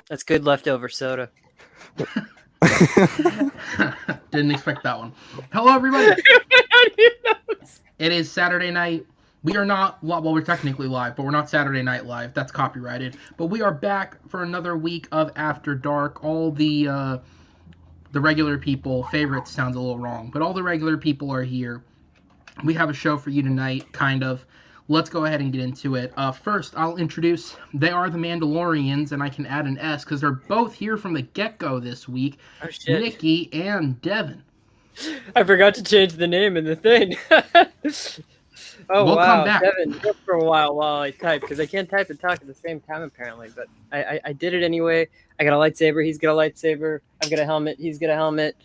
That's good leftover soda. Didn't expect that one. Hello, everybody. It is Saturday night. We are not, well, we're technically live, but we're not Saturday Night Live. That's copyrighted. But we are back for another week of After Dark. All the regular people, favorites sounds a little wrong, but all the regular people are here. We have a show for you tonight, kind of. Let's go ahead and get into it. First, I'll introduce, they are the Mandalorians, and I can add an S, because they're both here from the get-go this week. Oh, shit. Nikki and Devin. I forgot to change the name in the thing. We'll come back. Devin, look for a while I type, because I can't type and talk at the same time, apparently. But I did it anyway. I got a lightsaber. He's got a lightsaber. I've got a helmet. He's got a helmet.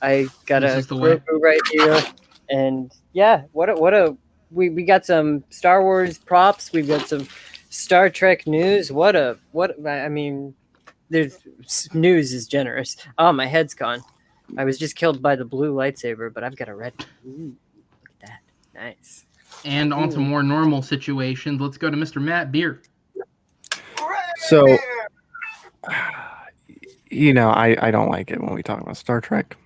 I got a Grogu right here. And, yeah, we got some Star Wars props. We've got some Star Trek news. I mean, there's news is generous. Oh, my head's gone. I was just killed by the blue lightsaber, but I've got a red. Ooh, look at that. Nice. And on to more normal situations. Let's go to Mr. Matt Beer. So, I don't like it when we talk about Star Trek.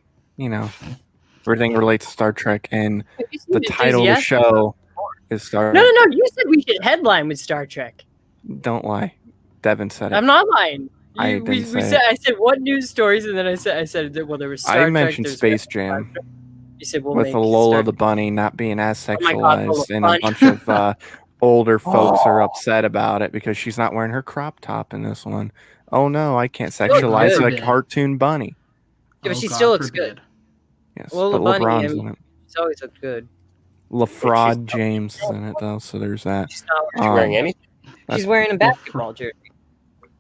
Everything relates to Star Trek, and the title of the show is Star Trek. No. You said we should headline with Star Trek. Don't lie. Devin said it. I'm not lying. I said what news stories, and then I said that, well, there was Star Trek. I mentioned Space Jam. You said with Lola the bunny not being as sexualized, and a bunch of older folks are upset about it because she's not wearing her crop top in this one. Oh no, I can't sexualize a cartoon bunny. Yeah, but she still looks good. Yes, Lola but Bunny, LeBron's in it. She's always looked good. LaFraud James is in it though, so there's that. She's not wearing anything. She's wearing a basketball jersey.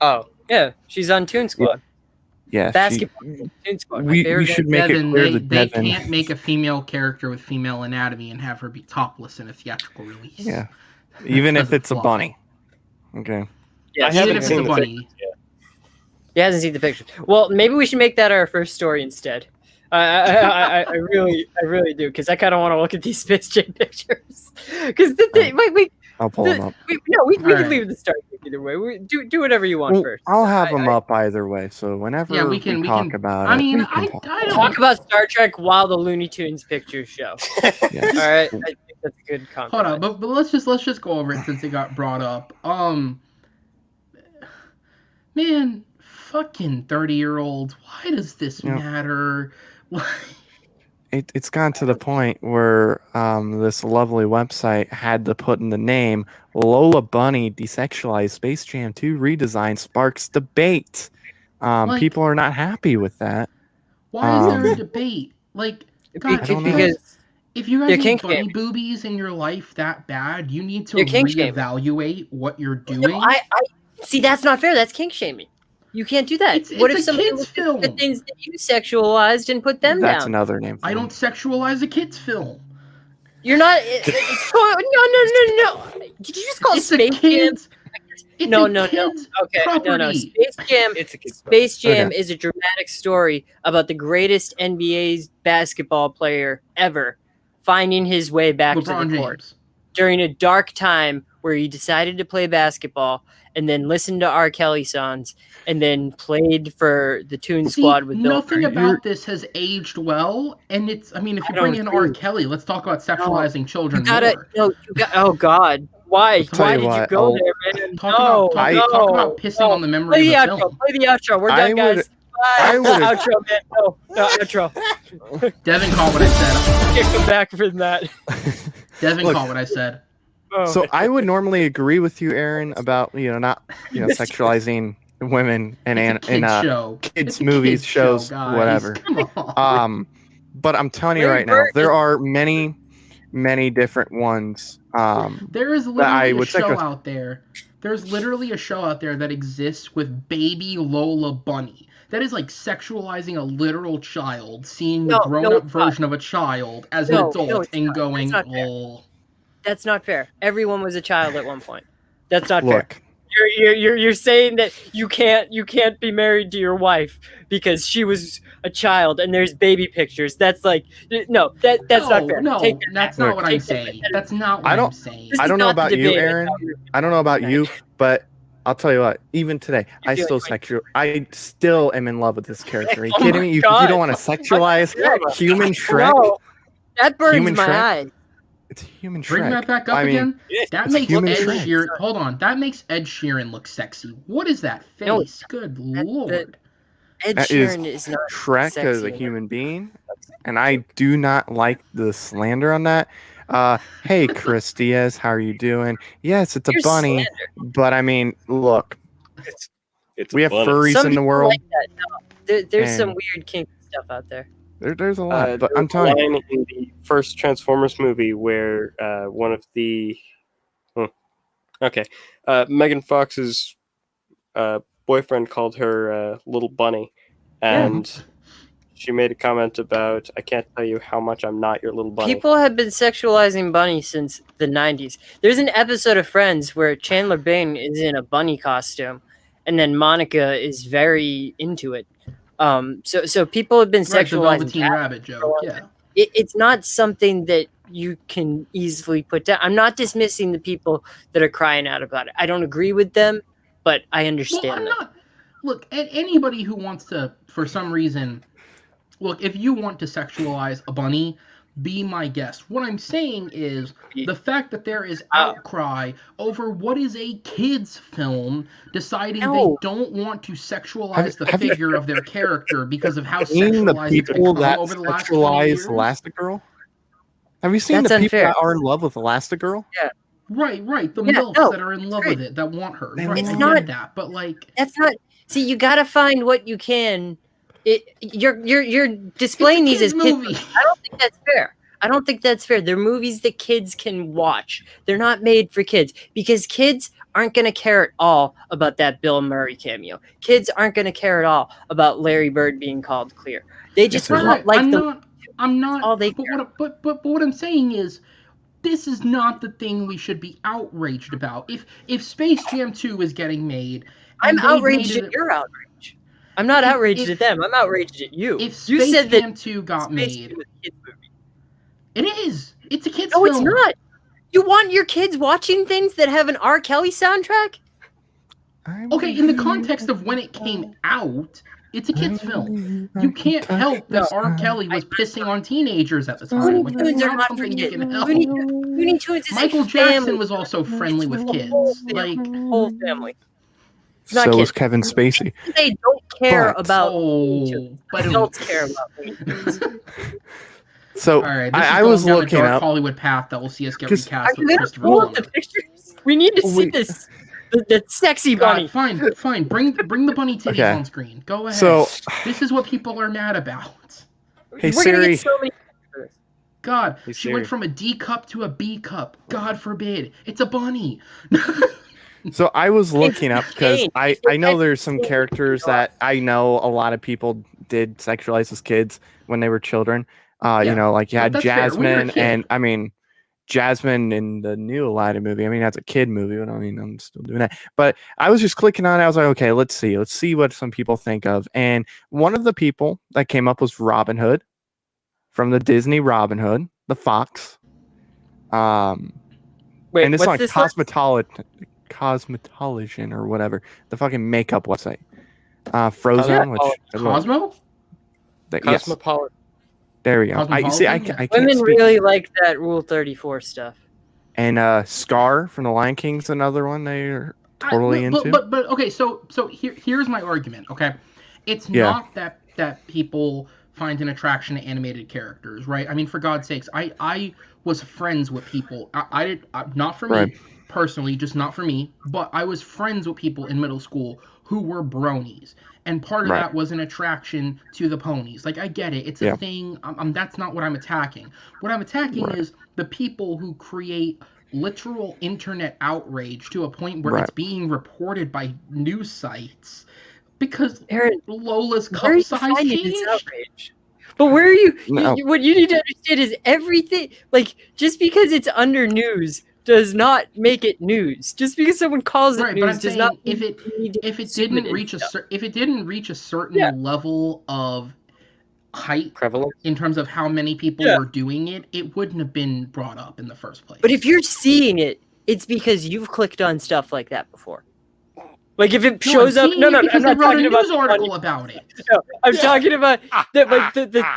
Oh, yeah, she's on Toon Squad. Yeah, basketball. Toon Squad. We should make it clear that they can't make a female character with female anatomy and have her be topless in a theatrical release. Yeah, even if it's a bunny. Okay. Yeah, even if it's a bunny. He hasn't seen the pictures. Well, maybe we should make that our first story instead. I really do, because I kind of want to look at these Space Jam pictures. Because I'll pull them up. We can leave the start either way. Do whatever you want first. I'll have them up either way. So whenever we can talk about it. I mean, I don't talk about Star Trek while the Looney Tunes pictures show. Yes. All right, I think that's a good compromise. Hold on, but let's just go over it since it got brought up. Man, fucking 30-year-olds. Why does this matter? It's gone to the point where this lovely website had to put in the name Lola Bunny desexualized Space Jam 2 redesign sparks debate. People are not happy with that. Why is there a debate? Because if you guys need bunny boobies in your life that bad, you need to reevaluate what you're doing. No, I see, that's not fair. That's kink shaming. You can't do that. What if somebody looked at the things that you sexualized and put them down? That's another name. I don't sexualize a kid's film. You're not. No. Did you just call it Space Jam? No. Okay, no. Space Jam. Space Jam is a dramatic story about the greatest NBA basketball player ever finding his way back to the court during a dark time where he decided to play basketball and then listened to R. Kelly songs and then played for the Toon Squad with Bill Nothing about this has aged well, and if you bring in R. Kelly, let's talk about sexualizing children more. Oh God. Why? Why did you go there, man? Talk about pissing on the memory of the film. Play the outro. We're done, guys. Bye. Outro, man. No, outro. Devin called what I said. I can't come back from that. Devin called what I said. So I would normally agree with you, Aaron, about not sexualizing women in kids movies, shows, whatever. but I'm telling you Larry right now, Bird there is- are many different ones. There is I literally a would show sexualize. out there. There's literally a show out there that exists with baby Lola Bunny. That is like sexualizing a literal child, seeing the No, grown-up it's not. version of a child as an No, adult it's and not. going, That's not fair. oh. That's not fair. Everyone was a child at one point. That's not fair. Look, You're saying that you can't be married to your wife because she was a child and there's baby pictures. That's like no, that's not fair. No, Take that that's back. not what I'm Take that saying. back. That's not I what don't- I'm saying. This I is don't know not the about you, debate. Aaron. I don't know about you, but I'll tell you what. Even today, I feel still I still am in love with this character. Are you Oh kidding my me? You God. don't want to sexualize human Shrek? No, that burns Human my Shrek? eyes. It's human Shrek. Bring that back up I mean, again. That it's makes human Ed Shrek. Sheeran. Hold on. That makes Ed Sheeran look sexy. What is that face? No, Good lord. Ed That is Sheeran is not Shrek sexy as a enough. human being, and I do not like the slander on that. Hey, Chris Diaz, how are you doing? Yes, it's a You're bunny, but I mean, look, It's we a have bunny. furries Some in the people world. like that. No, there's some And- weird kinky stuff out there. There's a lot, but there I'm was a telling you, line in the first Transformers movie where one of the Megan Fox's boyfriend called her little bunny, and she made a comment about, "I can't tell you how much I'm not your little bunny." People have been sexualizing bunny since the 90s. There's an episode of Friends where Chandler Bing is in a bunny costume, and then Monica is very into it. So people have been Right, the sexualizing Velveteen cats. Rabbit joke. Yeah. It's not something that you can easily put down. I'm not dismissing the people that are crying out about it. I don't agree with them, but I Well, understand I'm them. not. Look, anybody who wants to, for some reason, look, if you want to sexualize a bunny, be my guest. What I'm saying is the fact that there is outcry over what is a kid's film deciding No. they don't want to sexualize the have you figure of their character because of how seen the sexualized it's people become that over the last 20 sexualize years. Elastigirl? Have you seen That's the people unfair. that are in love with Elastigirl? Right. The Yeah, MILFs no, that are in love great. with it, that want her. They Right, love I It's get not- that. But, like, That's not. See, you gotta find what you can. You're displaying it's a these as kid's kids. movie. I don't think that's fair. I don't think that's fair. They're movies that kids can watch. They're not made for kids because kids aren't going to care at all about that Bill Murray cameo. Kids aren't going to care at all about Larry Bird being called clear. They just Yes, want like I'm not. all they But what I'm saying is, this is not the thing we should be outraged about. If Space Jam 2 is getting made, I'm and they've outraged made at it- your outrage. I'm not outraged if- at them. I'm outraged at you. If You Space said Jam that 2 got Space made, Jam was a kid's movie. it is. It's a kid's No, film. it's not. You want your kids watching things that have an R. Kelly soundtrack? Okay, in the context of when it came out, it's a kid's film. You can't help that R. Kelly was pissing on teenagers at the time. Looney Like, that's Tunes are not not for something you kids. can help. Looney Tunes is Michael a family. Jackson was also friendly with kids. Like, whole family. It's not So was kids. Kevin Spacey. They don't care But- about Looney oh, Tunes. but Adults care about Looney Tunes. So all right, this is I going was down a looking dark up. Hollywood path that will see us get 'Cause- recast Are you with gonna Christopher pull up the Plummer. pictures? We need to see We- this. The sexy bunny. God, fine. Bring the bunny titties Okay. on screen. Go ahead. So this is what people are mad about. Hey, We're gonna Siri. get so many. God, Hey, she went Siri. from a D cup to a B cup. God forbid. It's a bunny. So I was looking up because insane. I know there's some It's characters that I know a lot of people did sexualize as kids when they were children. Yeah, You know, like you had that's fair. When you're a Jasmine, kid. and I mean Jasmine in the new Aladdin movie. I mean that's a kid movie, but I mean I'm still doing that. But I was just clicking on it. I was like, okay, let's see what some people think of. And one of the people that came up was Robin Hood from the Disney Robin Hood, the fox. Wait, And it's what's on this? Cosmetologian or whatever, the fucking makeup website. Frozen, which Cosmo? yes, Cosmopolitan. there we go. I see. I can't Women speak. really like that Rule 34 stuff. And Scar from the Lion King's another one they're totally into. But okay, so here's my argument. Okay, it's Yeah. not that people find an attraction to animated characters, right? I mean, for God's sakes, I was friends with people. I not for me Right. personally, just not for me, but I was friends with people in middle school who were bronies. And part of Right. that was an attraction to the ponies. Like, I get it. It's a thing. That's not what I'm attacking. What I'm attacking is the people who create literal internet outrage to a point where it's being reported by news sites because Aaron, Lola's where are cup you size finding this changed. outrage? But where are you? No. What you need to understand is everything. Like, just because it's under news does not make it news. Just because someone calls it Right, news but I'm does saying not. if it didn't reach a certain level of height Prevalent. in terms of how many people were doing it, it wouldn't have been brought up in the first place. But if you're seeing it, it's because you've clicked on stuff like that before. Like if it shows up, because I'm not they wrote a talking about news article about it. No, I'm talking about the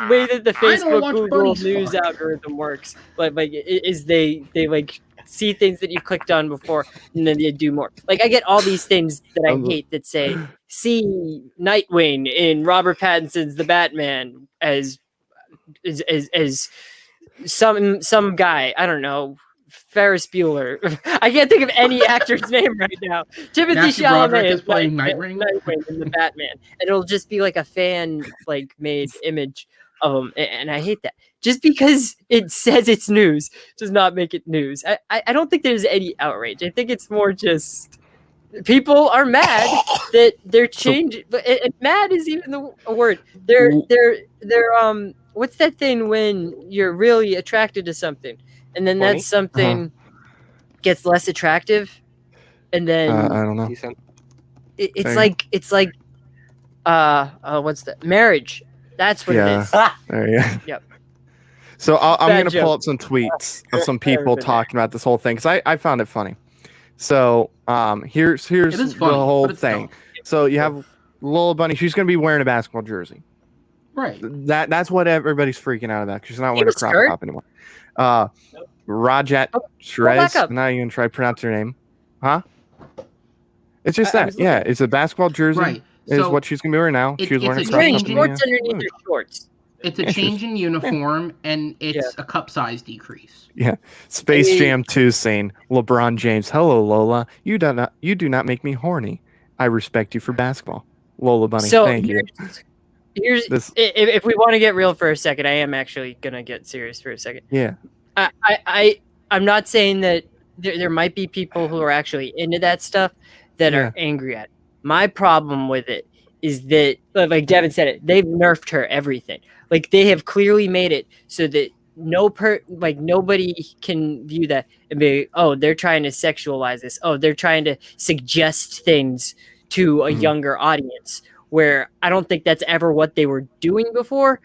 way that the I don't Facebook watch Google Bunny's news Fun. algorithm works. Like is they like see things that you clicked on before and then they do more. Like I get all these things that I hate that say see Nightwing in Robert Pattinson's The Batman as some guy, I don't know, Ferris Bueller. I can't think of any actor's name right now. Timothy Matthew Chalamet Broderick is playing Nightwing in the Batman, and it'll just be like a fan made image of him, and I hate that. Just because it says it's news does not make it news. I don't think there's any outrage. I think it's more just people are mad that they're changing. And mad is even a word. They're what's that thing when you're really attracted to something and then that something gets less attractive and then I don't know. it's like what's that, marriage, that's what it is. There you go. Yep. So I'm Bad going to joke. pull up some tweets of some people talking about this whole thing because I found it funny. So here's the whole thing. So you have Lola Bunny. She's going to be wearing a basketball jersey. Right. That's what everybody's freaking out about because she's not wearing a crop top anymore. Rajat Shrez. Now you can try to pronounce her name. Huh? It's just that. Yeah, it's a basketball jersey. Right. Is what she's going to be wearing now. She was wearing a crop top. Shorts underneath her shorts. It's a change in uniform, and it's a cup size decrease. Yeah. Space Jam 2 saying, LeBron James, hello, Lola. You do not make me horny. I respect you for basketball. Lola Bunny, thank you. Here's if we want to get real for a second, I am actually going to get serious for a second. Yeah. I'm not saying that there might be people who are actually into that stuff that are angry at it. My problem with it is that, like Devin said it, they've nerfed her everything. Like they have clearly made it so that nobody can view that and be, oh, they're trying to sexualize this. Oh, they're trying to suggest things to a younger audience, where I don't think that's ever what they were doing before.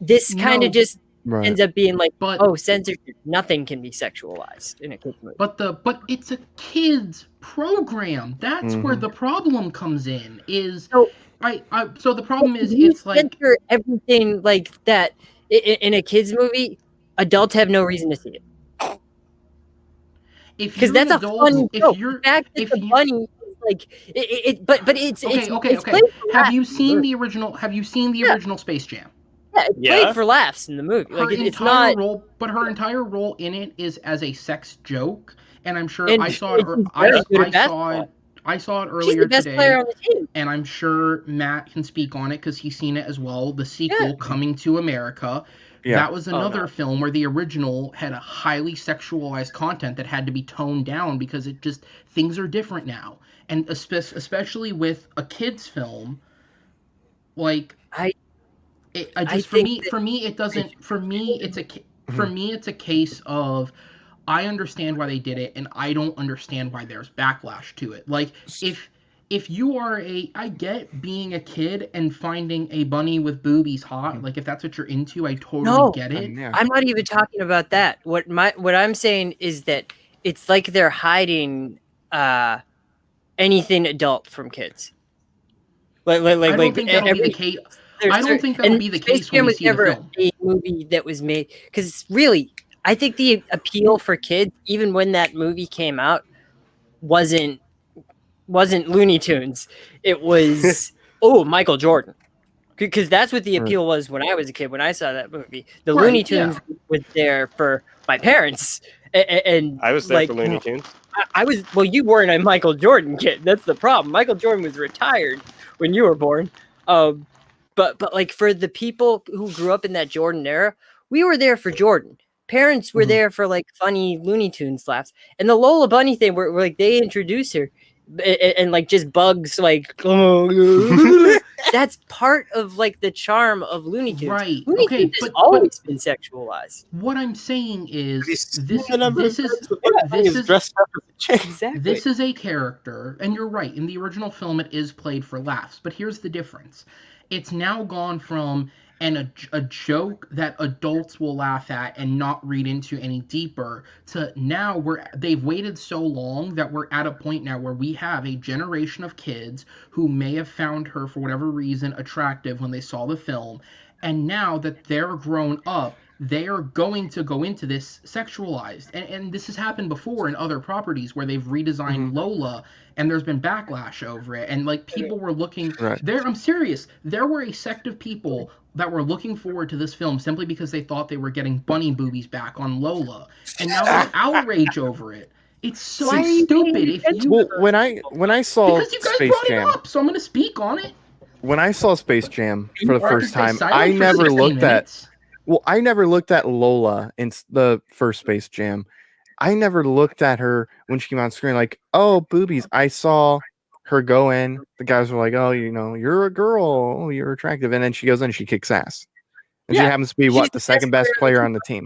This kind of just ends up being like, censorship. Nothing can be sexualized in a kids movie. But it's a kids program. That's where the problem comes in. So the problem is it's like censor everything like that in a kids movie. Adults have no reason to see it because that's a fun joke. The fact that the bunny is like but it's okay. Have you seen the original? Have you seen the original Space Jam? Yeah, it's played for laughs in the movie. It's not. Her entire role in it is as a sex joke, and I'm sure I saw it earlier today, and I'm sure Matt can speak on it because he's seen it as well. The sequel, Coming to America, that was another film where the original had a highly sexualized content that had to be toned down because things are different now, and especially with a kids film, like for me it's a case of I understand why they did it, and I don't understand why there's backlash to it. Like, if you are I get being a kid and finding a bunny with boobies hot. Like, if that's what you're into, I totally get it. I'm not even talking about that. What I'm saying is that it's like they're hiding anything adult from kids. I don't think that'll be the case. I don't think that'll be the case when we see the film. A movie that was made because really, I think the appeal for kids, even when that movie came out, wasn't Looney Tunes. It was Michael Jordan, because that's what the appeal was when I was a kid. When I saw that movie, Looney Tunes was there for my parents, and I was there for Looney Tunes. I was, well, you weren't a Michael Jordan kid. That's the problem. Michael Jordan was retired when you were born. But like for the people who grew up in that Jordan era, we were there for Jordan. Parents were there for like funny Looney Tunes laughs. And the Lola Bunny thing where like they introduce her and like just bugs like that's part of like the charm of Looney Tunes. Right. Looney Okay, Tunes has but always been sexualized. what I'm saying is this is dressed up as a chick. Exactly. This is a character, and you're right. In the original film, it is played for laughs. But here's the difference: it's now gone from a joke that adults will laugh at and not read into any deeper to now they've waited so long that we're at a point now where we have a generation of kids who may have found her for whatever reason attractive when they saw the film, and now that they're grown up, they are going to go into this sexualized. And this has happened before in other properties where they've redesigned Lola and there's been backlash over it. And like people were looking there, I'm serious. There were a sect of people that were looking forward to this film simply because they thought they were getting bunny boobies back on Lola. And now there's outrage over it. It's so stupid. If you Well, when I saw because you guys Space brought Jam, it up, so I'm gonna speak on it. when I saw Space Jam for the Or I could first stay time, silent I for never 16 looked at. minutes. Well, I never looked at Lola in the first Space Jam. I never looked at her when she came on screen like, oh, boobies. I saw her go in. The guys were like, oh, you know, you're a girl. Oh, you're attractive. And then she goes in and she kicks ass. And she happens to be, She's the second best player on the team.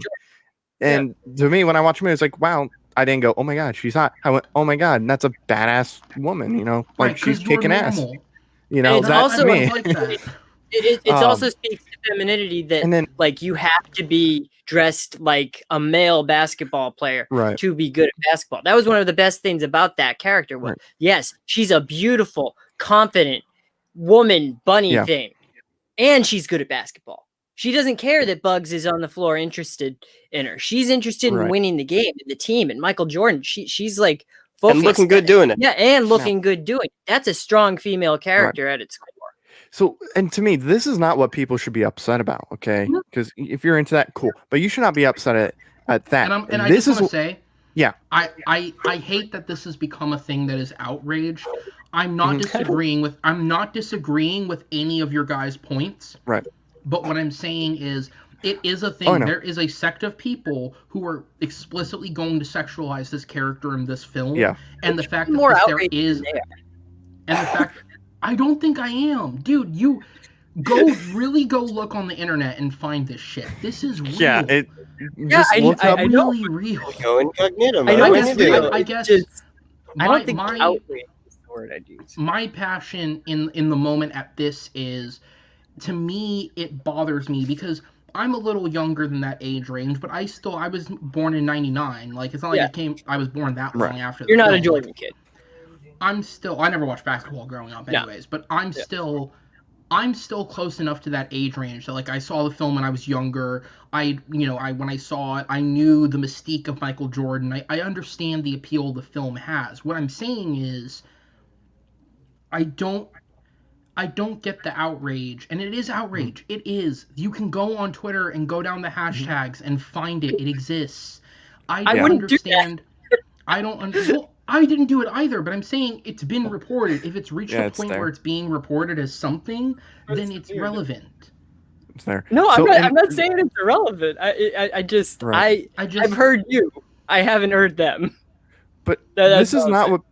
And to me, when I watch the movie, it's like, wow, I didn't go, oh my God, she's hot. I went, oh my God, that's a badass woman, you know? Like, Right, she's 'cause you're kicking ass. normal. You know, it's that's also me. Like that. It also speaks to femininity that and then, like you have to be dressed like a male basketball player right. to be good at basketball. That was one of the best things about that character. Was yes, she's a beautiful, confident woman bunny thing, and she's good at basketball. She doesn't care that Bugs is on the floor interested in her. She's interested in winning the game and the team. And Michael Jordan, she's like focused and looking good doing it. Yeah, and looking good doing it. That's a strong female character at its core. So, and to me, this is not what people should be upset about, okay? Because if you're into that, cool. But you should not be upset at that. And I just want to say, I hate that this has become a thing that is outraged. I'm not disagreeing with any of your guys' points. Right. But what I'm saying is, it is a thing. There is a sect of people who are explicitly going to sexualize this character in this film. Yeah. And the fact that there is, and the fact. I don't think I am. Dude, you really go look on the internet and find this shit. This is real. Yeah, I know. Really real. Go incognito, I know it's real. I guess I don't think outrage is the word I'd use. My passion in the moment at this is, to me, it bothers me because I'm a little younger than that age range, but I was born in 99. Like, it's not like I was born that long after You're not a Jordan kid. I never watched basketball growing up anyways, but I'm still close enough to that age range that like I saw the film when I was younger. When I saw it, I knew the mystique of Michael Jordan. I understand the appeal the film has. What I'm saying is I don't get the outrage, and it is outrage. It is. You can go on Twitter and go down the hashtags and find it. It exists. I wouldn't understand. I don't understand. Well, I didn't do it either, but I'm saying it's been reported. If it's reached a point where it's being reported as something, then it's relevant. It's there. No, I'm not saying it's irrelevant. I've heard you. I haven't heard them. But this is not what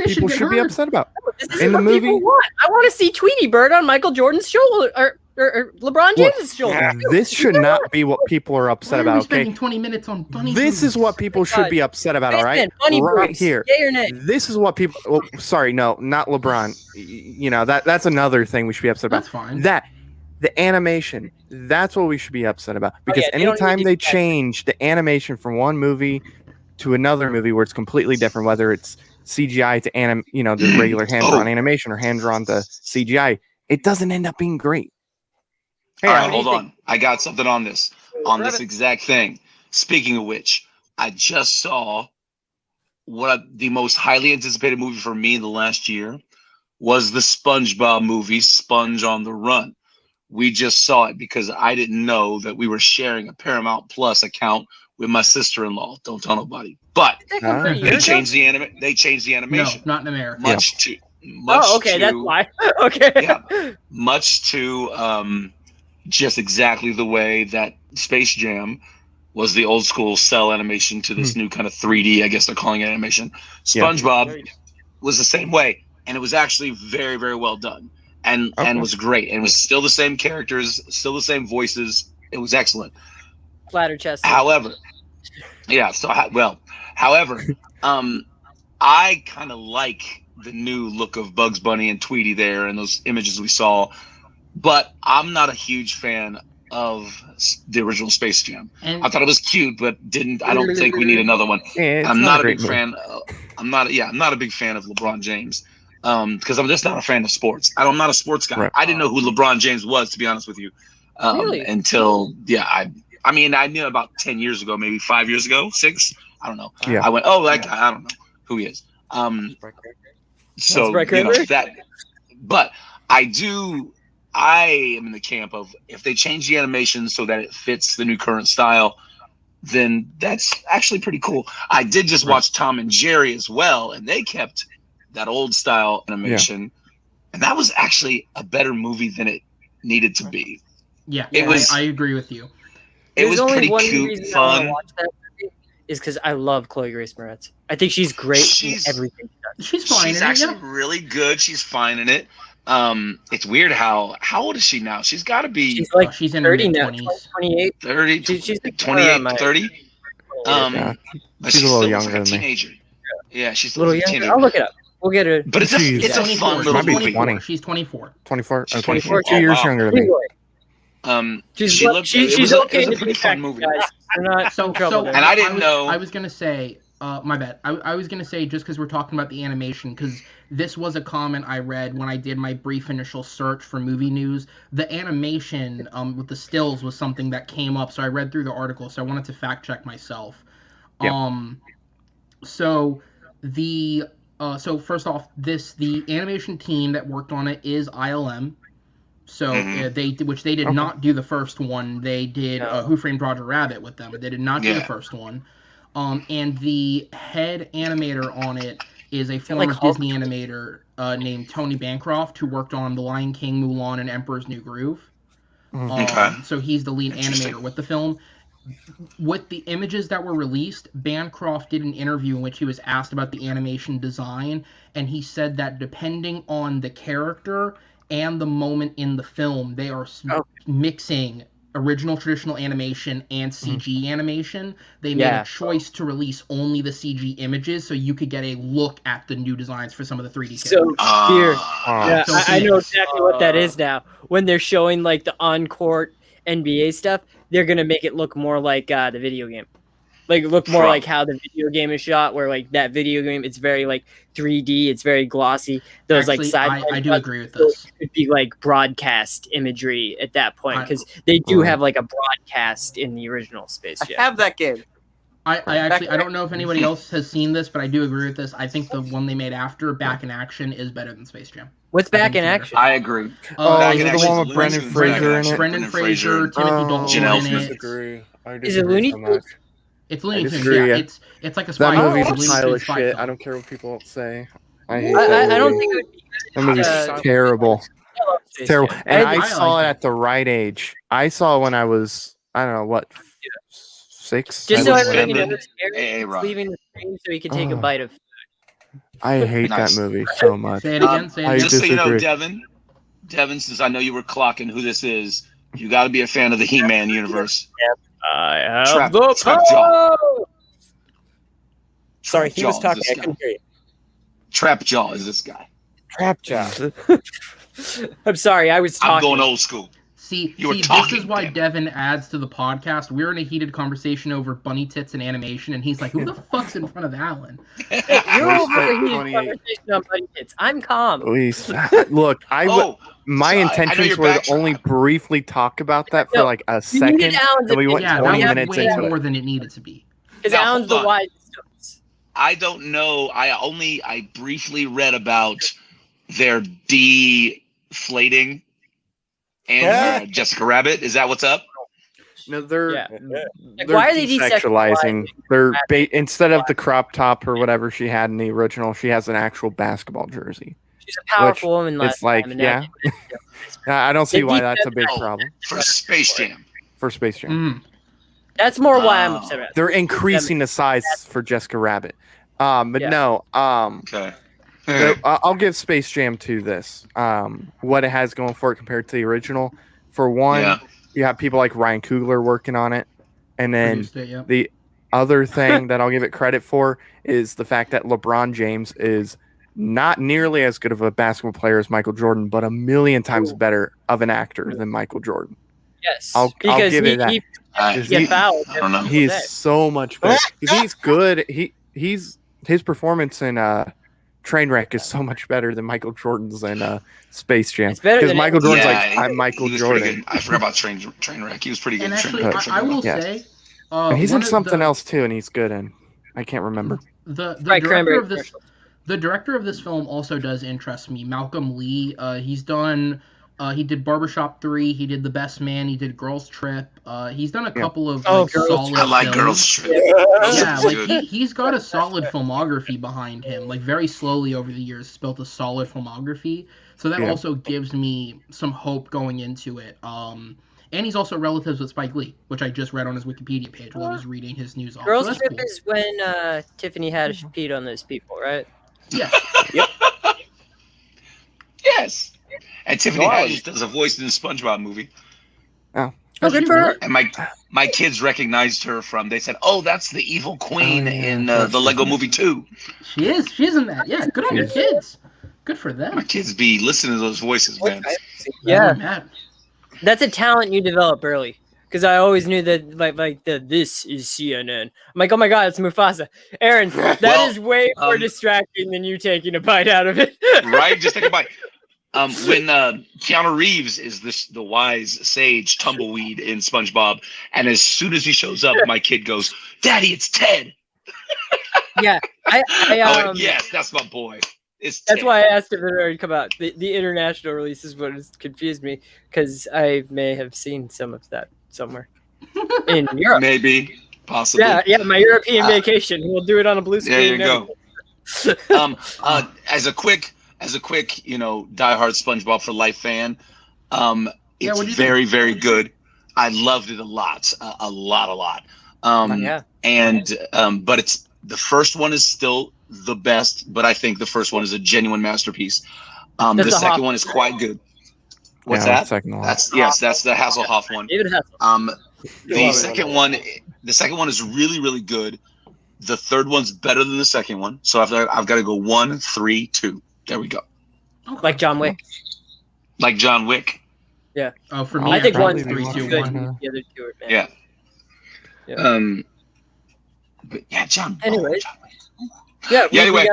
people should be upset about. In the movie, I want to see Tweety Bird on Michael Jordan's shoulder or LeBron James' shoulder. This should not be what people are upset about. Okay, spending 20 minutes on bunny. This is what people should be upset about. All right, right here. Yay or nay? This is what people. Well, sorry, no, not LeBron. You know that's another thing we should be upset about. That's fine. The animation. That's what we should be upset about because anytime they change the animation from one movie to another movie where it's completely different, whether it's CGI to the regular hand-drawn animation or hand-drawn to CGI, it doesn't end up being great. Hey, all right, hold on. I got something on this exact thing. Speaking of which, I just saw the most highly anticipated movie for me in the last year was the SpongeBob movie, Sponge on the Run, we just saw it because I didn't know that we were sharing a Paramount Plus account with my sister-in-law. Don't tell nobody. But they changed the animation. No, not in America. Much okay, that's why. Okay. Yeah, much to just exactly the way that Space Jam was the old school cell animation to this new kind of 3D, I guess they're calling it animation. SpongeBob was the same way, and it was actually very, very well done, and was great. And it was still the same characters, still the same voices. It was excellent. Flatter chest. However, I kind of like the new look of Bugs Bunny and Tweety there, and those images we saw, but I'm not a huge fan of the original Space Jam. I thought it was cute, but I don't think we need another one. Yeah, I'm not a big fan. I'm not a big fan of LeBron James because I'm just not a fan of sports. I'm not a sports guy. Right. I didn't know who LeBron James was, to be honest with you, really? until I mean, I knew about 10 years ago, maybe 5 years ago, 6. I don't know. Yeah. I went, oh, that guy. I don't know who he is. So that, but I am in the camp of if they change the animation so that it fits the new current style, then that's actually pretty cool. I did just watch Tom and Jerry as well, and they kept that old style animation, and that was actually a better movie than it needed to be. Yeah, it was. I agree with you. It was pretty cute, fun. I watch that movie is because I love Chloe Grace Moretz. I think she's great in everything she does. She's fine. She's actually really good. She's fine in it. It's weird how old is she now? She's got to be. She's like she's in 30 her now, 28. 30. She's like 28, 30. She's a little younger than teenager. Yeah, she's a little younger. teenager. I'll look it up. We'll get her. But it's a fun little might be movie. 20. She's 24. 24. She's 24. 24. 2 years younger than me. She's it was okay a pretty fun movie. Guys. I'm not in trouble there. And I didn't know. I was gonna say, my bad. I was gonna say just because we're talking about the animation, because this was a comment I read when I did my brief initial search for movie news. The animation with the stills was something that came up, so I read through the article. So I wanted to fact check myself. So first off, the animation team that worked on it is ILM. So they did not do the first one. They did Who Framed Roger Rabbit with them. They did not do the first one. And the head animator on it is a former Disney animator named Tony Bancroft, who worked on The Lion King, Mulan, and Emperor's New Groove. So he's the lead animator with the film. With the images that were released, Bancroft did an interview in which he was asked about the animation design, and he said that depending on the character and the moment in the film, they are mixing original traditional animation and CG animation. They made a choice to release only the CG images so you could get a look at the new designs for some of the 3D characters. So here, I know exactly what that is now. When they're showing like the on-court NBA stuff, they're gonna make it look more like the video game. Like look more like how the video game is shot, where like that video game, it's very like 3D, it's very glossy. Those actually, like I do agree with this. It could be like broadcast imagery at that point because they do have like a broadcast in the original Space Jam. I have that game. I don't know if anybody else has seen this, but I do agree with this. I think the one they made after Back in Action is better than Space Jam. What's Back in Action? I agree. Is it the one with Brendan Fraser in it? Brendan Fraser, Timothy Dalton in it. Is it Looney Tunes? It's Looney Tunes, yeah. It's like a spy. That movie's Looney a pile of Tunes shit. film. I don't care what people say. I hate that movie. I don't think it would be That movie's terrible. It's terrible. And I saw it at the right age. I saw it when I was, I don't know, what, 6? Just so everybody knows, Eric's leaving the screen so he can take a bite of food. I hate that movie so much. Say it again. Just so you know, Devin, since I know you were clocking who this is, you got to be a fan of the He-Man universe. Yep. I have the Trapjaw. Sorry, he was Trapjaw talking. is I this couldn't hear you. Trapjaw is this guy. Trapjaw. I'm sorry, I was talking. I'm going old school. See, this is why Devin adds to the podcast. We're in a heated conversation over bunny tits and animation, and he's like, "Who the fuck's in front of Alan?" Hey, you're over a heated conversation on bunny tits. I'm calm. Look, my intentions were to only briefly talk about that for like a second, and we went 20 minutes into more it. than it needed to be. Because Alan's the wise. I don't know. I briefly read about their deflating and Jessica Rabbit. Is that what's up? No, they're Yeah. they're why are they desexualizing. They're Rabbit? instead of the crop top or whatever she had in the original, she has an actual basketball jersey. She's a powerful woman. It's like, time, I don't see They why that's a big Oh, problem for Space Jam. for Space Jam. That's more why I'm upset about it. They're increasing the size for Jessica Rabbit. But Yeah. no, Okay. I'll give Space Jam 2 this. What it has going for it compared to the original. For one, you have people like Ryan Coogler working on it. And then the other thing that I'll give it credit for is the fact that LeBron James is not nearly as good of a basketball player as Michael Jordan, but a million times better of an actor than Michael Jordan. Yes, I'll give it that. He fouled. I don't know. He's so much better. He's good. His performance in Trainwreck is so much better than Michael Jordan's in Space Jam. Because Michael Jordan's I'm Michael Jordan. I forgot about Trainwreck. He was pretty good. And actually, I will say, he's in something else too, and he's good in. I can't remember. The director of this film also does interest me. Malcolm Lee. He's done. He did Barbershop 3. He did The Best Man. He did Girls Trip. He's done a couple of solid. I like films. Girls Trip. Yeah, like he's got a solid filmography behind him. Like very slowly over the years, built a solid filmography. So that also gives me some hope going into it. And he's also relatives with Spike Lee, which I just read on his Wikipedia page while I was reading his news. Girls Trip is when Tiffany Haddish peed on those people, right? Yeah. Yep. Yes. And Tiffany Haddish does a voice in the SpongeBob movie. Oh, good for her. And my kids recognized her from. They said, "Oh, that's the evil queen in the Lego Movie 2." She is. She's in that. Yeah. Good on your kids. Good for them. My kids be listening to those voices, man. Yeah. That's a talent you develop early. Because I always knew that, this is CNN. I'm like, oh my god, it's Mufasa. Aaron, that is way more distracting than you taking a bite out of it. Right? Just take a bite. When Keanu Reeves is the wise sage tumbleweed in SpongeBob, and as soon as he shows up, my kid goes, "Daddy, it's Ted." Yeah, yes, that's my boy. That's why I asked if it already come out. The international release is what has confused me because I may have seen some of that somewhere in Europe. Maybe, possibly. Yeah, my European vacation. We'll do it on a blue screen. There you go. As a quick, diehard SpongeBob for Life fan, it's very, very good. I loved it a lot. But it's the first one is still the best, but I think the first one is a genuine masterpiece. The second one is quite good. What's that? That's the Hasselhoff one. David Hasselhoff. The second one is really, really good. The third one's better than the second one. So I've got to go 1, 3, 2. There we go. Like John Wick. Like John Wick. Yeah. Oh, for me, I think 1, 3, 2, 2, 1. The other two are bad. Yeah. But yeah, John. Anyway. John Wick. Yeah. Anyway,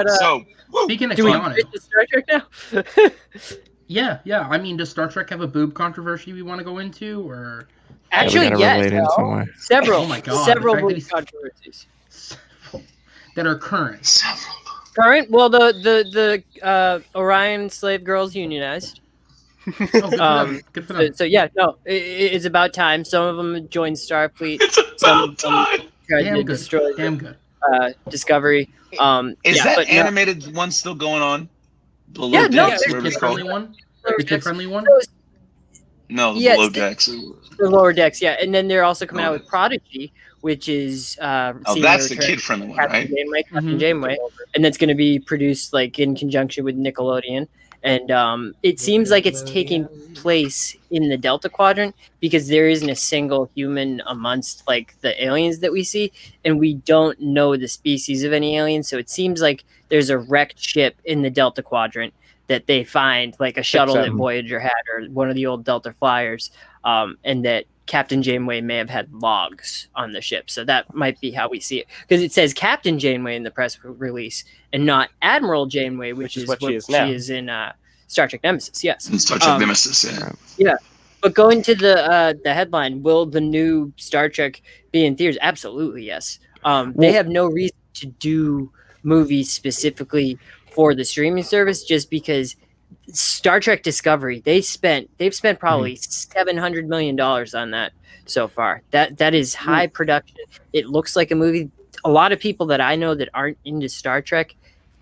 speaking of do we Keanu, get to Star Trek now? Yeah. I mean, does Star Trek have a boob controversy we want to go into, or actually, yes, several. Oh my God, several boob controversies that are current. Current? Well, the Orion slave girls unionized. Good for them. So yeah, no, it's about time. Some of them joined Starfleet. Some of them tried to destroy Discovery. Is that animated one still going on? The kid-friendly one. The kid-friendly one. No, the Below Decks. The Lower Decks, yeah, and then they're also coming out with Prodigy, which is that's the kid-friendly one, right? Captain Janeway, and that's going to be produced in conjunction with Nickelodeon. And it seems like it's taking place in the Delta Quadrant because there isn't a single human amongst the aliens that we see, and we don't know the species of any aliens. So it seems like there's a wrecked ship in the Delta Quadrant that they find, like a shuttle that Voyager had or one of the old Delta flyers, and that Captain Janeway may have had logs on the ship. So that might be how we see it. Because it says Captain Janeway in the press release and not Admiral Janeway, which is what she is in Star Trek Nemesis, yes. In Star Trek Nemesis, yeah. Yeah. But going to the headline, will the new Star Trek be in theaters? Absolutely, yes. They have no reason to do movies specifically for the streaming service just because Star Trek Discovery, they've spent probably $700 million on that so far. That is high production. It looks like a movie. A lot of people that I know that aren't into Star Trek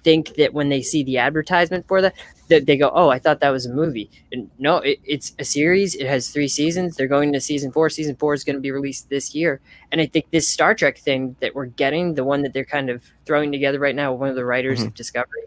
think that when they see the advertisement for that they go, "Oh, I thought that was a movie." And no, it's a series. It has 3 seasons. They're going to season 4. Season 4 is going to be released this year. And I think this Star Trek thing that we're getting, the one that they're kind of throwing together right now, one of the writers of Discovery,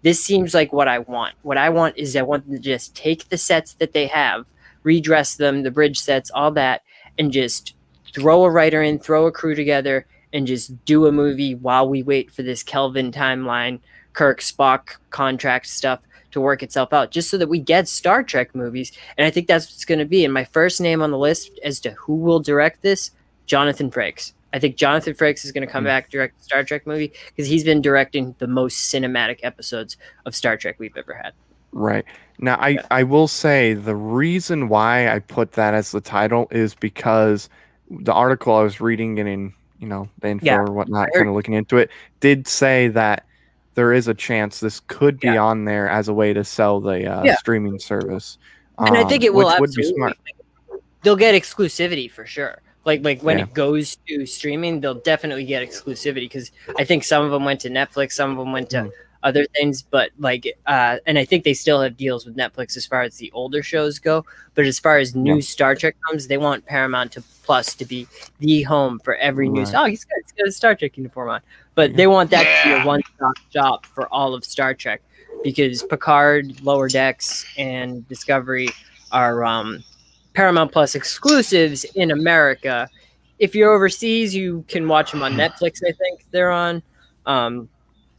this seems like what I want. What I want is I want them to just take the sets that they have, redress them, the bridge sets, all that, and just throw a writer in, throw a crew together, and just do a movie while we wait for this Kelvin timeline, Kirk, Spock contract stuff to work itself out, just so that we get Star Trek movies. And I think that's what it's going to be. And my first name on the list as to who will direct this, Jonathan Frakes. I think Jonathan Frakes is going to come back direct a Star Trek movie because he's been directing the most cinematic episodes of Star Trek we've ever had. Right. Now, I will say the reason why I put that as the title is because the article I was reading and in, the info or whatnot, kind of looking into it, did say that there is a chance this could be on there as a way to sell the streaming service. And I think it will which absolutely. Would be smart. They'll get exclusivity for sure. Like when it goes to streaming, they'll definitely get exclusivity because I think some of them went to Netflix, some of them went to other things, but and I think they still have deals with Netflix as far as the older shows go. But as far as new Star Trek comes, they want Paramount Plus to be the home for every news. Oh, he's got a Star Trek uniform on, but they want that to be a one-stop shop for all of Star Trek because Picard, Lower Decks, and Discovery are Paramount Plus exclusives in America. If you're overseas, you can watch them on Netflix. I think they're on, or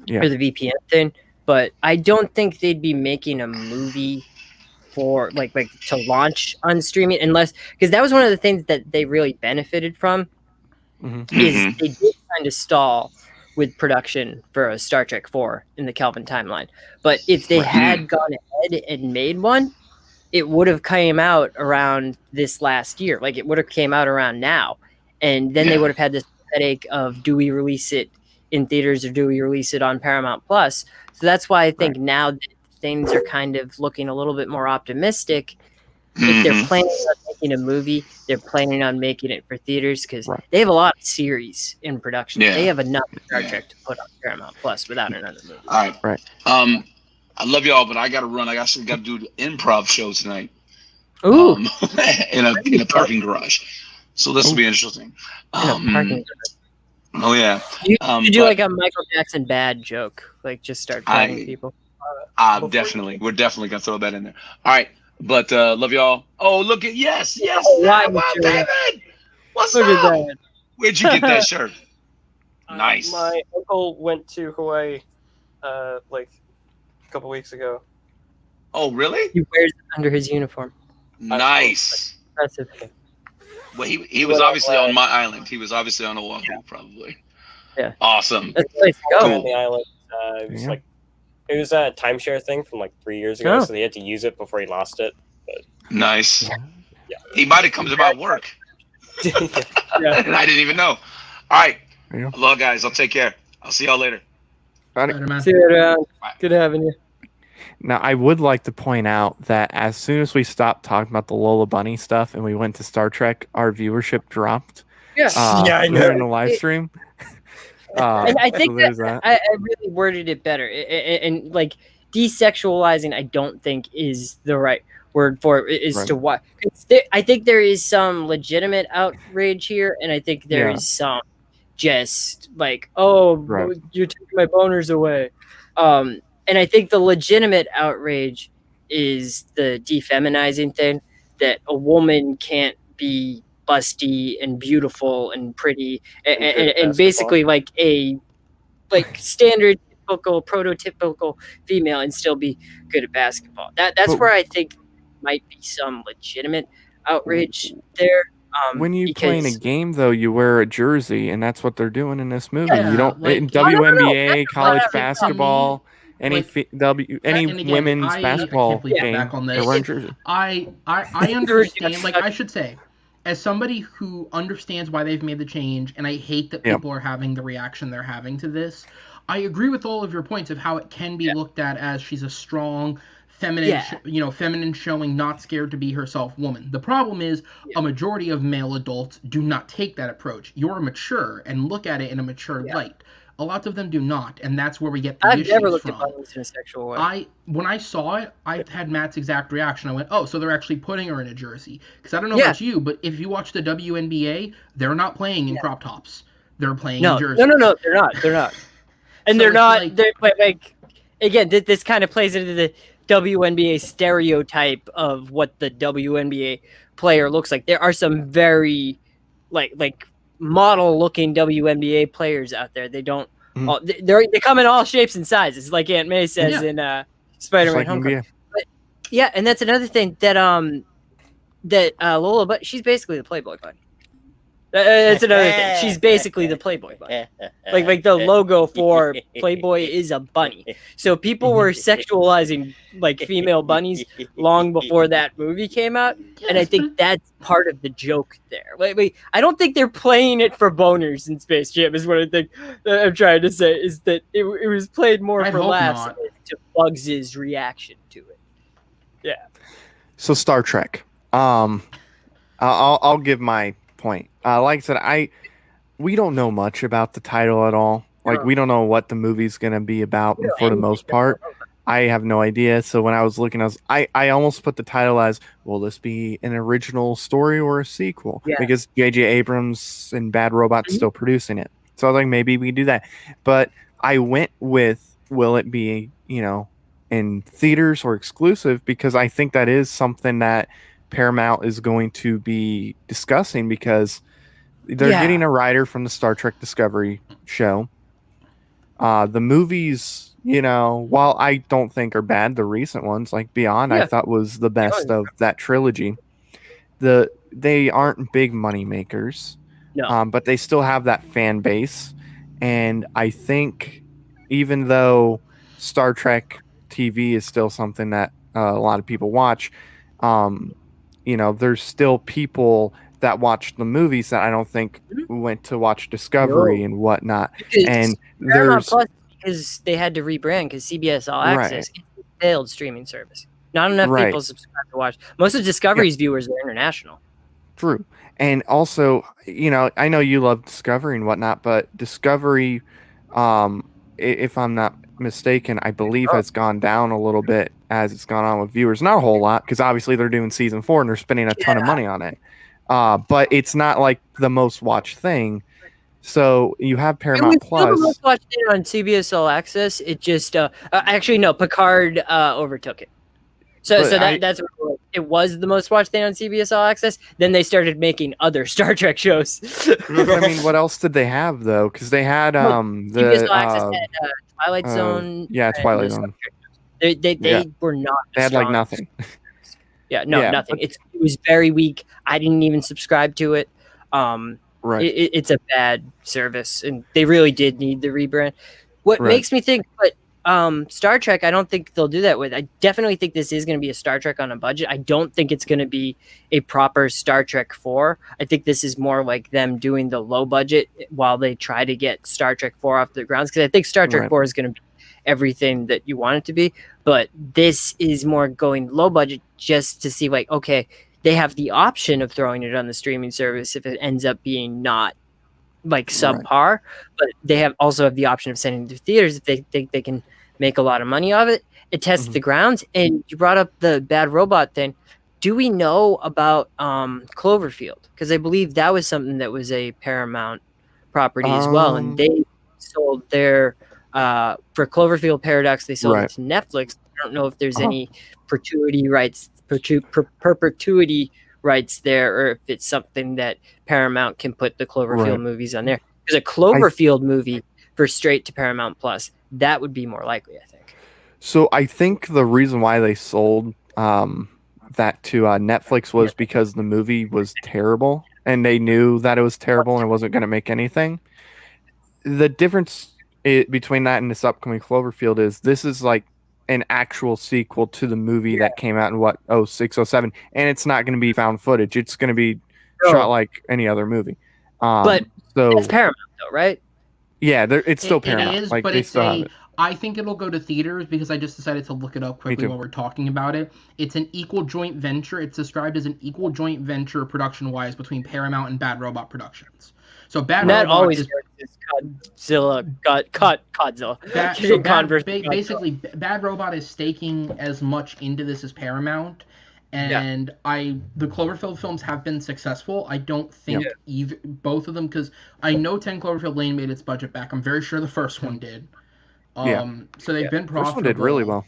the VPN thing. But I don't think they'd be making a movie for like to launch on streaming unless because that was one of the things that they really benefited from. Is they did kind of stall with production for a Star Trek 4 in the Kelvin timeline. But if they had gone ahead and made one, it would have came out around this last year. Like it would have came out around now. And then they would have had this headache of do we release it in theaters or do we release it on Paramount Plus? So that's why I think now that things are kind of looking a little bit more optimistic. If they're planning on making a movie, they're planning on making it for theaters because they have a lot of series in production. Yeah. They have enough Star Trek to put on Paramount Plus without another movie. All right. I love y'all, but I got to run. I actually got to do the improv show tonight. Ooh. In a parking garage. So this will be interesting. Parking garage. Oh, yeah. You do like a Michael Jackson bad joke. Like just start fighting people. Definitely. We're definitely going to throw that in there. All right. But love y'all. Oh, look at yes. Wow, David. What's look up? At that. Where'd you get that shirt? Nice. My uncle went to Hawaii like a couple weeks ago. Oh, really? He wears it under his uniform. Nice. Impressive. Well, he was obviously on my island. He was obviously on Oahu, probably. Yeah. Awesome. That's the place to go. On the island. It was a timeshare thing from like 3 years ago, so they had to use it before he lost it. But, nice. Yeah. He might have come to my work. And I didn't even know. All right. Hello, guys. I'll take care. I'll see y'all later. See you around. Good having you. Now, I would like to point out that as soon as we stopped talking about the Lola Bunny stuff and we went to Star Trek, our viewership dropped. I know. In the live stream. And I think that I really worded it better. And like desexualizing, I don't think is the right word for it. Is to what I think there is some legitimate outrage here, and I think there is some just like, you're taking my boners away. And I think the legitimate outrage is the defeminizing thing, that a woman can't be busty and beautiful and pretty and basically like a standard typical prototypical female and still be good at basketball. That's where I think might be some legitimate outrage there. When you playing a game, though, you wear a jersey, and that's what they're doing in this movie. Yeah, you don't in WNBA, college basketball, any women's basketball game. Back on this. I understand. Like I should say, as somebody who understands why they've made the change, and I hate that people are having the reaction they're having to this, I agree with all of your points of how it can be looked at as she's a strong feminine, feminine showing, not scared to be herself woman. The problem is a majority of male adults do not take that approach. You're mature and look at it in a mature light. A lot of them do not, and that's where we get the issues from. I've never looked at bunnies in a sexual way. When I saw it, I had Matt's exact reaction. I went, oh, so they're actually putting her in a jersey. Because I don't know about you, but if you watch the WNBA, they're not playing in crop tops. They're playing in jerseys. No, they're not. They're not. And so they're not, again, this kind of plays into the WNBA stereotype of what the WNBA player looks like. There are some very, like model-looking WNBA players out there. They don't. They come in all shapes and sizes, like Aunt May says in Spider-Man: Homecoming. But, and that's another thing that Lola, but she's basically the Playboy bunny. That's another thing. She's basically the Playboy bunny. Like the logo for Playboy is a bunny. So people were sexualizing like female bunnies long before that movie came out, and I think that's part of the joke there. Like, I don't think they're playing it for boners in Space Jam. Is what I think I'm trying to say. Is that it was played more for laughs to Bugs's reaction to it. Yeah. So Star Trek. I'll give my point. Like I said, we don't know much about the title at all. Like we don't know what the movie's gonna be about for the most part. I have no idea. So when I was looking, I almost put the title as, will this be an original story or a sequel? Because J.J. Abrams and Bad Robot's still producing it. So I was like, maybe we do that. But I went with, will it be, in theaters or exclusive? Because I think that is something that Paramount is going to be discussing, because they're getting a writer from the Star Trek Discovery show. The movies, while I don't think are bad, the recent ones like Beyond, I thought was the best of that trilogy. They aren't big money makers, but they still have that fan base. And I think even though Star Trek TV is still something that a lot of people watch, there's still people that watch the movies that I don't think went to watch Discovery and whatnot. And Paramount Plus, because they had to rebrand, because CBS All Access is a failed streaming service. Not enough people subscribe to watch. Most of Discovery's viewers are international. True. And also, I know you love Discovery and whatnot, but Discovery, if I'm not mistaken, I believe has gone down a little bit as it's gone on with viewers. Not a whole lot, because obviously they're doing season 4 and they're spending a ton of money on it. But it's not like the most watched thing. So you have Paramount Plus. It was the most watched thing on CBS All Access. It just actually no, Picard overtook it. So that's what it was, the most watched thing on CBS All Access. Then they started making other Star Trek shows. I mean, what else did they have though? Because they had CBS All Access had Twilight Zone. Twilight Zone. They were not. They had like nothing. Nothing. It was very weak. I didn't even subscribe to it. It's a bad service, and they really did need the rebrand. What makes me think, but Star Trek, I don't think they'll do that with. I definitely think this is going to be a Star Trek on a budget. I don't think it's going to be a proper Star Trek 4. I think this is more like them doing the low budget while they try to get Star Trek 4 off the grounds, because I think Star Trek 4 is going to be everything that you want it to be, but this is more going low budget just to see, like, okay, they have the option of throwing it on the streaming service if it ends up being not like subpar, but they also have the option of sending it to theaters if they think they can make a lot of money off it. It tests the grounds. And you brought up the Bad Robot thing. Do we know about Cloverfield? Because I believe that was something that was a Paramount property as well, and they sold their for Cloverfield Paradox, they sold it to Netflix. I don't know if there's any perpetuity rights there, or if it's something that Paramount can put the Cloverfield movies on there. Because a Cloverfield movie for straight to Paramount Plus, that would be more likely, I think. So I think the reason why they sold that to Netflix was because the movie was terrible, and they knew that it was terrible and it wasn't going to make anything. The difference between that and this upcoming Cloverfield is this is like an actual sequel to the movie that came out in 06, 07, and it's not going to be found footage. It's going to be shot like any other movie. But it's Paramount though, right? Yeah, it's still Paramount. It is, like, but it's a I think it'll go to theaters because I just decided to look it up quickly while we're talking about it. It's an equal joint venture. It's described as an equal joint venture production-wise between Paramount and Bad Robot Productions. So Bad That Robot always is Godzilla. basically Bad Robot is staking as much into this as Paramount. And the Cloverfield films have been successful. I don't think both of them, because I know 10 Cloverfield Lane made its budget back. I'm very sure the first one did. So they've been profitable. First one did really well.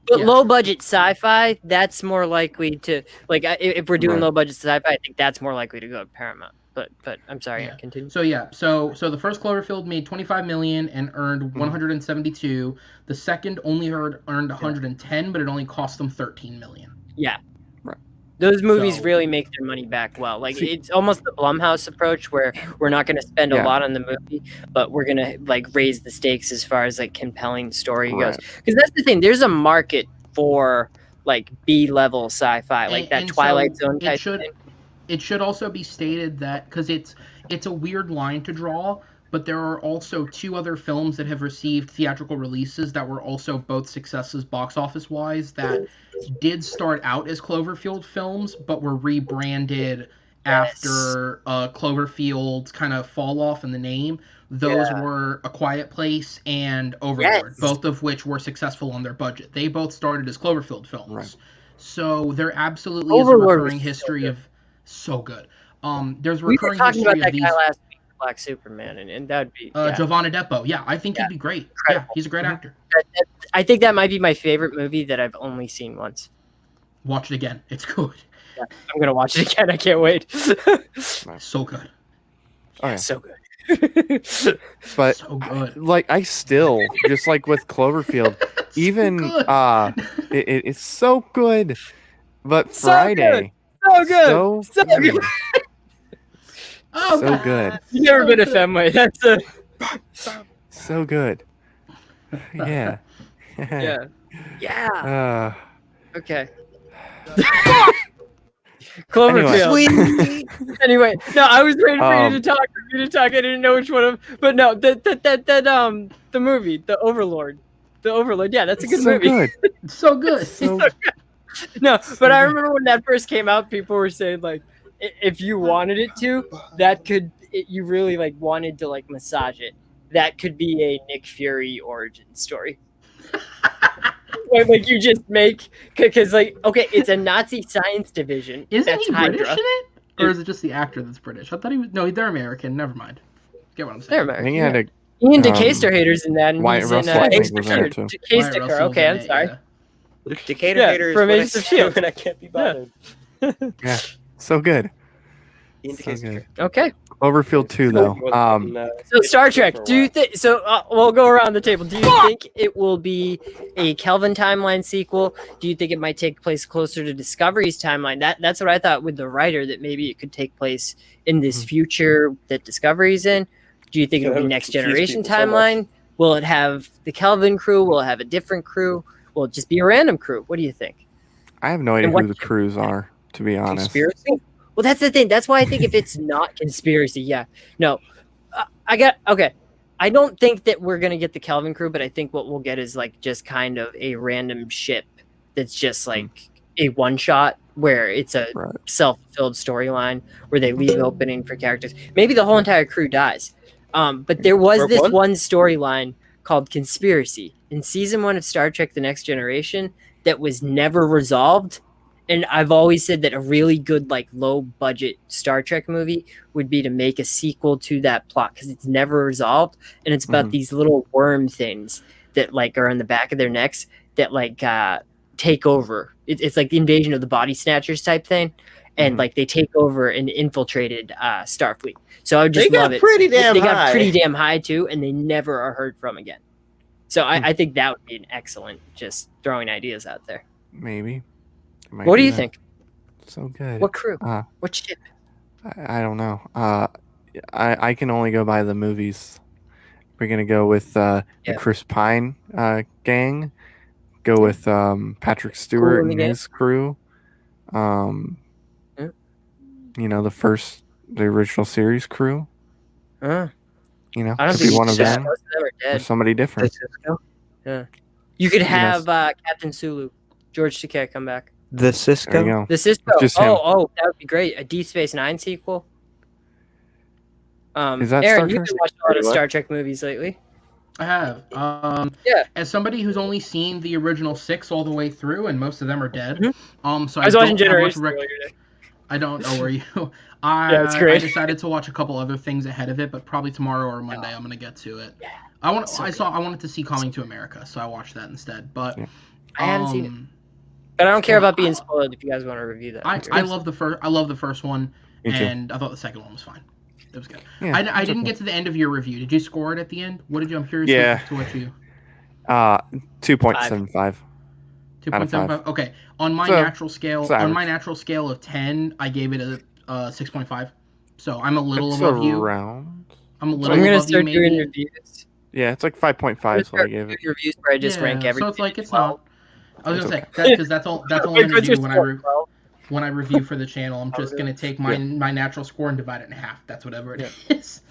But low budget sci-fi, that's more likely to if we're doing low budget sci-fi, I think that's more likely to go to Paramount. But I'm sorry, continue. So so the first Cloverfield made $25 million and earned 172. The second only earned 110, but it only cost them $13 million. Yeah. Those movies really make their money back well. Like, it's almost the Blumhouse approach where we're not going to spend a lot on the movie, but we're going to raise the stakes as far as compelling story goes. Because that's the thing. There's a market for B-level sci-fi, that Twilight Zone type thing. It should also be stated that, because it's a weird line to draw, but there are also 2 other films that have received theatrical releases that were also both successes box office wise that did start out as Cloverfield films, but were rebranded after Cloverfield's kind of fall off in the name. Those were A Quiet Place and Overlord, both of which were successful on their budget. They both started as Cloverfield films. Right. So there absolutely is a recurring history of so good. There's a recurring history of these. Last week, Black Superman, and that'd be Giovanni Depo. Yeah, I think he'd be great. Incredible. Yeah, he's a great actor. I think that might be my favorite movie that I've only seen once. Watch it again. It's good. Yeah, I'm gonna watch it again. I can't wait. So good. Oh, yeah. So good. But so good. I still just with Cloverfield, even it's so good. But Friday, so good. So good. Oh, so good. You've never been a Fenway. That's so good. Yeah. Yeah. Okay. Cloverfield. Anyway, no, I was waiting for you to talk. I didn't know which one of, but no, the movie, The Overlord. Yeah, that's a good movie. Good. So good. So good. No, but I remember when that first came out, people were saying if you wanted it to, you really wanted to massage it. That could be a Nick Fury origin story. You just make, because okay, it's a Nazi science division. Isn't he British in it, or is it just the actor that's British? I thought he was. No, they're American. Never mind. Get what I'm saying? They're American. Ian DeCaster haters in that, and Wyatt he's Russell, in DeCaster. Okay, I'm sorry. Decatur haters. From Agents of S.H.I.E.L.D. and I can't be bothered. Yeah, so good. So good. Okay. Cloverfield 2, though. So Star Trek. Do you think? So we'll go around the table. Do you think it will be a Kelvin timeline sequel? Do you think it might take place closer to Discovery's timeline? That's what I thought with the writer, that maybe it could take place in this future that Discovery's in. Do you think it'll be Next Generation timeline? Will it have the Kelvin crew? Will it have a different crew? Will it just be a random crew? What do you think? I have no idea who the crews are, to be honest. Conspiracy? Well, that's the thing. That's why I think if it's not conspiracy, no. I don't think that we're going to get the Kelvin crew, but I think what we'll get is just kind of a random ship that's just a one-shot where it's a self-fulfilled storyline where they leave opening for characters. Maybe the whole entire crew dies. But there was this one storyline called Conspiracy in season 1 of Star Trek: The Next Generation that was never resolved. And I've always said that a really good, low-budget Star Trek movie would be to make a sequel to that plot, because it's never resolved, and it's about these little worm things that, are in the back of their necks that, take over. It's like the Invasion of the Body Snatchers type thing, and, they take over and infiltrated Starfleet. So I would just love it. They got pretty damn high, too, and they never are heard from again. So I think that would be an excellent, just throwing ideas out there. Maybe. What do you think? So good. What crew? What ship? I don't know. I can only go by the movies. We're gonna go with the Chris Pine gang. Go with Patrick Stewart and his crew. The original series crew. I don't could think be one of them most of them are dead. or somebody different. Yeah. You could have Captain Sulu, George Takei come back. The There you Cisco. go. The Cisco. Just him. Oh, that would be great. A Deep Space Nine sequel. Is that Aaron, Star you've Trek? been watching a lot of What? Star Trek movies lately. I have. Yeah. As somebody who's only seen the original 6 all the way through, and most of them are dead. So I was watching don't have much Generation earlier today. I don't know where you. Yeah, it's great. I decided to watch a couple other things ahead of it, but probably tomorrow or Monday I'm gonna get to it. Yeah. I wanted to see Coming to America, so I watched that instead. But I haven't seen it. But I don't care about being spoiled if you guys want to review that. I love the first. I love the first one, Me too. and I thought the second one was fine. It was good. Yeah, I didn't get to the end of your review. Did you score it at the end? What did you? I'm curious to what you. 2.75. 2.75. Okay. On my natural scale, of 10, I gave it a 6.5. So I'm a little above you. Around. I'm a little I'm gonna above you, start maybe. doing reviews. Yeah, it's like 5.5 is what I gave it. Reviews where I just rank everything. So it's like it's 12. not. I was gonna It's say because that's all I'm Like, gonna what's do your when score, when I review for the channel. I'm just gonna take my natural score and divide it in half. That's whatever it is.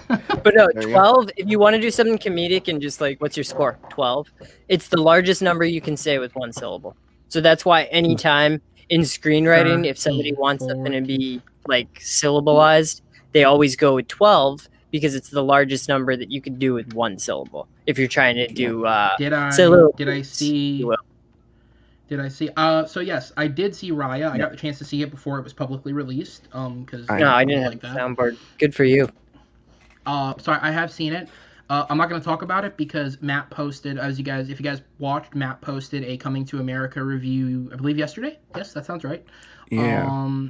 But no, There you 12, if you want to do something comedic and just like, what's your score? 12. It's the largest number you can say with one syllable. So that's why anytime in screenwriting, if somebody wants something to be like syllabalized, they always go with 12 because it's the largest number that you can do with one syllable. If you're trying to do Did I see? So yes, I did see Raya. I got the chance to see it before it was publicly released. Because No, I didn't have that. the soundboard. Good for you. So I have seen it. I'm not going to talk about it because Matt posted, if you guys watched, Matt posted a Coming to America review, I believe yesterday. Yes, that sounds right. Yeah.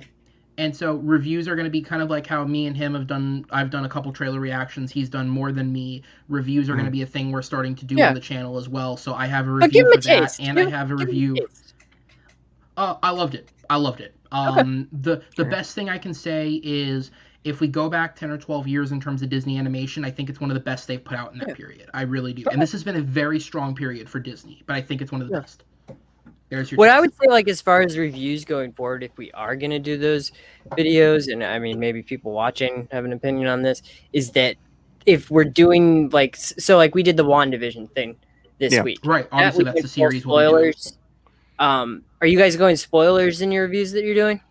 And so reviews are going to be kind of like how me and him have done. I've done a couple trailer reactions. He's done more than me. Reviews are going to be a thing we're starting to do on the channel as well. So I have a review for that, and I have a review. I loved it. The best thing I can say is if we go back 10 or 12 years in terms of Disney animation, I think it's one of the best they've put out in that period. I really do. And this has been a very strong period for Disney, but I think it's one of the best. There's your I would say, like, as far as reviews going forward, if we are going to do those videos, and I mean, maybe people watching have an opinion on this, is that if we're doing, like, so, like, we did the WandaVision thing this week. Right. Obviously, that's the series. Spoilers. Are you guys going spoilers in your reviews that you're doing?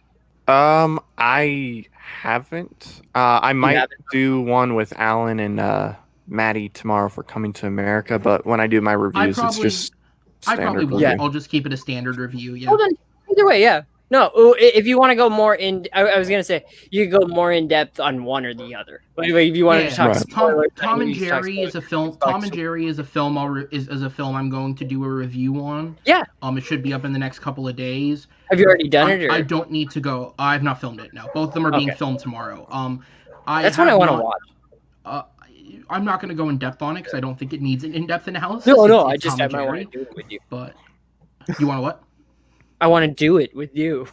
I haven't. I might do one with Alan and Maddie tomorrow for Coming to America, but when I do my reviews, it's just standard. I probably will. review. I'll just keep it a standard review. Yeah. Well, then, either way, yeah. No, if you want to go more in, I was gonna say you could go more in depth on one or the other. But if you wanted to talk spoilers, Tom and Jerry is a film. Tom and Jerry is a film. Is a film I'm going to do a review on. Yeah. It should be up in the next couple of days. Have you already done it? Or? I don't need to go. I've not filmed it. No, both of them are being filmed tomorrow. That's what I want to watch. I'm not going to go in depth on it because I don't think it needs an in-depth analysis. No, I might want to do it with you. But you want to what? I want to do it with you.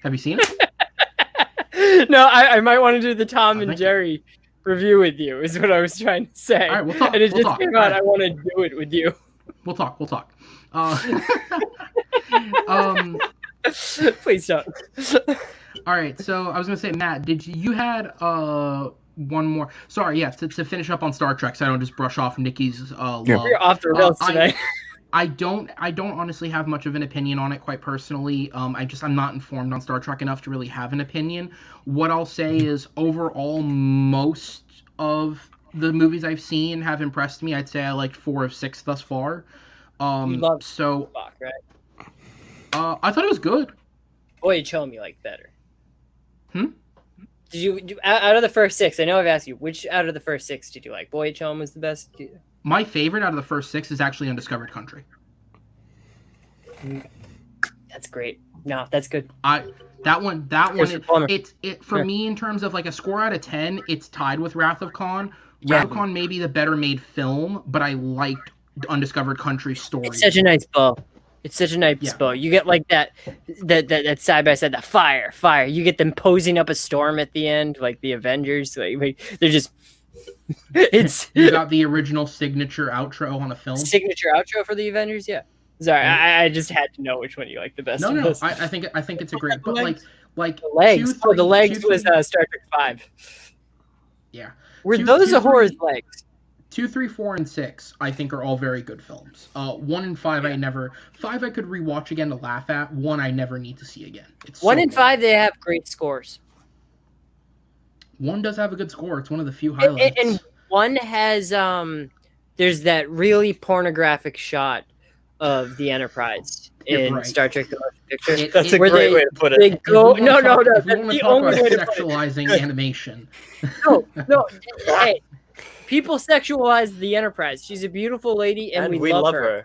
Have you seen it? No, I might want to do the Tom and Jerry review with you. Is what I was trying to say. All right, we'll talk. And it just came out. I want to do it with you. We'll talk. Please don't. All right, so I was gonna say, Matt, you had one more? Sorry, yeah, to finish up on Star Trek, so I don't just brush off Nikki's love. We're off the rails today. I don't honestly have much of an opinion on it, quite personally. I'm not informed on Star Trek enough to really have an opinion. What I'll say is, overall, most of the movies I've seen have impressed me. I'd say I liked 4 of 6 thus far. You loved Spock, right? I thought it was good. Voyage Home you like better. Did you out of the first 6? I know I've asked you which out of the first 6 did you like? Voyage Home was the best. My favorite out of the first 6 is actually Undiscovered Country. That's great. No, that's good. That one. For me in terms of like a score out of 10, it's tied with Wrath of Khan. Wrath of Khan may be the better made film, but I liked Undiscovered Country's story. It's such a nice bow. You get like that side by side, that fire. You get them posing up a storm at the end, like the Avengers. Like they're just. You got the original signature outro on a film. Signature outro for the Avengers, yeah. Sorry, I just had to know which one you like the best. No. I think it's a great. But like the legs. The legs was Star Trek 5. Yeah. Were those a horror's legs? 2, 3, 4, and 6, I think, are all very good films. 1 and 5, Yeah. 5 I could rewatch again to laugh at. 1 I never need to see again. It's 1 so and good. 5, they have great scores. 1 does have a good score. It's one of the few highlights. And 1 has there's that really pornographic shot of the Enterprise in right. Star Trek: The Motion Picture. That's a where great way to put it. They go, If we wanna talk that's about the only way to put it. sexualizing animation. No. Hey, people sexualize the Enterprise. She's a beautiful lady, and we love her.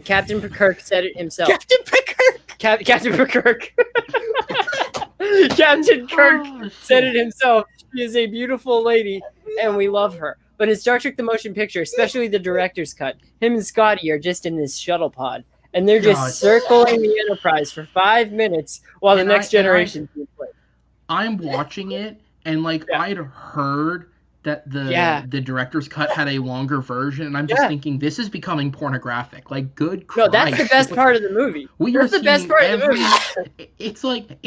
Captain Kirk said it himself. Captain Picard. Captain Kirk. Captain Kirk said it himself. She is a beautiful lady, and we love her. But in Star Trek: The Motion Picture, especially the director's cut, him and Scotty are just in this shuttle pod, and they're just circling the Enterprise for 5 minutes while the Next Generation is playing. I'm watching it, and like I'd heard that the director's cut had a longer version, and I'm just thinking this is becoming pornographic. Like, good Christ. No, that's the best part of the movie. That's the best part of the movie. It's like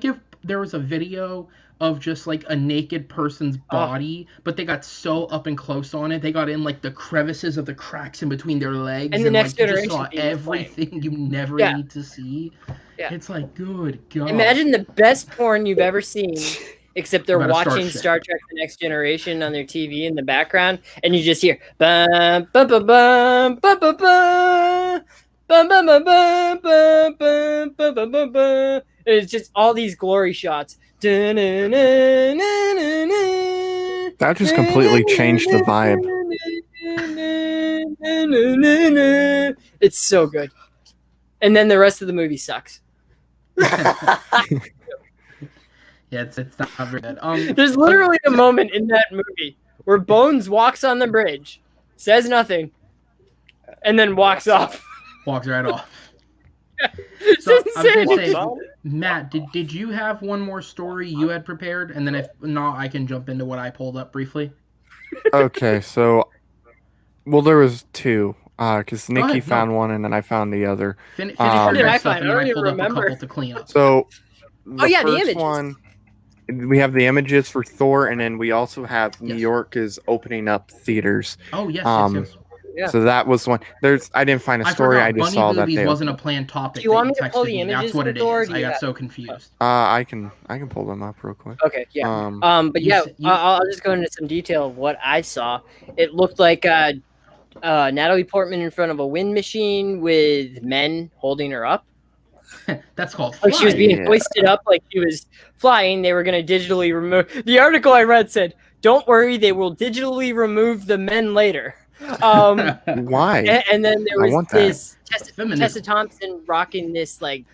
if there was a video of just like a naked person's body, but they got so up and close on it, they got in like the crevices of the cracks in between their legs, and the Next Generation you just saw everything you never need to see. Yeah. It's like, good God. Imagine the best porn you've ever seen, except they're watching Star Trek: The Next Generation on their TV in the background, and you just hear bum bum bum bum bum bum bum bum bum bum bum bum bum bum bum bum. It's just all these glory shots. That just completely changed the vibe. It's so good. And then the rest of the movie sucks. It's not very good. There's literally a moment in that movie where Bones walks on the bridge, says nothing, and then walks off. Walks right off. It's so insane. I was gonna say, Matt, did you have one more story you had prepared? And then if not, I can jump into what I pulled up briefly. Okay, so there was 2. Because Nikki found one and then I found the other. Finish your stuff, and then I pulled up remember. A couple to clean up. So, the images. first one, we have the images for Thor, and then we also have New York is opening up theaters. Oh yes, yes. Yeah. So that was one. I didn't find a story. I just saw that they wasn't a planned topic. Do you want me to pull the images? That's what it Thor, is. I got so confused. I can pull them up real quick. Okay, yeah. But I'll just go into some detail of what I saw. It looked like Natalie Portman in front of a wind machine with men holding her up. That's called flying. Like she was being hoisted up like she was flying. They were going to digitally remove. The article I read said, "Don't worry, they will digitally remove the men later." Why? And then there was this Tessa Thompson rocking this like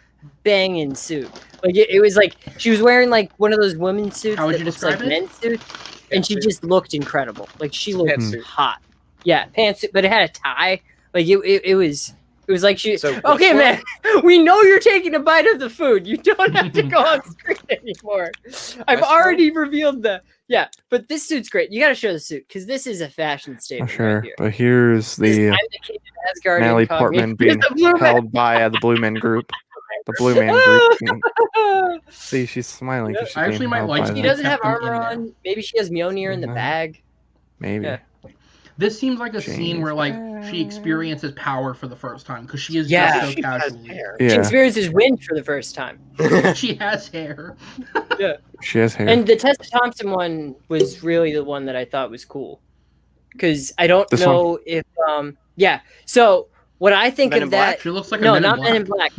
banging suit. Like it was like she was wearing like one of those women's suits that looks like men's suits, and she just looked incredible. Like she looked hot. Yeah, pantsuit, but it had a tie. Like it was like she. So okay, man, we know you're taking a bite of the food. You don't have to go on screen anymore. I've already revealed the. Yeah, but this suit's great. You got to show the suit because this is a fashion statement. Sure, right here. But here's the Natalie Portman being held by the Blue Man Group. The Blue Man Group. See, she's smiling. Yeah. I actually might like. She doesn't have armor on. Maybe she has Mjolnir in the bag. Maybe. Yeah. This seems like a scene where like she experiences power for the first time because she is just so casually. Yeah. She experiences wind for the first time. She has hair. Yeah. She has hair. And the Tessa Thompson one was really the one that I thought was cool. Because I don't know if So what I think Men of in that Black? She looks like no, a not Men in Black.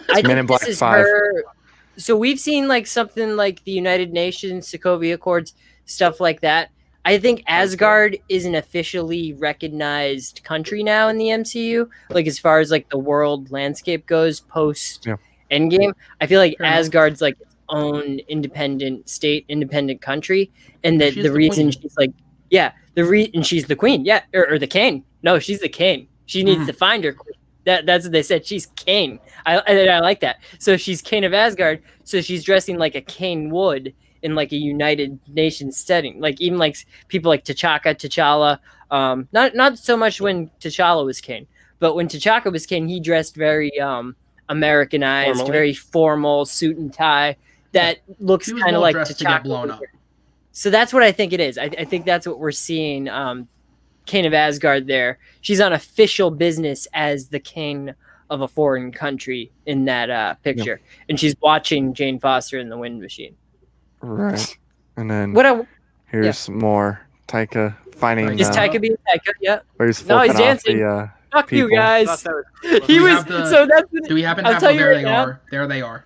I Men in Black 5. So we've seen like something like the United Nations, Sokovia Accords, stuff like that. I think Asgard is an officially recognized country now in the MCU. Like as far as like the world landscape goes post Endgame, I feel like Asgard's like its own independent state, independent country, and that the reason she's like, and she's the queen, or the king. No, she's the king. She needs to find her queen. That's what they said. She's king. I like that. So she's king of Asgard. So she's dressing like a king would in like a United Nations setting. Like even like people like T'Challa. Not so much when T'Challa was king, but when T'Chaka was king, he dressed very Americanized, very formal suit and tie. That looks kind of like T'Chaka. Blown up. So that's what I think it is. I think that's what we're seeing King of Asgard there. She's on official business as the king of a foreign country in that picture, and she's watching Jane Foster in the Wind Machine. Right. And then here's more Taika finding. Is Taika being Taika? Yeah. Where he's No, he's dancing. Fuck people. you guys. He was so that's. Do we happen to I'll have? tell Oh, you there right they now. are. There they are.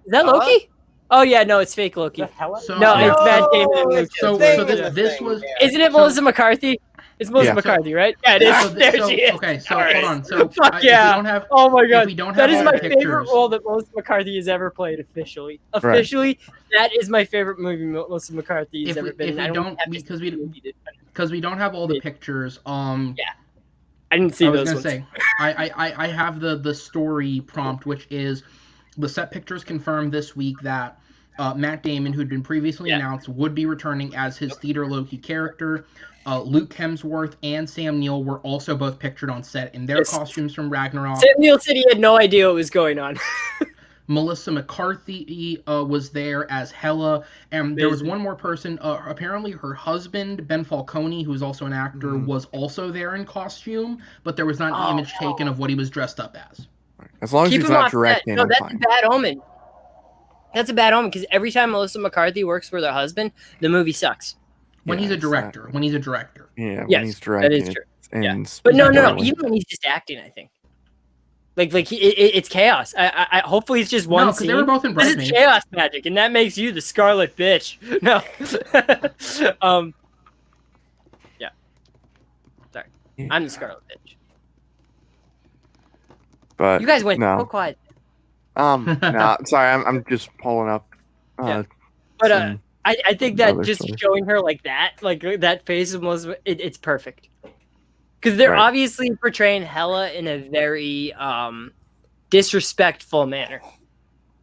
Is that Loki? Oh yeah, no, it's fake Loki. So, No, yeah. it's Matt Damon and Luke. So this was. Isn't it Melissa McCarthy? It's Melissa McCarthy, right? Yeah, it is. So, there she is. Okay, so All right. hold on. So Fuck yeah. If we don't have, oh my god, if we don't that have is all my the favorite pictures, role that Melissa McCarthy has ever played officially. Officially, that is my favorite movie Melissa McCarthy has ever been. Because we don't have all the pictures. Yeah. I didn't see those ones. I have the story prompt, which is the set pictures confirmed this week that Matt Damon, who'd been previously announced, would be returning as his Theater Loki character. Luke Hemsworth and Sam Neill were also both pictured on set in their costumes from Ragnarok. Sam Neill said he had no idea what was going on. Melissa McCarthy was there as Hela, and there was one more person. Apparently, her husband, Ben Falcone, who is also an actor, was also there in costume, but there was not an image taken of what he was dressed up as. As long as he's not directing, no, that's a bad omen. That's a bad omen because every time Melissa McCarthy works with her husband, the movie sucks. When he's a director. Yeah, when he's directing. That is true. Yeah. But no. Even when he's just acting, I think. It's chaos. I hopefully it's just one scene. They were both in This is chaos magic, and that makes you the Scarlet Bitch. No. Yeah. Sorry. I'm the Scarlet Bitch. But you guys went so quiet. No, sorry, I'm just pulling up. But I think that just showing her like that face of Melissa, it's perfect. Because they're obviously portraying Hela in a very disrespectful manner.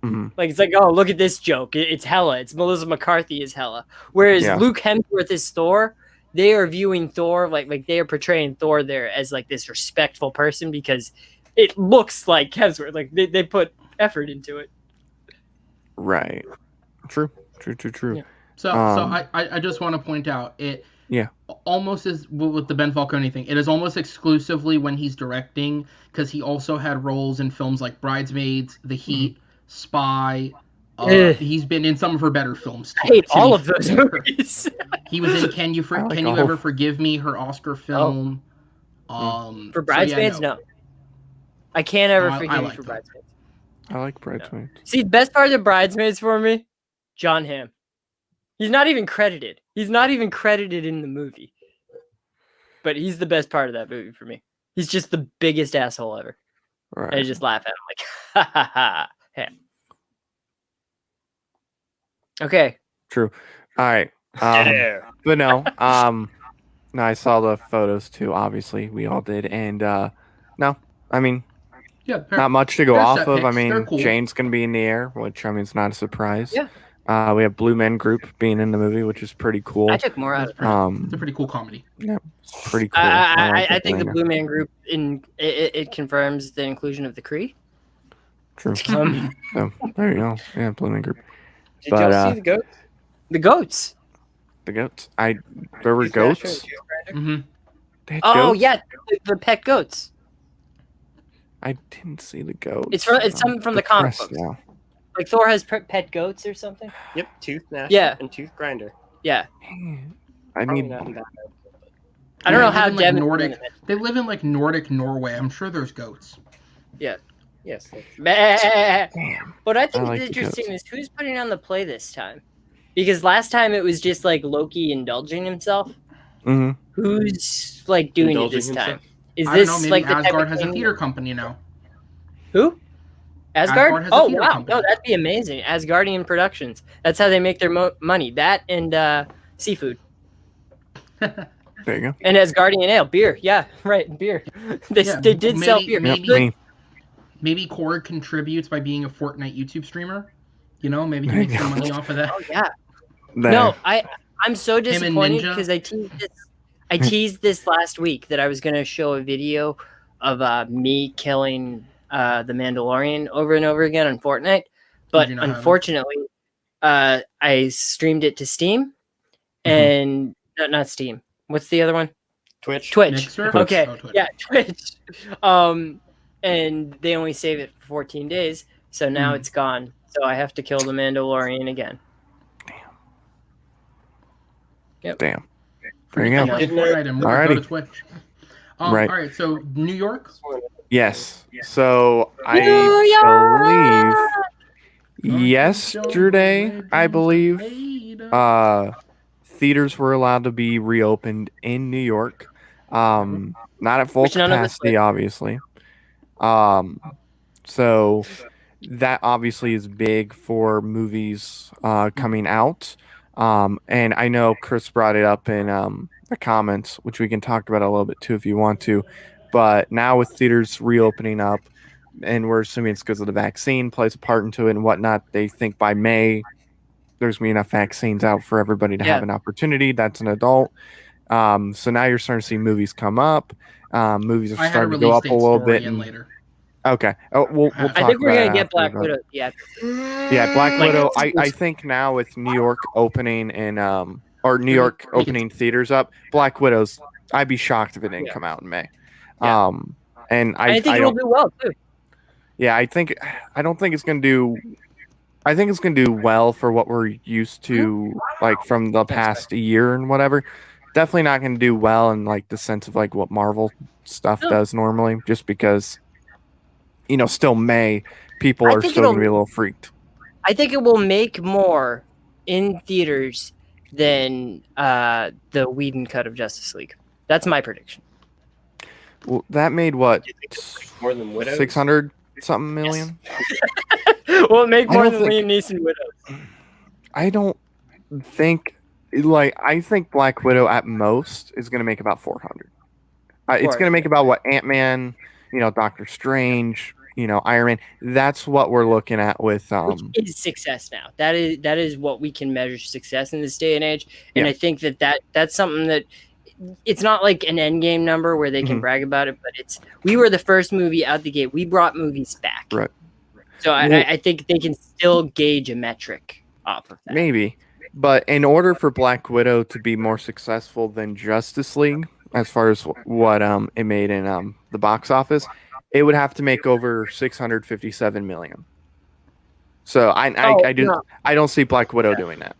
Mm-hmm. Like, it's like, oh, look at this joke. It's Hela. It's Melissa McCarthy as Hela. Whereas Luke Hemsworth is Thor. They are viewing Thor, like they are portraying Thor there as like this respectful person because it looks like Hemsworth. Like they put effort into it. Right. True. Yeah. So I just want to point out it. Yeah. Almost as with the Ben Falcone thing, it is almost exclusively when he's directing because he also had roles in films like Bridesmaids, The Heat, Spy. He's been in some of her better films too. I hate all of those movies. He was in Can You Ever Forgive Me, her Oscar film. For Bridesmaids, no. I can't ever forgive you for Bridesmaids. I like Bridesmaids. No. See, the best part of Bridesmaids for me, John Hamm. He's not even credited. He's not even credited in the movie. But he's the best part of that movie for me. He's just the biggest asshole ever. Right. And I just laugh at him like, ha ha ha. Hey. Okay. True. All right. But no. No, I saw the photos too. Obviously, we all did, and no, I mean, not much to go off of. I mean, cool. Jane's gonna be in the air, which I mean, it's not a surprise. Yeah. We have Blue Men Group being in the movie, which is pretty cool. I took more out of it. It's a pretty cool comedy. Yeah, it's pretty cool. I think the Blue Man Group it confirms the inclusion of the Kree. True. So there you go. Yeah, Blue Man Group. Did y'all see the goats? The goats. The goats. There were goats. Mm-hmm. Oh goats? Yeah, the pet goats. I didn't see the goats. It's something from the comic books. Now. Like Thor has pet goats or something. Yep, Tooth Gnasher and Tooth Grinder. Yeah. I need. I don't know how Devin. Nordic. They live in like Nordic Norway. I'm sure there's goats. Yeah. Yes. But I think what's interesting is who's putting on the play this time, because last time it was just like Loki indulging himself. Mm-hmm. Who's like doing it this time? Is I this don't know, like the Asgard type has a theater company now? Who? Asgard has a theater wow! company. No, that'd be amazing. Asgardian Productions. That's how they make their money. That and seafood. There you go. And Asgardian ale, beer. Yeah, right, beer. They did sell beer. Maybe Korg contributes by being a Fortnite YouTube streamer. You know, maybe he makes some money off of that. Oh yeah. No, I'm so disappointed because I teased this last week that I was gonna show a video of me killing the Mandalorian over and over again on Fortnite, but unfortunately, I streamed it to Steam and not Steam. What's the other one? Twitch. Mixer? Okay. Oh, Twitch. Yeah, Twitch. And they only save it for 14 days, so now it's gone. So I have to kill the Mandalorian again. Yep. Damn. There you go. Fortnite and more, go to Twitch. Right. All right, so New York? Yes. So I believe yesterday, theaters were allowed to be reopened in New York. Not at full capacity, obviously. So that obviously is big for movies coming out. And I know Chris brought it up in the comments, which we can talk about a little bit too if you want to. But now with theaters reopening up, and we're assuming it's because of the vaccine plays a part into it and whatnot, they think by May there's going to be enough vaccines out for everybody to have an opportunity. That's an adult. So now you're starting to see movies come up. Movies are starting to go up a little bit. Later. Okay. We'll talk I think we're about going to get Black but... Widow. Yeah. Yeah, Black Widow. I think now with New York opening and or New York opening theaters up, Black Widow's. I'd be shocked if it didn't come out in May. Yeah. And I think it'll do well too. Yeah, I don't think it's gonna do. I think it's gonna do well for what we're used to, like from the past year and whatever. Definitely not gonna do well in like the sense of like what Marvel stuff does normally, just because, still May, people are still gonna be a little freaked. I think it will make more in theaters than the Whedon cut of Justice League. That's my prediction. Well, that made what? More than Widows? 600 something million? Yes. Well, it made more than Liam Neeson Widows. I don't think, I think Black Widow at most is going to make about 400. It's going to make about what Ant-Man, Doctor Strange, Iron Man. That's what we're looking at with which is success now. That is what we can measure success in this day and age. And I think that's something that it's not like an end game number where they can brag about it, but we were the first movie out the gate. We brought movies back. Right. So I think they can still gauge a metric off of that. Maybe. But in order for Black Widow to be more successful than Justice League, as far as what it made in the box office, it would have to make over 657 million. So I don't see Black Widow doing that.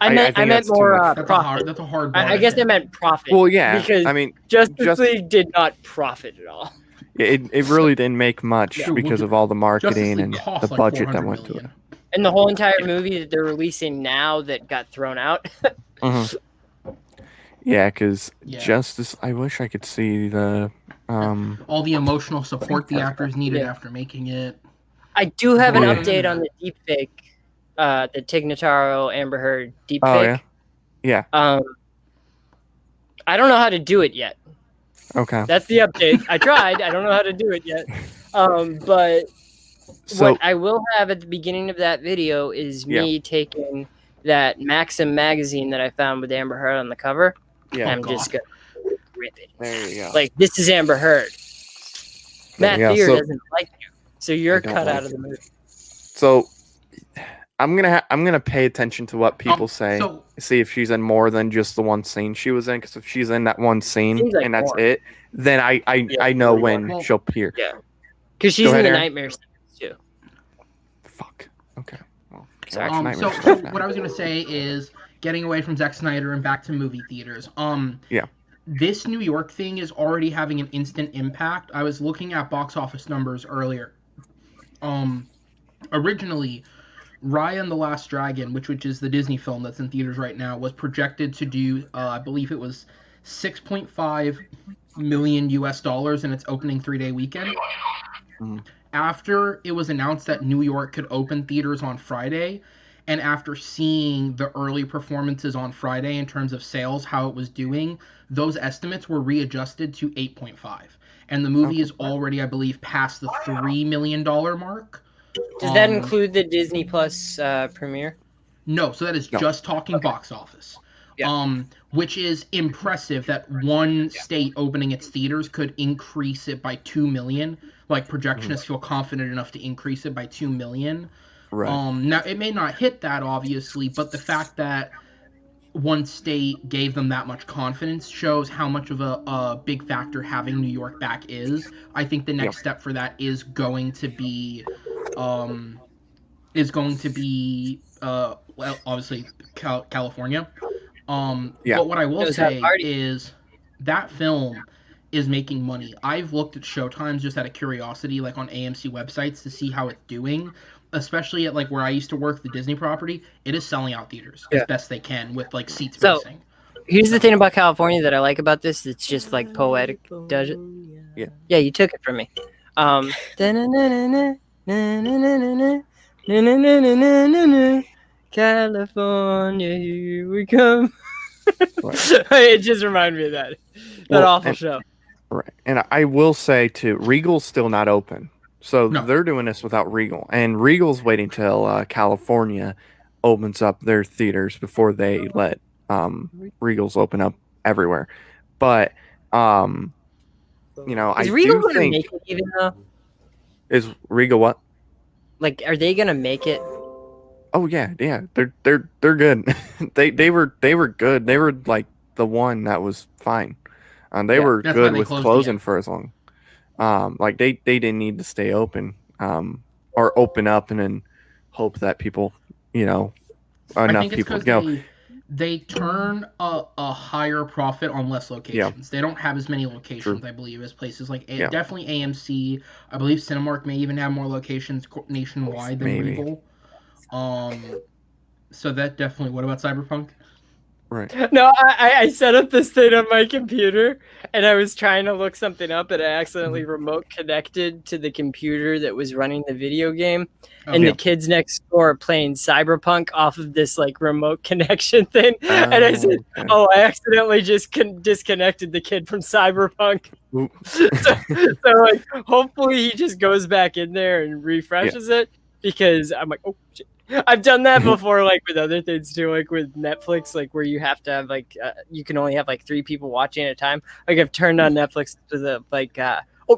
I meant more profit. That's a hard bar. I guess I meant profit. Well, yeah, because Justice League did not profit at all. It really didn't make much because of all the marketing and the budget that went to it. And the whole entire movie that they're releasing now that got thrown out. Yeah, because Justice. I wish I could see the all the emotional support the actors needed after making it. I do have an update on the deepfake. The Tig Notaro Amber Heard deepfake. Oh, yeah. I don't know how to do it yet. Okay. That's the update. I tried. I don't know how to do it yet. But what I will have at the beginning of that video is me taking that Maxim magazine that I found with Amber Heard on the cover. Yeah. And I'm just going to rip it. There you go. Like, this is Amber Heard. Matt Fear doesn't like you. So you're cut out of the movie. So I'm gonna pay attention to what people say. See if she's in more than just the one scene she was in. Because if she's in that one scene and that's it, then I know when she'll appear. Yeah. Because she's in the Nightmare series too. Fuck. Okay. Well, so what I was gonna say is getting away from Zack Snyder and back to movie theaters. This New York thing is already having an instant impact. I was looking at box office numbers earlier. Originally, Raya and the Last Dragon, which is the Disney film that's in theaters right now, was projected to do, I believe it was $6.5 million in its opening 3-day weekend. After it was announced that New York could open theaters on Friday, and after seeing the early performances on Friday in terms of sales, how it was doing, those estimates were readjusted to 8.5. And the movie is already, I believe, past the $3 million mark. Does that include the Disney Plus premiere? No, so that is just talking box office. Yeah. Which is impressive that one state opening its theaters could increase it by 2 million. Like, projectionists feel confident enough to increase it by 2 million. Right. Now, it may not hit that, obviously, but the fact that one state gave them that much confidence shows how much of a big factor having New York back is. I think the next step for that is going to be well, obviously California. But what I will say is that film is making money. I've looked at showtimes just out of curiosity, like on AMC websites, to see how it's doing. Especially at like where I used to work, the Disney property, it is selling out theaters as best they can with like seats missing. Here's the thing about California that I like about this. It's just like poetic. Does it? Yeah, you took it from me. California, here we come. It just reminded me of that awful show. Right. And I will say, too, Regal's still not open. So they're doing this without Regal. And Regal's waiting till California opens up their theaters before they let Regal's open up everywhere. But, is Regal going to make it even though? Is Regal what? Like, are they going to make it? Oh, yeah. They're good. they were good. They were like the one that was fine. They were good with closing for as long. Like they didn't need to stay open or open up and then hope that people, enough people go. They turn a higher profit on less locations. They don't have as many locations, I believe, as places like definitely AMC. I believe Cinemark may even have more locations nationwide than Regal. So that definitely. What about Cyberpunk? Right. No, I set up this thing on my computer and I was trying to look something up and I accidentally remote connected to the computer that was running the video game. And the kids next door are playing Cyberpunk off of this like remote connection thing. And I said, I accidentally just disconnected the kid from Cyberpunk. so like, hopefully he just goes back in there and refreshes it because I'm like, oh, shit. I've done that before, like with other things too, like with Netflix, like where you have to have like you can only have like 3 people watching at a time. Like I've turned on Netflix to the like,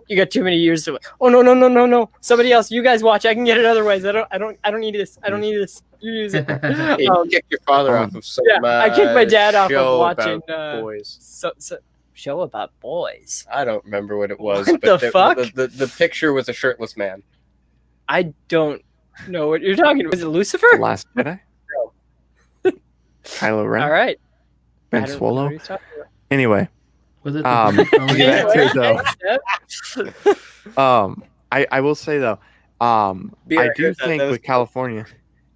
you got too many years to it. Oh no, somebody else, you guys watch. I can get it otherwise. I don't need this. I don't need this. You use it. You kicked your father off of some. I kicked my dad off of watching boys. So show about boys. I don't remember what it was. What but the fuck? The picture was a shirtless man. I don't know what you're talking about. Was it Lucifer? The Last Jedi? No. Kylo Ren? All right. Ben Swallow? Anyway. Was it I will say though, I do think with California,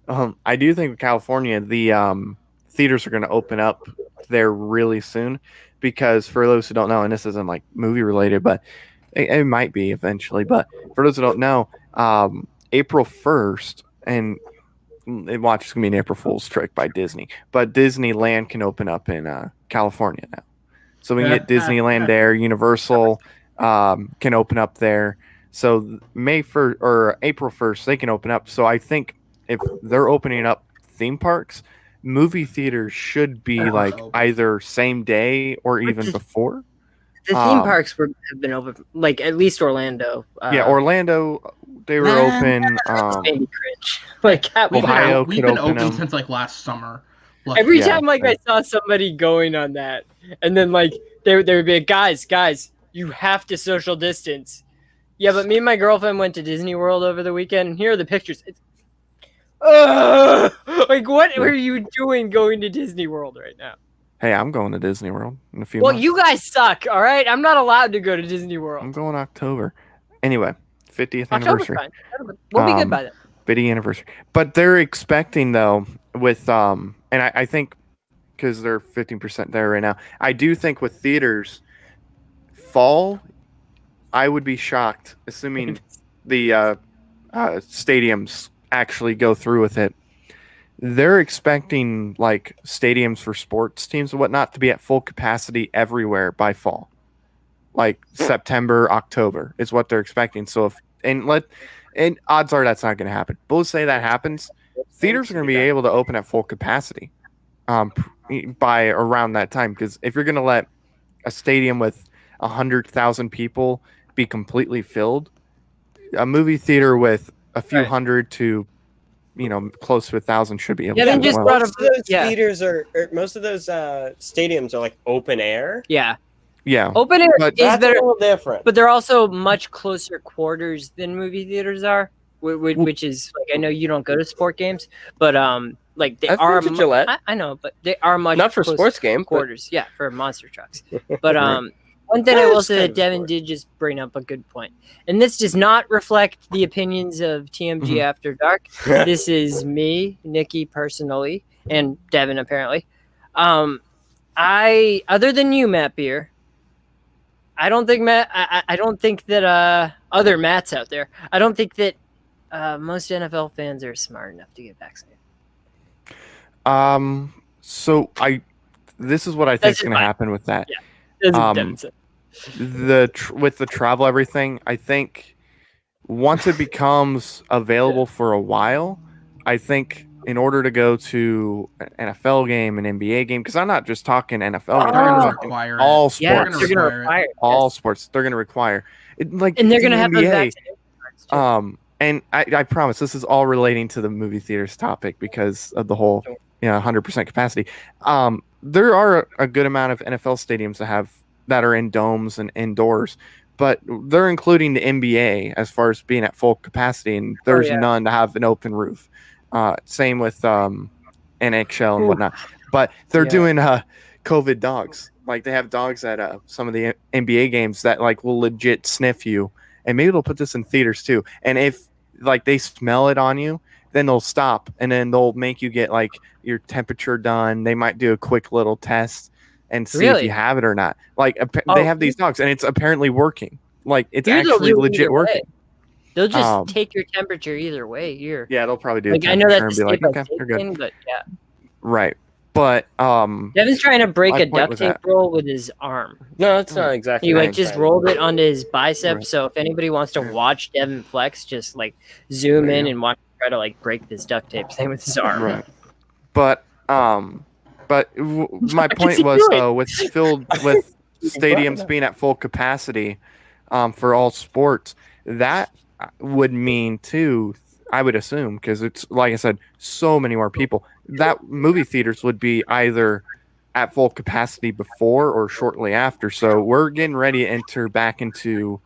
the theaters are going to open up there really soon because for those who don't know, and this isn't like movie related, but it might be eventually, but for those who don't know, April 1st, and it's going to be an April Fool's trick by Disney, but Disneyland can open up in California now. So we can get Disneyland there. Universal can open up there. So May 1st or April 1st, they can open up. So I think if they're opening up theme parks, movie theaters should be like either same day or even before. The theme parks have been open, like at least Orlando. Orlando, they were open. Maybe cringe. Like Ohio we've been open since like last summer. Every time like I saw somebody going on that, and then like they would be like, guys, you have to social distance. Yeah, but me and my girlfriend went to Disney World over the weekend, and here are the pictures. Like what are you doing going to Disney World right now? Hey, I'm going to Disney World in a few months. Well, you guys suck, all right? I'm not allowed to go to Disney World. I'm going October. Anyway, 50th anniversary. Fine. We'll be good by then. 50th anniversary. But they're expecting, though, with, and I think, because they're 15% there right now, I do think with theaters, fall, I would be shocked, assuming the stadiums actually go through with it. They're expecting like stadiums for sports teams and whatnot to be at full capacity everywhere by fall, like September, October is what they're expecting. So and odds are that's not going to happen. But let's say that happens, theaters are going to be able to open at full capacity by around that time. Because if you're going to let a stadium with 100,000 people be completely filled, a movie theater with a few hundred to close to 1,000 should be able Yeah, to. then as just well. brought Most of those yeah. theaters most of those stadiums are like open air. Yeah. Yeah. Open air But is That's better, a little different. but they're also much closer quarters than movie theaters are, which is like I know you don't go to sport games, but like they I've are. been to Gillette. I know, but they are much Not for closer sports game, but quarters. Yeah, for monster trucks. But Right. one thing I Yeah, will it's say kind that of a Devin sport. did just bring up a good point, and this does not reflect the opinions of TMG Mhm. After Dark. This is me, Nikki, personally, and Devin apparently. I other than you, Matt Beer. I don't think Matt. I don't think that other Matts out there. I don't think that most NFL fans are smart enough to get vaccinated. So this is what I think That's is going to fine. happen with that. Yeah. That's what Um, Devin said. With the travel everything, I think once it becomes available for a while, I think in order to go to an NFL game, an NBA game, because I'm not just talking NFL game, They're I'm gonna talking require all it. Yeah, sports, they're gonna require it. require it. all Yes. sports. They're going to require it, like And they're the gonna have those NBA. vaccination cards too. And I promise this is all relating to the movie theaters topic because of the whole 100% capacity. There are a good amount of NFL stadiums that are in domes and indoors, but they're including the NBA as far as being at full capacity, and there's none to have an open roof. Same with NHL and whatnot, but they're doing COVID dogs. Like they have dogs at some of the NBA games that like will legit sniff you, and maybe they'll put this in theaters too. And if like they smell it on you, then they'll stop, and then they'll make you get like your temperature done. They might do a quick little test and see if you have it or not. Like they have these dogs, and it's apparently working. Like it's actually legit working. They'll just take your temperature either way. Here, yeah, they'll probably do. Like I know that's a like, okay, you're good. But yeah, right. But Devin's trying to break a duct tape roll with his arm. No, it's not exactly. He like just rolled it onto his bicep. Right. So if anybody wants to watch Devin flex, just like zoom in and watch him try to like break this duct tape. Same with his arm. Right. But my point was though, with stadiums being at full capacity, for all sports, that would mean too. I would assume, because it's like I said, so many more people, that movie theaters would be either at full capacity before or shortly after. So we're getting ready to enter back into,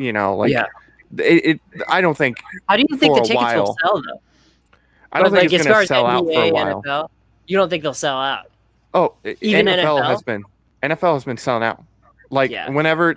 I don't think. How do you think the tickets will sell though? I don't think it's going to sell out for a while. NFL, you don't think they'll sell out? Oh, even NFL has been selling out. Like whenever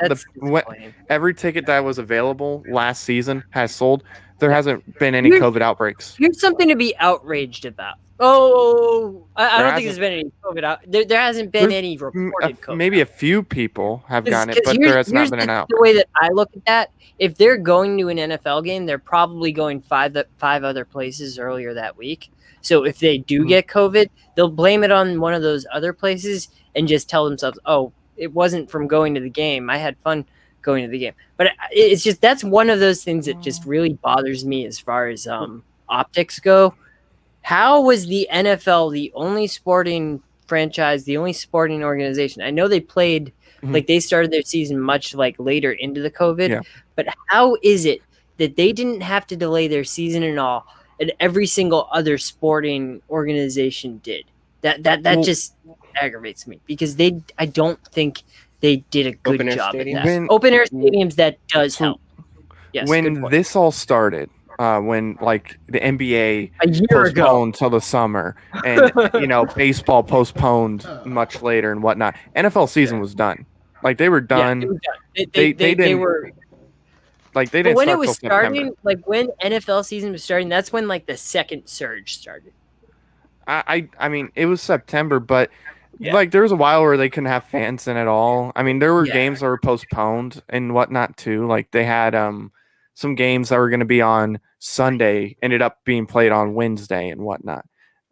every ticket that was available last season has sold. There hasn't been any COVID outbreaks. Here's something to be outraged about. Oh, I don't think there's been any COVID out. There hasn't been any reported COVID. Maybe a few people have gotten it, but there has not been an out. The way that I look at that, if they're going to an NFL game, they're probably going five other places earlier that week. So if they do get COVID, they'll blame it on one of those other places and just tell themselves, "Oh, it wasn't from going to the game. I had fun going to the game." But it's just that's one of those things that just really bothers me as far as optics go. How was the NFL the only sporting franchise, the only sporting organization? I know they played like they started their season much like later into the COVID, but how is it that they didn't have to delay their season and all, and every single other sporting organization did? That just aggravates me because I don't think they did a good job at that. Open air stadiums, that does help. Yes. When this all started, when like the NBA a year postponed till the summer, and baseball postponed much later and whatnot, NFL season was done. Like they were done. Yeah, it was done. They were like they didn't. But when start it was till starting, September. like when NFL season was starting, that's when like the second surge started. I mean, it was September, but. Yeah. Like there was a while where they couldn't have fans in at all. I mean, there were games that were postponed and whatnot too. Like they had some games that were going to be on Sunday ended up being played on Wednesday and whatnot.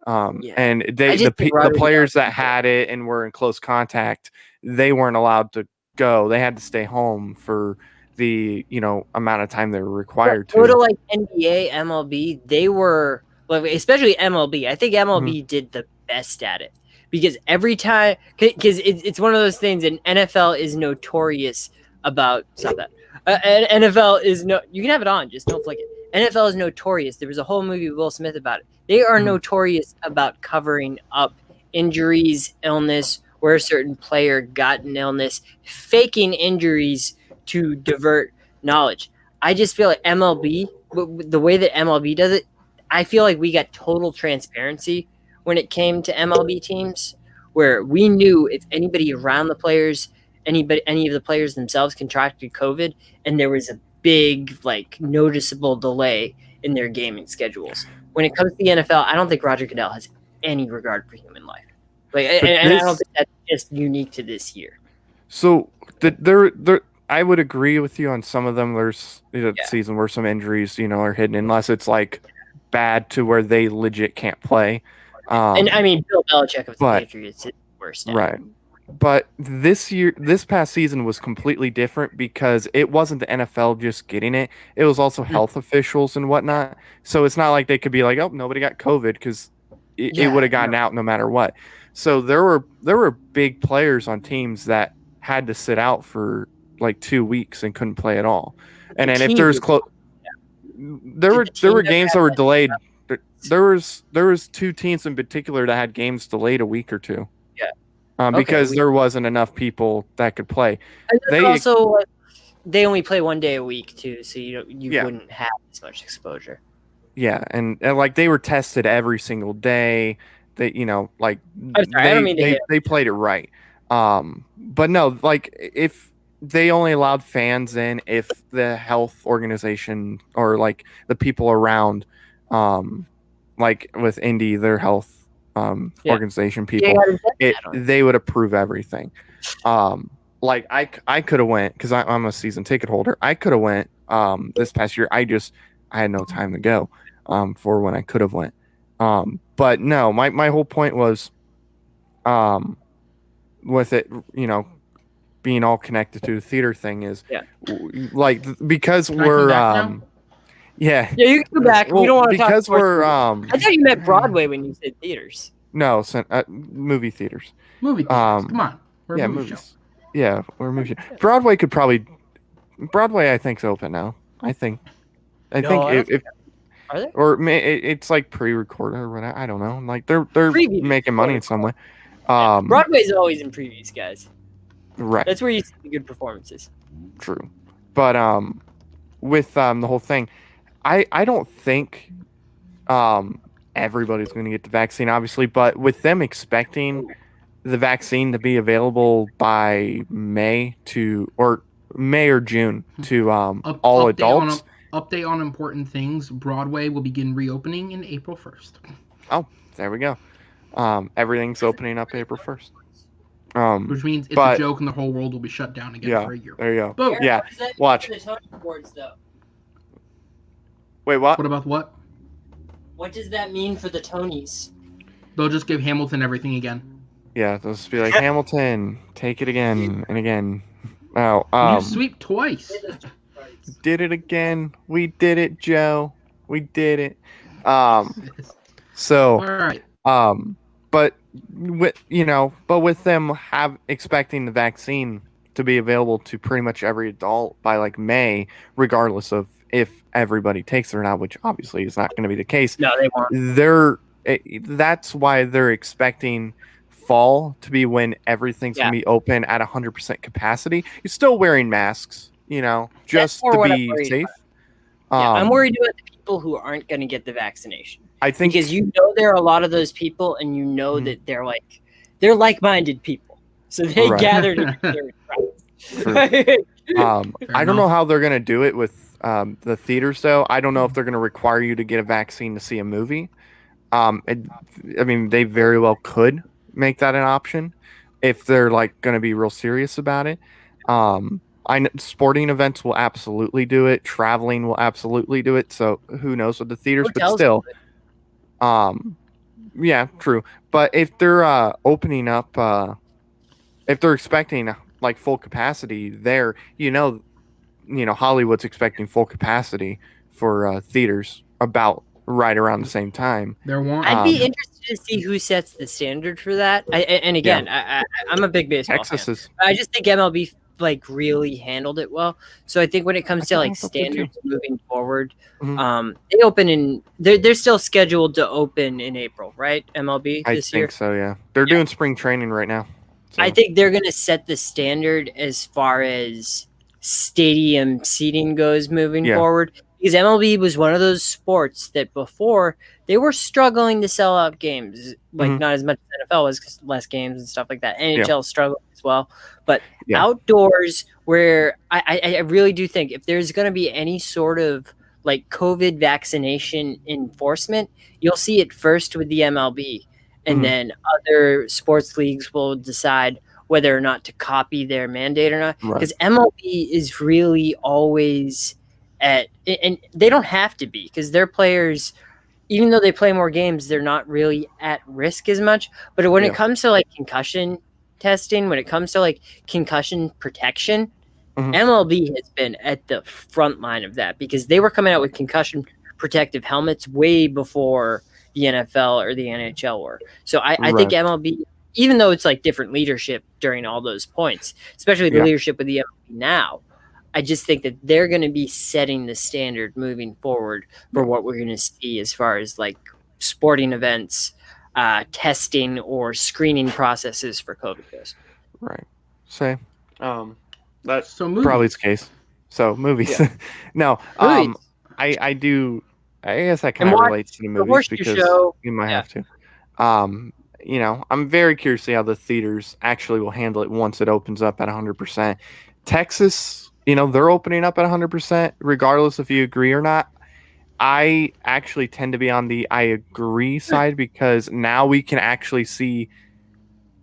And the players that had it and were in close contact, they weren't allowed to go. They had to stay home for the amount of time they were required to. Go to like NBA, MLB, they were especially MLB. I think MLB did the best at it. Because every time, because it's one of those things, and NFL is notorious about stop that. NFL is you can have it on, just don't flick it. NFL is notorious. There was a whole movie with Will Smith about it. They are Mhm. notorious about covering up injuries, illness, where a certain player got an illness, faking injuries to divert knowledge. I just feel like MLB, the way that MLB does it, I feel like we got total transparency when it came to MLB teams, where we knew if anybody around the players, any of the players themselves contracted COVID, and there was a big, like, noticeable delay in their gaming schedules. When it comes to the NFL, I don't think Roger Goodell has any regard for human life. Like, and I don't think that's just unique to this year. So there, I would agree with you on some of them. There's season where some injuries, are hidden, unless it's like bad to where they legit can't play. And I mean, Bill Belichick of the Patriots is worst. Right. But this past season was completely different because it wasn't the NFL just getting it. It was also health officials and whatnot. So it's not like they could be like, oh, nobody got COVID, because it would have gotten out no matter what. So there were big players on teams that had to sit out for like 2 weeks and couldn't play at all. And then if there's there were games that were delayed. There was 2 teams in particular that had games delayed a week or 2. Because there wasn't enough people that could play. They only play 1 day a week too, so you wouldn't have as much exposure. Yeah, and like they were tested every single day. They they played it right. But no, like if they only allowed fans in if the health organization or like the people around, like with Indy, their health organization people, they would approve everything. Like I could have went, because I'm a season ticket holder. I could have went this past year. I had no time to go for when I could have went. But no, my whole point was with it, being all connected to the theater thing is like, because we're yeah, you can go back. We don't want to talk because we're I thought you meant Broadway when you said theaters. No, movie theaters. Movie theaters. Come on. We're a movie show. Yeah, we're a movie show. Broadway, I think, is open now. I think are they? Or it's like pre-recorded or whatever. I don't know. Like they're making money in some way. Broadway's always in previews, guys. Right. That's where you see the good performances. True. But with the whole thing, I don't think everybody's going to get the vaccine, obviously, but with them expecting the vaccine to be available by May or June to all adults. Update on important things. Broadway will begin reopening in April 1st. Oh, there we go. Everything's opening up April 1st. Which means it's a joke and the whole world will be shut down again for a year. There you go. Boom. Yeah, watch. The Tony Awards, though? Wait, what? What about what? What does that mean for the Tonys? They'll just give Hamilton everything again. Yeah, they'll just be like, Hamilton, take it again and again. Oh, you sweep twice. Did it again. We did it, Joe. We did it. So, all right. But with them expecting the vaccine to be available to pretty much every adult by like May, regardless of if everybody takes it or not, which obviously is not going to be the case. No, they won't. That's why they're expecting fall to be when everything's going to be open at 100% capacity. You're still wearing masks, just to be safe. I'm worried about the people who aren't going to get the vaccination. I think because there are a lot of those people, and that they're like-minded people, so they gather together. I don't know how they're going to do it with the theaters, though. I don't know if they're going to require you to get a vaccine to see a movie. They very well could make that an option if they're like going to be real serious about it. I know sporting events will absolutely do it. Traveling will absolutely do it. So who knows with the theaters, but still, yeah, true. But if they're opening up, if they're expecting like full capacity there, Hollywood's expecting full capacity for theaters about right around the same time. I'd be interested to see who sets the standard for that. I'm a big baseball fan. I just think MLB like really handled it well. So I think when it comes to like thought they did, too. standards moving forward, Mhm. they open in they're still scheduled to open in April, right? MLB I this think year. so. Yeah, they're doing spring training right now. So. I think they're going to set the standard as far as stadium seating goes moving forward. Because MLB was one of those sports that before they were struggling to sell out games, like not as much as NFL was because less games and stuff like that. NHL struggled as well. But outdoors, where I really do think if there's going to be any sort of like COVID vaccination enforcement, you'll see it first with the MLB. And then other sports leagues will decide whether or not to copy their mandate or not. Because MLB is really always and they don't have to be because their players, even though they play more games, they're not really at risk as much. But when it comes to like concussion testing, when it comes to like concussion protection, MLB has been at the front line of that because they were coming out with concussion protective helmets way before the NFL or the NHL were. So I think MLB, even though it's like different leadership during all those points, especially the leadership of the MLB now, I just think that they're going to be setting the standard moving forward for what we're going to see as far as like sporting events, testing or screening processes for COVID goes. Right. Say, that's So movies. probably the case. So movies. No, Movies. I do. I guess that kind of relates to the movies because you might have to. You know, I'm very curious to see how the theaters actually will handle it once it opens up at 100%. Texas, you know, they're opening up at 100%, regardless if you agree or not. I actually tend to be on the I agree side because now we can actually see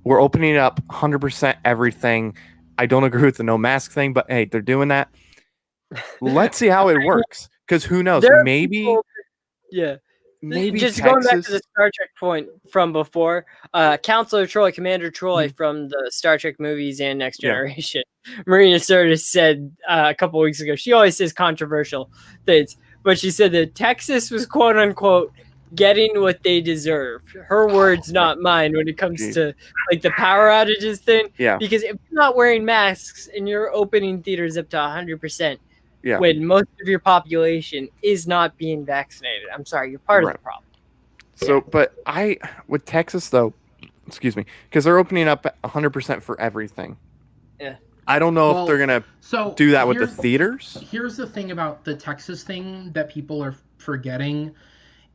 we're opening up 100% everything. I don't agree with the no mask thing, but hey, they're doing that. Let's see how it works because who knows? Maybe Just Texas... going back to the Star Trek point from before, Counselor Troy, Commander Troy from the Star Trek movies and Next Generation, Marina Sirtis said a couple weeks ago, she always says controversial things, but she said that Texas was quote unquote getting what they deserve. Her words, not mine, when it comes to like the power outages thing. Yeah. Because if you're not wearing masks and you're opening theaters up to 100%, when most of your population is not being vaccinated, I'm sorry, you're part of the problem. So, but with Texas though, excuse me, because they're opening up 100% for everything. Yeah. I don't know if they're gonna do that with the theaters. Here's the thing about the Texas thing that people are forgetting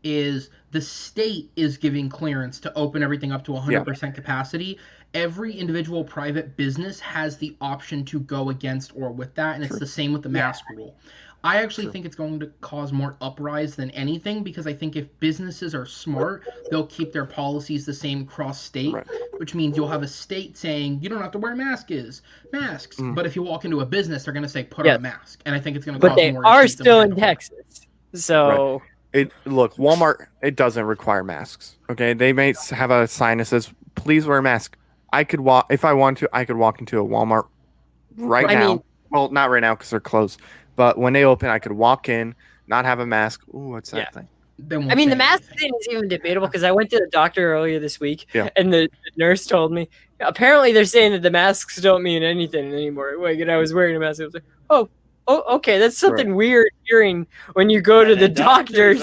is the state is giving clearance to open everything up to 100% capacity. Every individual private business has the option to go against or with that, and it's the same with the mask rule. I actually think it's going to cause more uprise than anything because I think if businesses are smart, they'll keep their policies the same cross state, which means you'll have a state saying you don't have to wear masks. But if you walk into a business, they're going to say put on a mask, and I think it's going to cause more issues. But they are still in Texas, so. Look, Walmart, it doesn't require masks. Okay, they may have a sign that says, "Please wear a mask." I could walk if I want to. I could walk into a Walmart now. Well, not right now because they're closed. But when they open, I could walk in, not have a mask. Ooh, what's that thing? I mean, the mask thing is even debatable because I went to the doctor earlier this week, and the nurse told me apparently they're saying that the masks don't mean anything anymore. Like, and I was wearing a mask. I was like, oh, okay, that's something weird hearing when you go to the doctor's.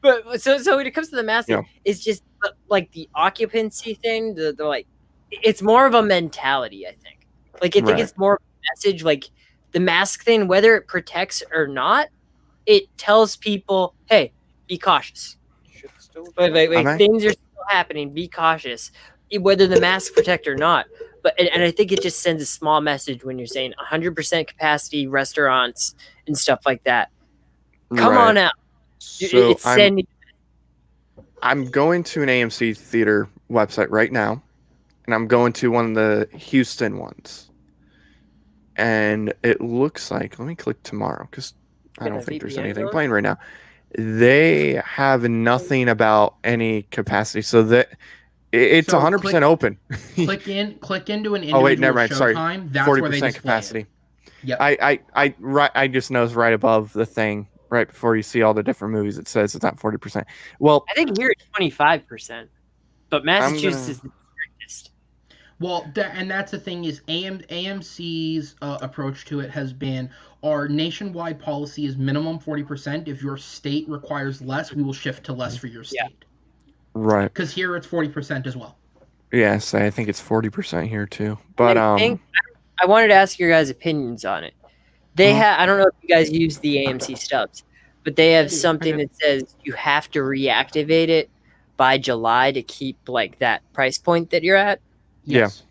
But so when it comes to the mask, it's just like the occupancy thing. The like, it's more of a mentality. I think. Like, I think it's more of a message. Like the mask thing, whether it protects or not, it tells people, hey, be cautious. Things are still happening. Be cautious, whether the masks protect or not. But and I think it just sends a small message when you're saying 100% capacity restaurants and stuff like that. Come on out. So it's sending. I'm going to an AMC theater website right now, and I'm going to one of the Houston ones. And it looks like, let me click tomorrow because I don't think there's anything playing right now. They have nothing about any capacity, so that it's 100% open. click into an individual showtime. That's 40% where they display capacity. Yep. I just noticed right above the thing, right before you see all the different movies, it says it's at 40%. Well, I think here it's 25%, but Massachusetts is the strictest. Well, and that's the thing is AMC's approach to it has been our nationwide policy is minimum 40%. If your state requires less, we will shift to less for your state. Right. Because here it's 40% as well. Yes, I think it's 40% here too. But I wanted to ask your guys' opinions on it. They have, I don't know if you guys use the AMC stubs, but they have something that says you have to reactivate it by July to keep like that price point that you're at. Yes.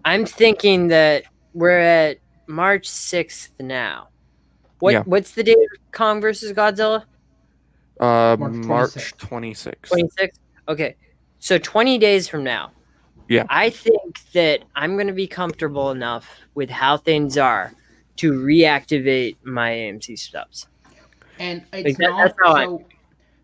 I'm thinking that we're at March 6th now. What's the date of Kong versus Godzilla? March 26th. 26th? Okay. So 20 days from now. Yeah. I think that I'm going to be comfortable enough with how things are to reactivate my AMC stubs. And it's like not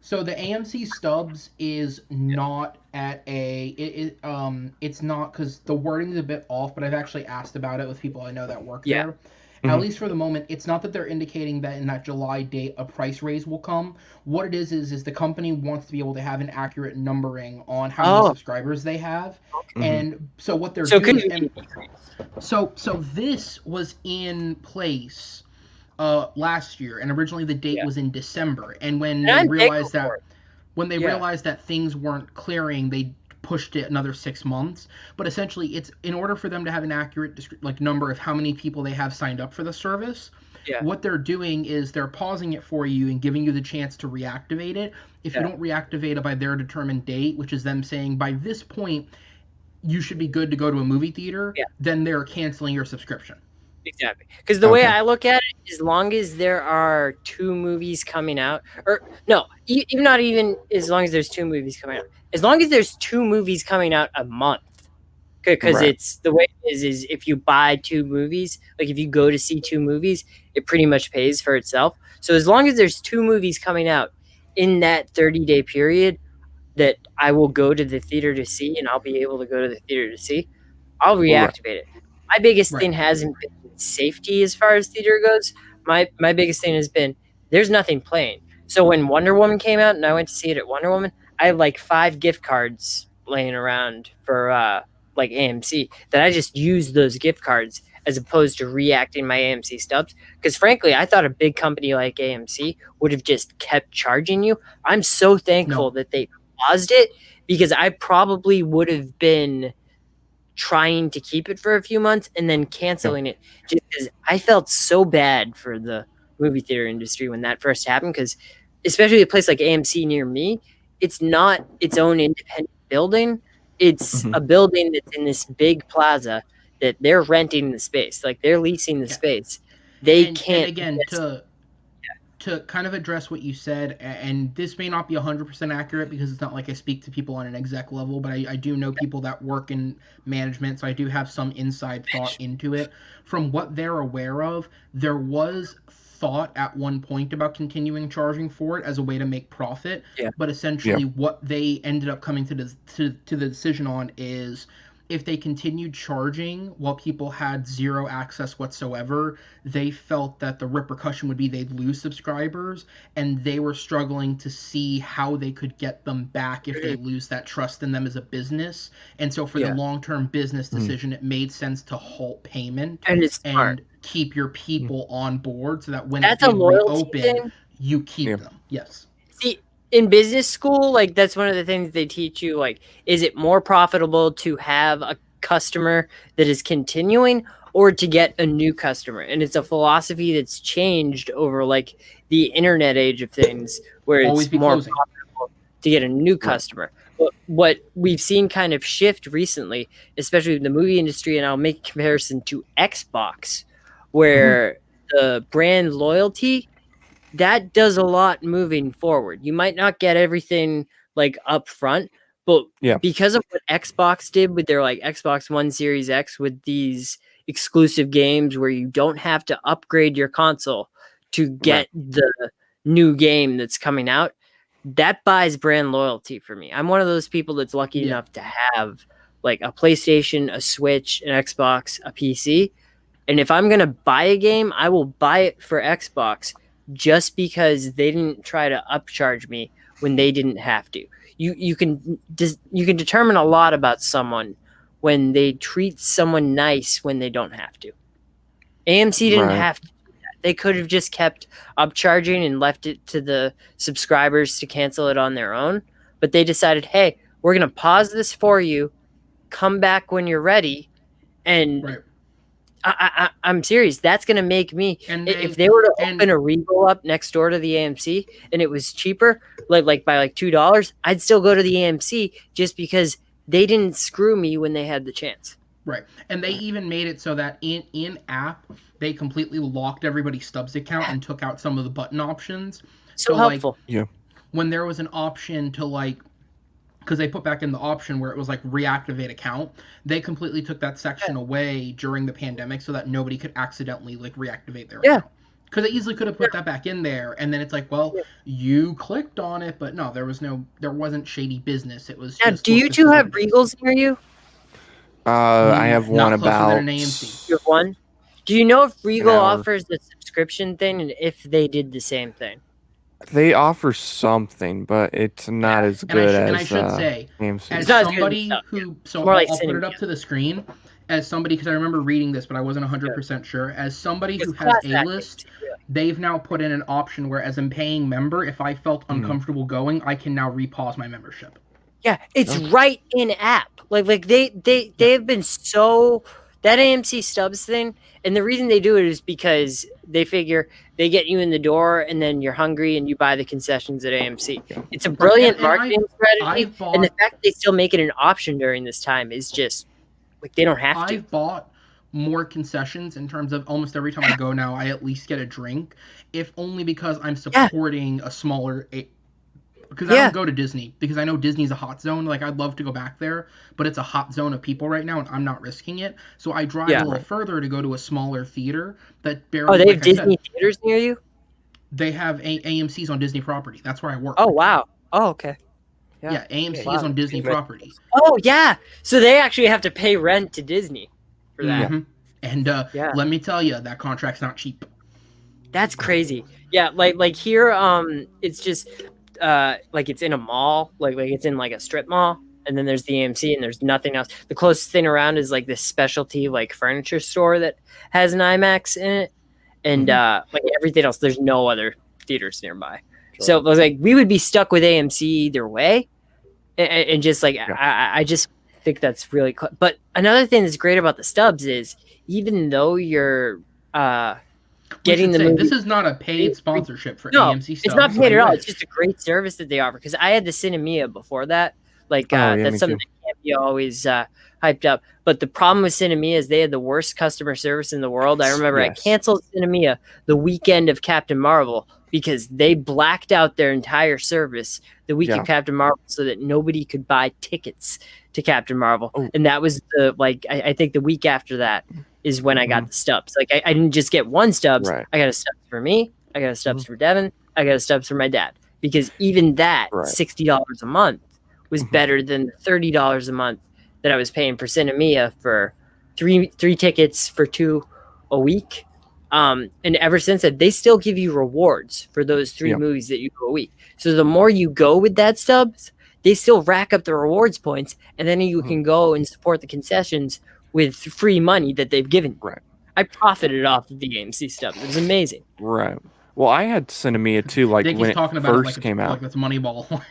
so the AMC stubs is not at it's not because the wording is a bit off, but I've actually asked about it with people I know that work there. Mm-hmm. At least for the moment, it's not that they're indicating that in that July date a price raise will come. What it is the company wants to be able to have an accurate numbering on how many subscribers they have. Mm-hmm. And so what they're doing so this was in place last year, and originally the date was in December. And when they realized that things weren't clearing, they pushed it another 6 months. But essentially, it's in order for them to have an accurate number of how many people they have signed up for the service. What they're doing is they're pausing it for you and giving you the chance to reactivate it. If you don't reactivate it by their determined date, which is them saying by this point you should be good to go to a movie theater, then they're canceling your subscription. Exactly. Because the way I look at it, as long as there are 2 movies coming out, or no, not even as long as there's 2 movies coming out, as long as there's 2 movies coming out a month, because it's the way it is if you buy 2 movies, like if you go to see 2 movies, it pretty much pays for itself. So as long as there's 2 movies coming out in that 30-day period that I will go to the theater to see, and I'll be able to go to the theater to see, I'll reactivate it. My biggest thing hasn't been safety as far as theater goes. My biggest thing has been there's nothing playing. So when Wonder Woman came out and I went to see it at Wonder Woman, I had like 5 gift cards laying around for like AMC that I just used those gift cards as opposed to reacting my AMC stubs. Because frankly, I thought a big company like AMC would have just kept charging you. I'm so thankful that they paused it, because I probably would have been trying to keep it for a few months and then canceling it, just because I felt so bad for the movie theater industry when that first happened. Because especially a place like AMC near me, it's not its own independent building. It's a building that's in this big plaza that they're renting the space, like they're leasing the space. They can't. And again, to kind of address what you said, and this may not be 100% accurate because it's not like I speak to people on an exec level, but I do know people that work in management, so I do have some inside thought into it. From what they're aware of, there was thought at one point about continuing charging for it as a way to make profit, but essentially what they ended up coming to the decision on is if they continued charging while people had zero access whatsoever, they felt that the repercussion would be they'd lose subscribers, and they were struggling to see how they could get them back if they lose that trust in them as a business. And so for the long-term business decision, it made sense to halt payment and keep your people on board so that when it did reopen, you keep them. Yes. See, in business school, like that's one of the things they teach you, like, is it more profitable to have a customer that is continuing or to get a new customer? And it's a philosophy that's changed over like the internet age of things, where it's more profitable to get a new customer. But what we've seen kind of shift recently, especially in the movie industry, and I'll make a comparison to Xbox, where the brand loyalty, that does a lot moving forward. You might not get everything like up front, but because of what Xbox did with their like Xbox One Series X, with these exclusive games where you don't have to upgrade your console to get the new game that's coming out, that buys brand loyalty for me. I'm one of those people that's lucky enough to have like a PlayStation, a Switch, an Xbox, a PC. And if I'm going to buy a game, I will buy it for Xbox, just because they didn't try to upcharge me when they didn't have to. You can determine a lot about someone when they treat someone nice when they don't have to. AMC didn't Right. have to do that. They could have just kept upcharging and left it to the subscribers to cancel it on their own. But they decided, hey, we're going to pause this for you. Come back when you're ready. And Right. I'm serious. That's going to make me, And if they were to open a Regal up next door to the AMC and it was cheaper, like by like $2, I'd still go to the AMC just because they didn't screw me when they had the chance. Right. And they even made it so that in app, they completely locked everybody's Stubs account and took out some of the button options. So helpful. Like, when there was an option to like, because they put back in the option where it was like reactivate account, they completely took that section away during the pandemic so that nobody could accidentally like reactivate their account. Because they easily could have put that back in there, and then it's like, well, you clicked on it, but no, there wasn't shady business. It was now, just. Do you two have Regals near you? I have one not closer about. than an AMC. You have one? Do you know if Regal hour. offers the subscription thing and if they did the same thing? They offer something, but it's not as good and as I should say, AMC. as It's not as good as somebody stuff, who, so more like I'll put it Cinema. up to the screen, as somebody, because I remember reading this, but I wasn't 100% sure, as somebody who It's has class A-list, acting, yeah. they've now put in an option where, as a paying member, if I felt uncomfortable going, I can now repause my membership. Yeah, it's right in app. Like they have been so that AMC Stubs thing, and the reason they do it is because they figure they get you in the door, and then you're hungry, and you buy the concessions at AMC. It's a brilliant And marketing strategy, I've and the fact they still make it an option during this time is just like they don't have to. I've bought more concessions in terms of almost every time I go now, I at least get a drink, if only because I'm supporting a smaller. Because I don't go to Disney because I know Disney's a hot zone. Like, I'd love to go back there, but it's a hot zone of people right now, and I'm not risking it. So I drive a little further to go to a smaller theater that barely. Oh, they have like Disney theaters near you? They have AMC's on Disney property. That's where I work. Oh, wow. Oh, okay. Yeah, AMC is on Disney property. Oh, yeah. So they actually have to pay rent to Disney for that. Mm-hmm. And let me tell you, that contract's not cheap. That's crazy. Yeah, like here, it's just like it's in a mall, like it's in like a strip mall, and then there's the AMC, and there's nothing else. The closest thing around is like this specialty like furniture store that has an IMAX in it, and like everything else, there's no other theaters nearby. Sure. So it was like we would be stuck with AMC either way, and just like I just think that's really cool. But another thing that's great about the Stubs is even though you're getting the movie, this is not a paid sponsorship for AMC Stubs. It's not paid at all. It's just a great service that they offer. Because I had the Cinemia before that. Like that's something that can't be always hyped up. But the problem with Cinemia is they had the worst customer service in the world. I remember I canceled Cinemia the weekend of Captain Marvel because they blacked out their entire service the week of Captain Marvel so that nobody could buy tickets to Captain Marvel. Oh. And that was I think the week after that is when I got the Stubs. Like I didn't just get one Stubs. Right. I got a Stubs for me. I got a Stubs for Devin. I got a Stubs for my dad. Because even that $60 a month was better than the $30 a month that I was paying for Cinemia for three tickets for 2 a week. And ever since that, they still give you rewards for those 3 movies that you go a week. So the more you go with that Stubs, they still rack up the rewards points, and then you can go and support the concessions with free money that they've given. Right. I profited off of the AMC Stubs. It was amazing. Right. Well, I had Cinemia too, like when it first came out. Like that's Moneyball.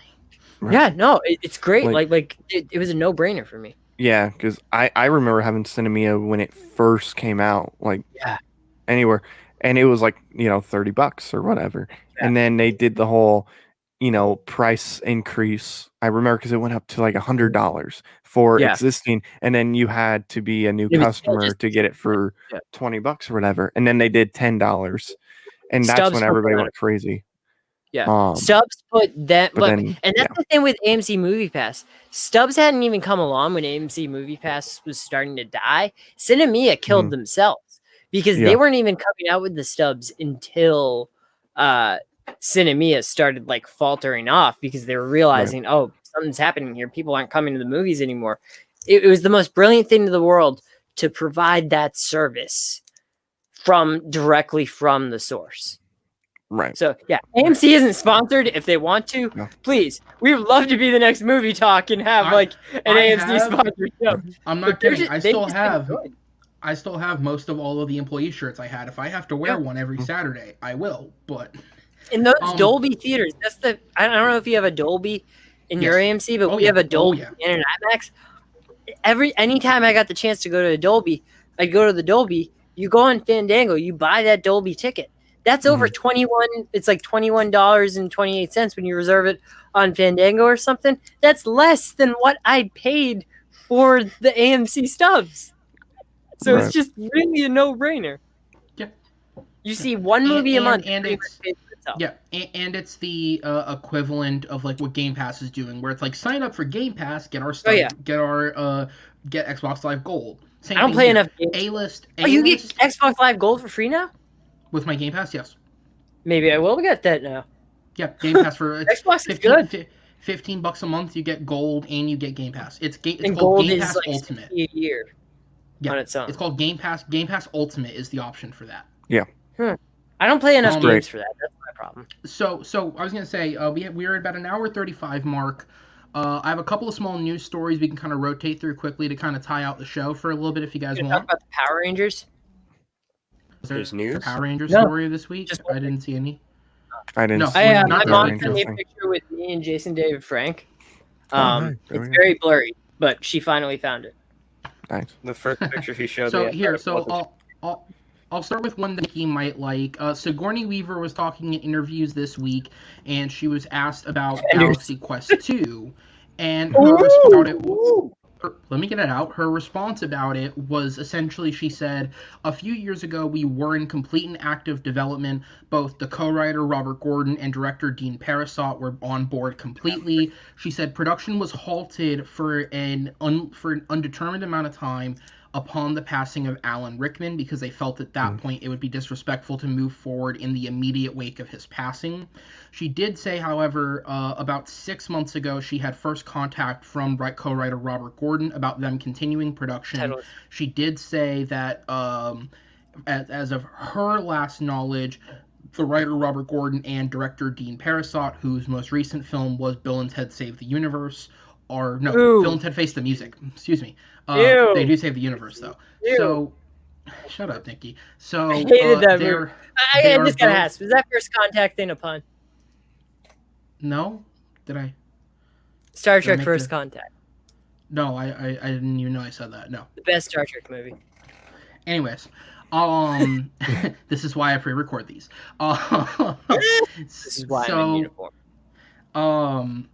Yeah, no, it's great. Like it was a no-brainer for me. Yeah, because I remember having Cinemia when it first came out, like anywhere, and it was like $30 or whatever, and then they did the whole price increase. I remember because it went up to like $100 for existing, and then you had to be a new customer to get it for $20 or whatever, and then they did $10, and that's Stubs when everybody went crazy. Yeah, Stubs put that, and that's the thing with AMC Movie Pass. Stubs hadn't even come along when AMC Movie Pass was starting to die. Cinemia killed themselves because they weren't even coming out with the Stubs until Cinemia started like faltering off because they were realizing, oh, something's happening here. People aren't coming to the movies anymore. It was the most brilliant thing in the world to provide that service directly from the source. Right. So yeah, AMC isn't sponsored. If they want to, No. please, we would love to be the next movie talk and have an AMC sponsored show. I'm not kidding. I still have most of all of the employee shirts I had. If I have to wear one every Saturday, I will. But in those Dolby theaters, I don't know if you have a Dolby in your AMC, but we have a Dolby and an IMAX. Anytime I got the chance to go to a Dolby, I'd go to the Dolby. You go on Fandango, you buy that Dolby ticket. That's over $21. It's like $21.28 when you reserve it on Fandango or something. That's less than what I paid for the AMC stubs. So it's just really a no-brainer. Yeah. You see one movie a month, and it's and it's the equivalent of like what Game Pass is doing, where it's like sign up for Game Pass, get our stuff, get Xbox Live Gold. Same I don't play enough games. A-list. You get Xbox Live Gold for free now? With my Game Pass, yes. Maybe I will get that now. Yeah, Game Pass for Xbox is good. $15 a month, you get Gold and you get Game Pass. It's called Gold Game is Pass like Ultimate. $60 a year on its own. It's called Game Pass. Game Pass Ultimate is the option for that. Yeah. I don't play enough games for that. That's my problem. So I was gonna say we're at about an hour 35 mark. I have a couple of small news stories we can kind of rotate through quickly to kind of tie out the show for a little bit if you guys want. Talk about the Power Rangers. There's news. The Power Rangers story this week. I didn't see any. I didn't. No, my not mom sent me a picture with me and Jason David Frank. It's very blurry, but she finally found it. Nice. The first picture he showed me. I'll start with one that he might like. Sigourney Weaver was talking in interviews this week, and she was asked about Galaxy Quest 2, and her response. Let me get it out. Her response about it was essentially, she said, a few years ago we were in complete and active development. Both the co-writer Robert Gordon and director Dean Parasot were on board completely. She said production was halted for an undetermined amount of time upon the passing of Alan Rickman because they felt at that point it would be disrespectful to move forward in the immediate wake of his passing. She did say, however, about 6 months ago, she had first contact from co-writer Robert Gordon about them continuing production. She did say that, as of her last knowledge, the writer Robert Gordon and director Dean Parasot, whose most recent film was Bill and Ted Save the Universe, Bill and Ted Face the Music, excuse me. They do save the universe, though. Ew. So, shut up, Nikki. So, I hated that movie. I just gotta ask, was that First Contact thing a pun? No? Did I? Star Trek First Contact. No, I didn't even know I said that. No. The best Star Trek movie. Anyways, this is why I pre-record these. This is why I'm in uniform.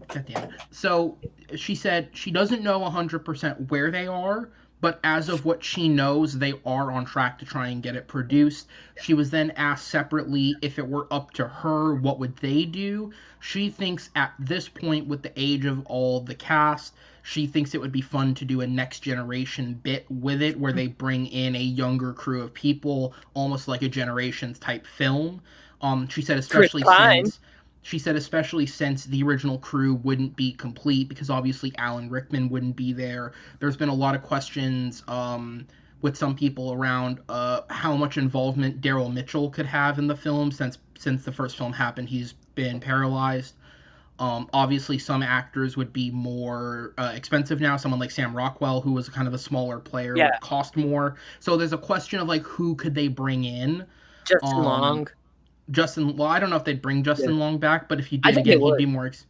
God damn it. So she said she doesn't know 100% where they are, but as of what she knows, they are on track to try and get it produced. She was then asked separately if it were up to her, what would they do? She thinks at this point, with the age of all the cast, she thinks it would be fun to do a next generation bit with it, where they bring in a younger crew of people, almost like a Generations type film. She said especially since the original crew wouldn't be complete, because obviously Alan Rickman wouldn't be there. There's been a lot of questions with some people around how much involvement Daryl Mitchell could have in the film, since the first film happened, he's been paralyzed. Obviously, some actors would be more expensive now. Someone like Sam Rockwell, who was kind of a smaller player, would cost more. So there's a question of like, who could they bring in? Justin Long. Well, I don't know if they'd bring Justin Long back, but if you did again,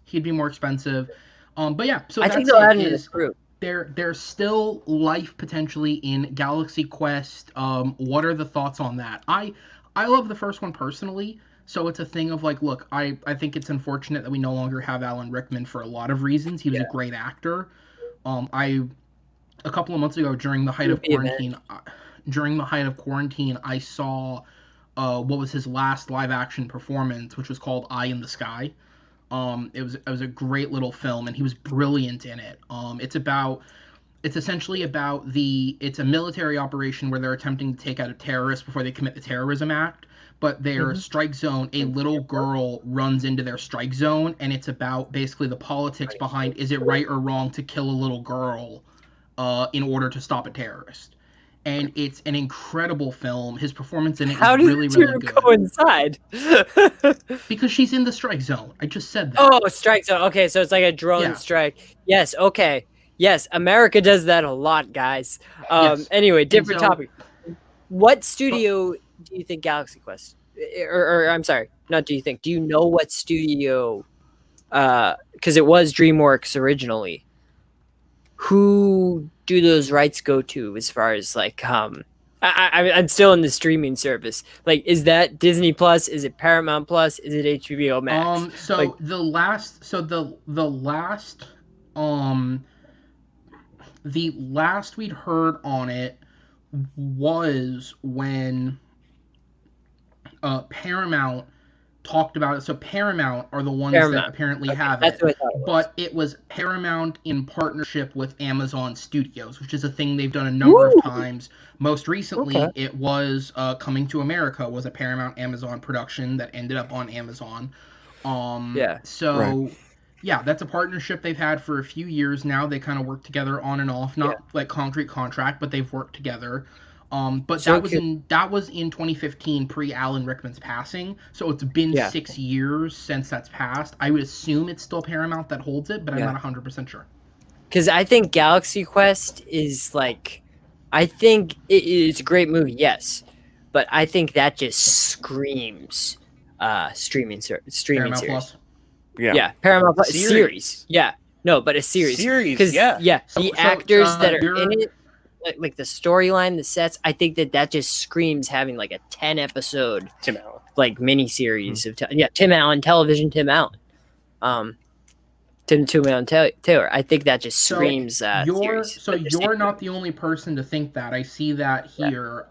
he'd be more expensive. But yeah, so I think they'll add him to this group. There's still life potentially in Galaxy Quest. What are the thoughts on that? I love the first one personally, so it's a thing of like, look, I think it's unfortunate that we no longer have Alan Rickman for a lot of reasons. He was a great actor. A couple of months ago during the height of quarantine, I saw what was his last live action performance, which was called Eye in the Sky. It was a great little film, and he was brilliant in it. It's essentially about it's a military operation where they're attempting to take out a terrorist before they commit the terrorism act. But their strike zone, a little girl runs into their strike zone, and it's about basically the politics behind, is it right or wrong to kill a little girl in order to stop a terrorist? and it's an incredible film. His performance in it How is does really, the two really good. coincide? Because she's in the strike zone. I just said that. Oh, strike zone. Okay, so it's like a drone strike. Yes. Okay. Yes, America does that a lot, guys. Yes. Anyway, different so- topic. What studio do you think Galaxy Quest? Or I'm sorry, not do you think? Do you know what studio? Because it was DreamWorks originally. Who do those rights go to as far as like I'm still in the streaming service. Like, is that Disney Plus? Is it Paramount Plus? Is it HBO Max? So like, the last we'd heard on it was when Paramount talked about it. So Paramount are the ones that apparently have it. But it was Paramount in partnership with Amazon Studios, which is a thing they've done a number of times. Most recently, it was Coming to America was a Paramount Amazon production that ended up on Amazon. Yeah, that's a partnership they've had for a few years now. They kind of work together on and off, not like concrete contract, but they've worked together. But that was in 2015, pre Alan Rickman's passing. So it's been 6 years since that's passed. I would assume it's still Paramount that holds it, but I'm not 100% sure. Because I think Galaxy Quest is like, I think it's a great movie, yes, but I think that just screams streaming Paramount series. Plus. Yeah, Paramount Plus series. Yeah, no, but a series. Because the actors that are in it. Like the storyline, the sets, I think that just screams having like a 10 episode Tim Allen, like mini series of Tim Allen television. Tim Allen, Tim Allen Taylor. I think that just screams series. So you're not the only person to think that. I see that here.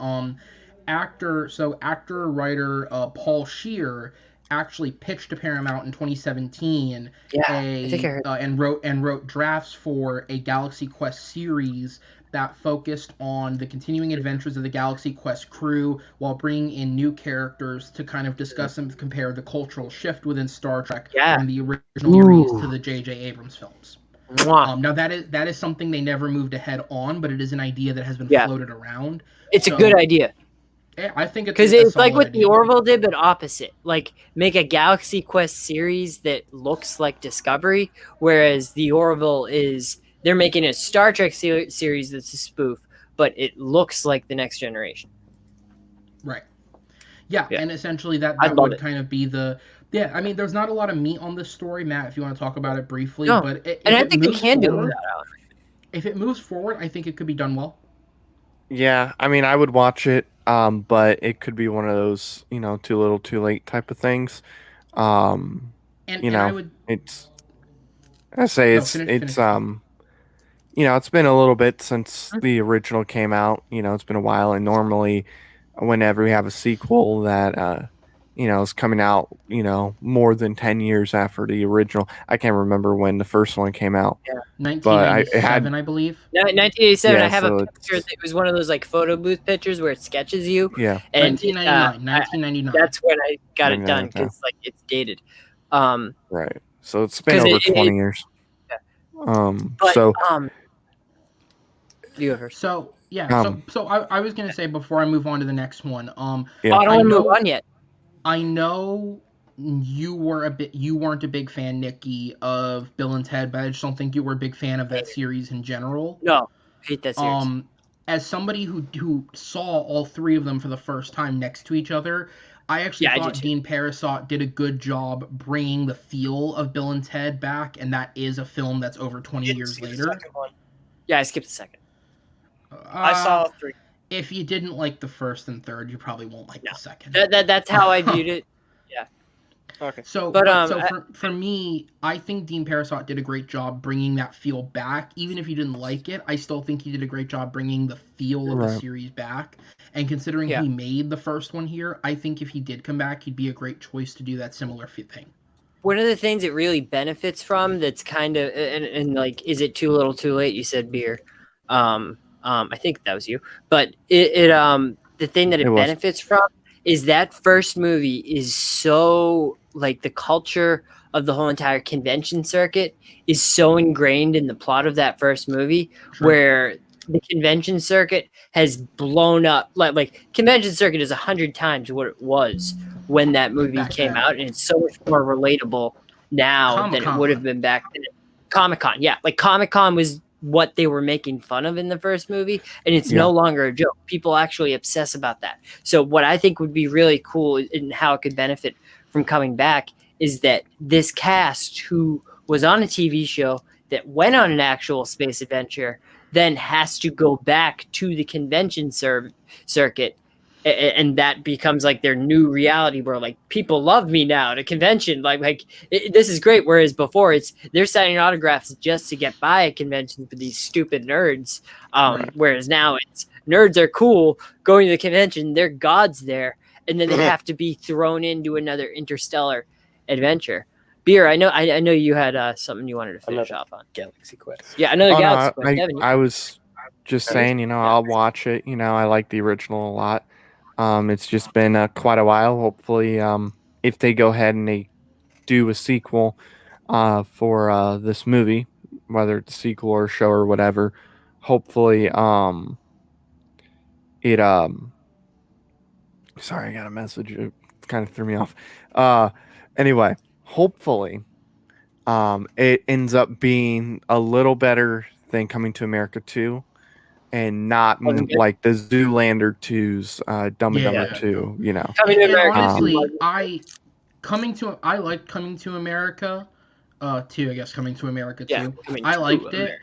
Actor writer Paul Scheer actually pitched to Paramount in 2017 and wrote drafts for a Galaxy Quest series that focused on the continuing adventures of the Galaxy Quest crew while bringing in new characters to kind of discuss and compare the cultural shift within Star Trek from the original series to the J.J. Abrams films. Now that is something they never moved ahead on, but it is an idea that has been floated around. It's a good idea. I think because it's like what the Orville did, but opposite. Like make a Galaxy Quest series that looks like Discovery, whereas the Orville is they're making a Star Trek series that's a spoof, but it looks like the Next Generation. Right. Yeah. And essentially that would kind of be the. Yeah, I mean, there's not a lot of meat on this story, Matt. If you want to talk about it briefly, but I think they can do that. If it moves forward, I think it could be done well. Yeah, I mean, I would watch it, but it could be one of those, too little, too late type of things. It's been a little bit since the original came out. It's been a while, and normally, whenever we have a sequel that is coming out, more than 10 years after the original. I can't remember when the first one came out. Yeah, 1987, I believe. 1987. I have a picture. It was one of those like photo booth pictures where it sketches you. Yeah. And 1999. That's when I got it done because like it's dated. Right. So it's been over 20 years. Yeah. You have her. So yeah. So I was gonna say before I move on to the next one. I don't want to move on yet. I know you weren't a big fan, Nikki, of Bill and Ted, but I just don't think you were a big fan of that series in general. No, I hate that series. As somebody who saw all three of them for the first time next to each other, I actually thought Dean Parisot did a good job bringing the feel of Bill and Ted back, and that is a film that's over 20 years later. Yeah, I skipped the second. I saw 3. If you didn't like the first and third, you probably won't like the second. That's how I viewed it. Yeah. Okay. So, for me, I think Dean Parisot did a great job bringing that feel back. Even if you didn't like it, I still think he did a great job bringing the feel of the series back. And considering he made the first one here, I think if he did come back, he'd be a great choice to do that similar thing. One of the things it really benefits from that's kind of and like, is it too little, too late? You said beer. I think that was you, but the thing that it benefits from is that first movie is so like the culture of the whole entire convention circuit is so ingrained in the plot of that first movie where the convention circuit has blown up. Like convention circuit is 100 times what it was when that movie came out, and it's so much more relatable now than it would have been back then. Comic-Con, yeah. Like Comic-Con was what they were making fun of in the first movie, and it's no longer a joke. People actually obsess about that. So what I think would be really cool and how it could benefit from coming back is that this cast who was on a TV show that went on an actual space adventure then has to go back to the convention circuit, and that becomes like their new reality where like people love me now at a convention. This is great. Whereas before they're signing autographs just to get by a convention for these stupid nerds. Whereas now it's nerds are cool going to the convention. They're gods there. And then they have to be thrown into another interstellar adventure. Beer, I know you had something you wanted to finish off on. Galaxy Quest. Yeah, another Galaxy Quest. I was just saying, I'll watch it. I like the original a lot. It's just been quite a while. Hopefully, if they go ahead and they do a sequel for this movie, whether it's a sequel or a show or whatever, hopefully it sorry, I got a message. It kind of threw me off. Anyway, hopefully it ends up being a little better than Coming to America 2. And not like the Zoolander 2's Dumb and Dumber 2, Coming to America. Honestly, I liked Coming to America 2, I guess Coming to America 2. Yeah, I liked it.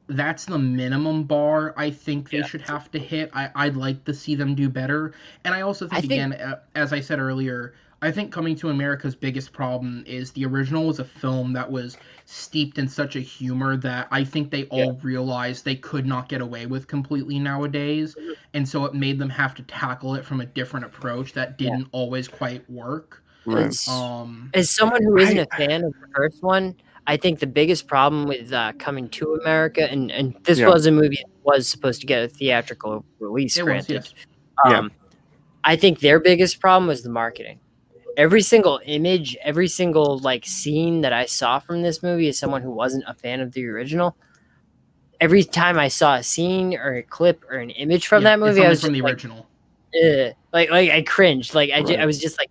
That's the minimum bar I think they should have to hit. I'd like to see them do better. And I also think again, as I said earlier, I think Coming to America's biggest problem is the original was a film that was steeped in such a humor that I think they all realized they could not get away with completely nowadays. And so it made them have to tackle it from a different approach that didn't always quite work. Right. As someone who isn't a fan of the first one, I think the biggest problem with Coming to America, and this was a movie that was supposed to get a theatrical release, granted. I think their biggest problem was the marketing. Every single image, every single scene that I saw from this movie as someone who wasn't a fan of the original, every time I saw a scene or a clip or an image from that movie, I was from the original. I cringed. I was just like,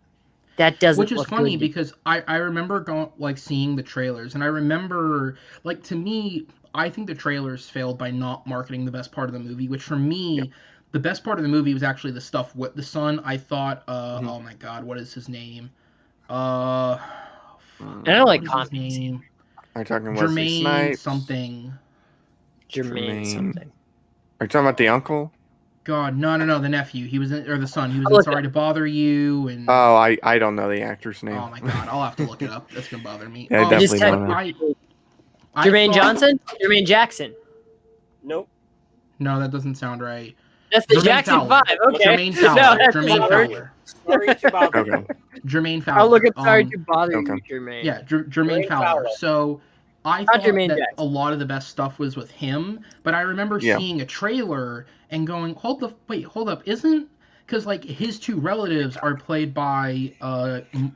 that doesn't. Which is funny because I remember going seeing the trailers, and I remember to me, I think the trailers failed by not marketing the best part of the movie. Which for me. The best part of the movie was actually the stuff with the son. I thought, oh my god, what is his name? I don't like his name. Are you talking Jermaine something? Jermaine something. Are you talking about the uncle? God, no, the nephew. He was or the son. He was in Sorry to Bother You. And oh, I don't know the actor's name. Oh my god, I'll have to look it up. That's gonna bother me. Yeah, definitely not. Jermaine Johnson? Jermaine Jackson? Nope. No, that doesn't sound right. That's the Jermaine Jackson Fowler. 5. Okay. Jermaine Fowler. No, Jermaine Fowler. Sorry to bother you. Jermaine Fowler. I'll look at Sorry to Bother You, Jermaine. Yeah, Jermaine Fowler. So I thought that a lot of the best stuff was with him, but I remember seeing a trailer and going, hold up, isn't... Because his two relatives are played by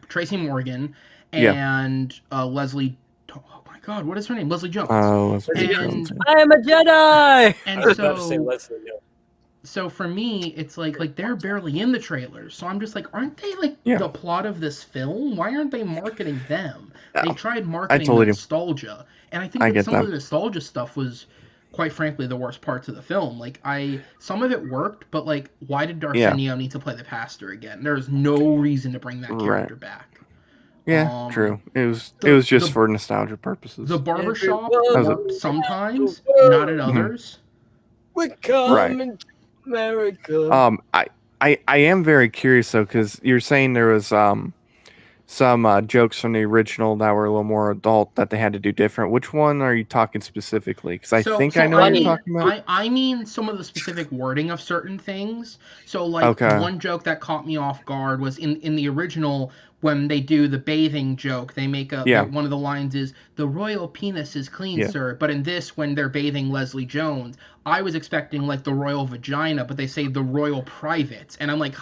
Tracy Morgan and Leslie... Oh my god, what is her name? Leslie Jones. Oh, Leslie Jones. I am a Jedi! And so... I was about to say Leslie, no. So for me, it's like they're barely in the trailers. So I'm just like, aren't they the plot of this film? Why aren't they marketing them? They tried marketing the nostalgia, and I think that some of the nostalgia stuff was, quite frankly, the worst parts of the film. Some of it worked, but why did D'Artagnan need to play the pastor again? There's no reason to bring that character back. Yeah, true. It was just for nostalgia purposes. The barbershop worked sometimes, not at others. We're coming to America. I am very curious though, because you're saying there was some jokes from the original that were a little more adult that they had to do different. Which one are you talking specifically? Because I know what you're talking about. I mean some of the specific wording of certain things. So one joke that caught me off guard was in the original when they do the bathing joke, they make one of the lines is, "The royal penis is clean, sir." But in this, when they're bathing Leslie Jones, I was expecting like the royal vagina, but they say the royal privates. And I'm like,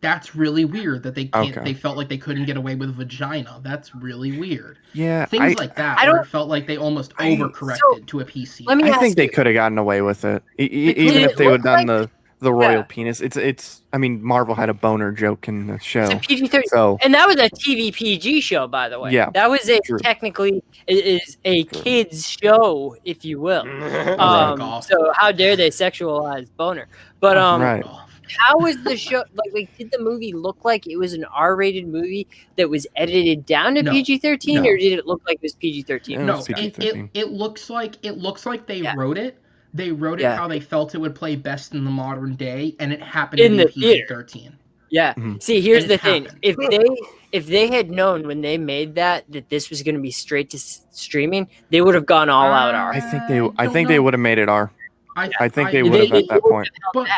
that's really weird that they can't, they felt like they couldn't get away with vagina. That's really weird. Yeah. Things like that, where it felt like they almost overcorrected to a PC. I think they could have gotten away with it. Even if they would have done the royal penis. It's. I mean, Marvel had a boner joke in the show. It's a PG-13, so, and that was a TV PG show, by the way. Yeah, that was technically is a kids show, if you will. So how dare they sexualize boner? But how was the show? Like, did the movie look like it was an R-rated movie that was edited down to PG-13, or did it look like it was PG-13? No, it looks like they wrote it. They wrote it how they felt it would play best in the modern day, and it happened in to be PG-13. Yeah. Mm-hmm. See, here's the thing: if they had known when they made that this was going to be straight to streaming, they would have gone all out R. I think they would have made it R. I think they would have at that point.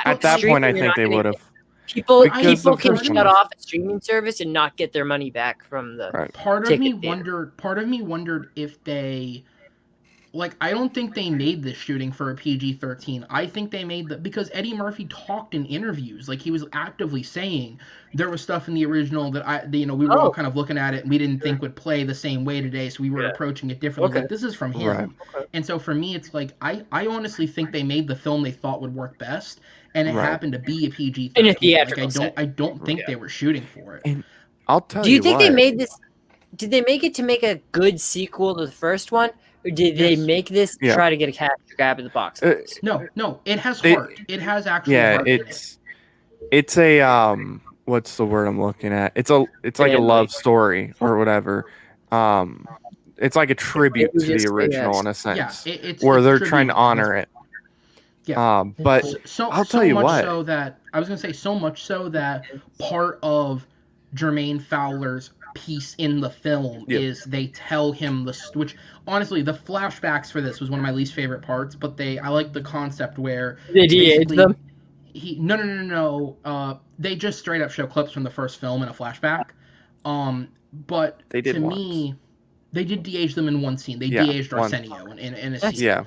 At that point, I think they would have. People can shut off a streaming service and not get their money back from the. Right. Part of me wondered if they. Like, I don't think they made this shooting for a PG-13. I think they made because Eddie Murphy talked in interviews. Like, he was actively saying there was stuff in the original that we were all kind of looking at it and we didn't think would play the same way today, so we were approaching it differently. Like, this is from him. Right. And so for me, it's like, I honestly think they made the film they thought would work best, and it happened to be a PG-13. Like, I don't think they were shooting for it. And I'll tell you. Do you think they made this? Did they make it to make a good sequel to the first one? Or did they make this to try to get a cash grab at the box office? No. It has heart. It has actual heart. It's a what's the word I'm looking at? It's like a love story or whatever. It's like a tribute to the original in a sense, where they're trying to honor it. Yeah. But I'll tell you what. So that I was gonna say so much so that part of Jermaine Fowler's piece in the film is they tell him which honestly the flashbacks for this was one of my least favorite parts, but I like the concept where did he age them? No. They just straight up show clips from the first film in a flashback. But to me, they did de-age them in one scene. They de-aged Arsenio in a scene. Yeah.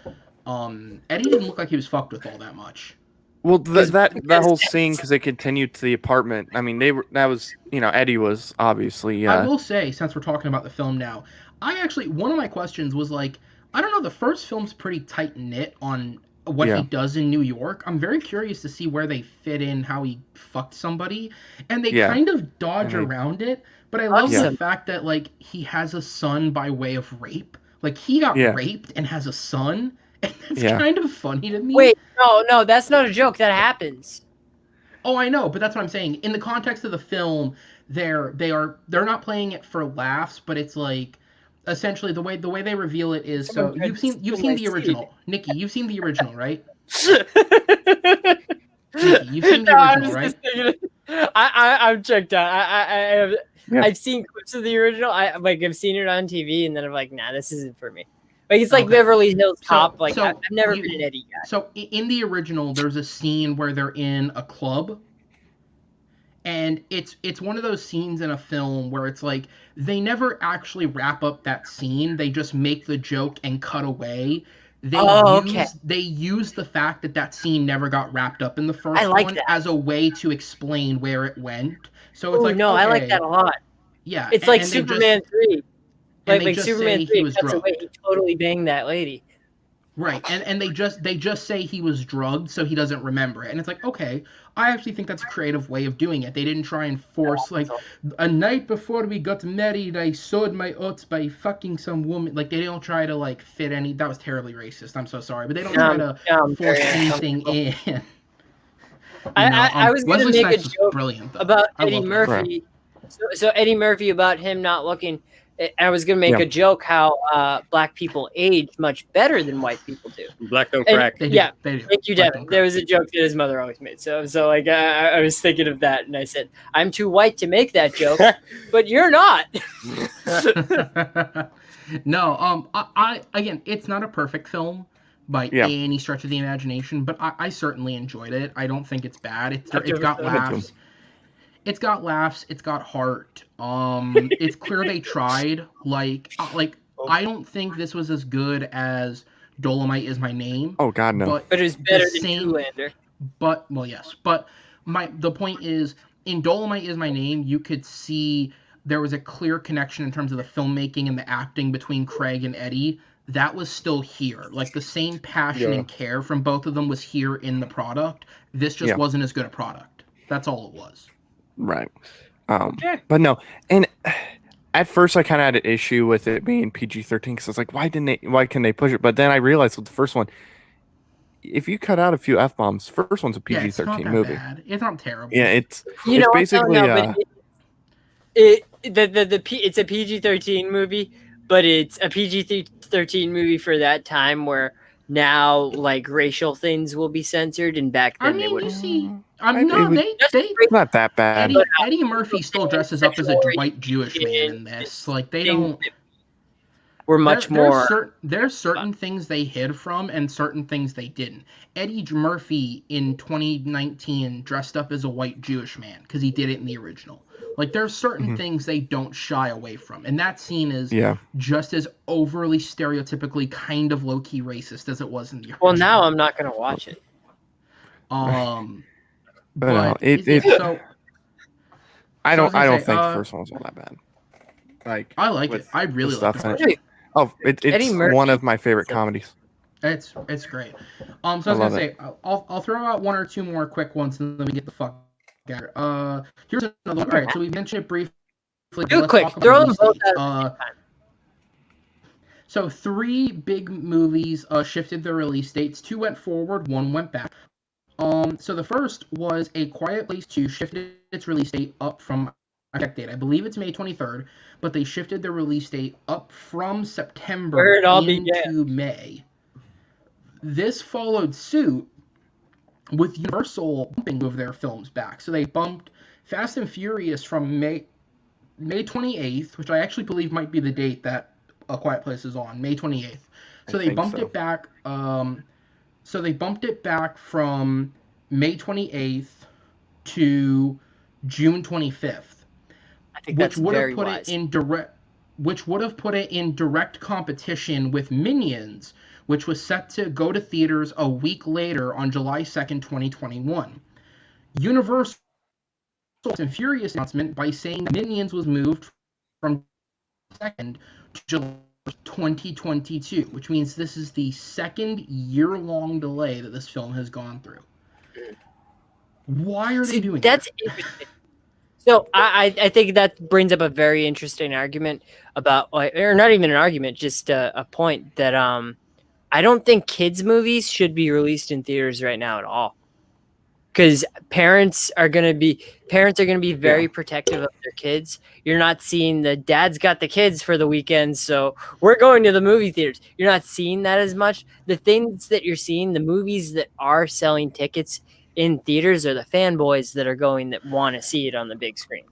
Eddie didn't look like he was fucked with all that much. Well, that whole scene, because they continued to the apartment. I mean, Eddie was obviously. I will say, since we're talking about the film now, one of my questions was like, I don't know, the first film's pretty tight knit on what he does in New York. I'm very curious to see where they fit in how he fucked somebody, and they kind of dodge around it. But I love the fact that like he has a son by way of rape. Like he got raped and has a son. And it's kind of funny to me. Wait, no, that's not a joke. That happens. Oh, I know, but that's what I'm saying. In the context of the film, they're not playing it for laughs, but it's like essentially the way they reveal it is. So you've seen the original, Nikki. You've seen the original, right? Nikki, you've seen the original, right? I'm checked out. I've seen clips of the original. I've seen it on TV, and then I'm like, nah, this isn't for me. Like it's like Beverly Hills Cop. I've never been an Eddie guy. So in the original, there's a scene where they're in a club, and it's one of those scenes in a film where it's like they never actually wrap up that scene. They just make the joke and cut away. They use the fact that scene never got wrapped up in the first one as a way to explain where it went. So it's I like that a lot. Yeah, it's like Superman 3. Like Superman 3 cuts away, he totally banged that lady. Right, and they just say he was drugged, so he doesn't remember it. And it's like, okay, I actually think that's a creative way of doing it. They didn't try and force, like, a night before we got married, I sowed my oats by fucking some woman. Like, they don't try to, like, fit any... That was terribly racist, I'm so sorry. But they don't try to force anything in. I was going to make a joke about Eddie Murphy. Right. So Eddie Murphy, about him not looking... I was going to make a joke how black people age much better than white people do. Black don't crack. They do. Thank you, Devin. There was a joke that his mother always made. So like I was thinking of that, and I said, I'm too white to make that joke, but you're not. No, I again, it's not a perfect film by any stretch of the imagination, but I certainly enjoyed it. I don't think it's bad. It's got laughs. it's got laughs, it's got heart. It's clear they tried. Like I don't think this was as good as Dolomite Is My Name. Oh God, no. But But it's better than Zoolander. But well, yes. But the point is, in Dolomite Is My Name, you could see there was a clear connection in terms of the filmmaking and the acting between Craig and Eddie. That was still here. Like the same passion and care from both of them was here in the product. This just wasn't as good a product. That's all it was. Right. But no, and at first I kind of had an issue with it being PG-13 because I was like, why can they push it? But then I realized with the first one, if you cut out a few F-bombs, first one's a PG-13 it's not that movie. Bad. It's not terrible. Yeah, it's You basically it's a PG-13 movie, but it's a PG-13 movie for that time where now like racial things will be censored, and back then they wouldn't. It's not that bad. Eddie Murphy still dresses up as a white Jewish man in this. Like they don't. We're much more. There's certain things they hid from and certain things they didn't. Eddie Murphy in 2019 dressed up as a white Jewish man because he did it in the original. Like there's certain things they don't shy away from, and that scene is just as overly stereotypically kind of low key racist as it was in the original. Well, now I'm not gonna watch it. But so. I don't think the first one was all that bad. Like I like it. I really like the first one. Oh, it's one of my favorite comedies. It's great. So I was gonna say I'll throw out one or two more quick ones and then we get the fuck out. Here's another one. All right, so we mentioned it briefly. Real quick, throw them both out. So 3 big movies shifted their release dates. 2 went forward, 1 went back. So the first was A Quiet Place 2 shifted its release date up from a date. I believe it's May 23rd, but they shifted their release date up from September into May. This followed suit with Universal bumping of their films back. So they bumped Fast and Furious from May 28th, which I actually believe might be the date that A Quiet Place is on, May 28th. So they bumped it back. So they bumped it back from May 28th to June 25th. I think that's very wise. Which would have put it in direct competition with Minions, which was set to go to theaters a week later on July 2nd, 2021. Universal and Furious announcement by saying Minions was moved from 2nd to July 2022, which means this is the second year-long delay that this film has gone through. Why are they doing that? That's interesting. So I think that brings up a very interesting argument about, or not even an argument, just a point that I don't think kids' movies should be released in theaters right now at all. Because parents are gonna be very protective of their kids. You're not seeing the dad's got the kids for the weekend, so we're going to the movie theaters. You're not seeing that as much. The things that you're seeing, the movies that are selling tickets in theaters are the fanboys that are going that want to see it on the big screen.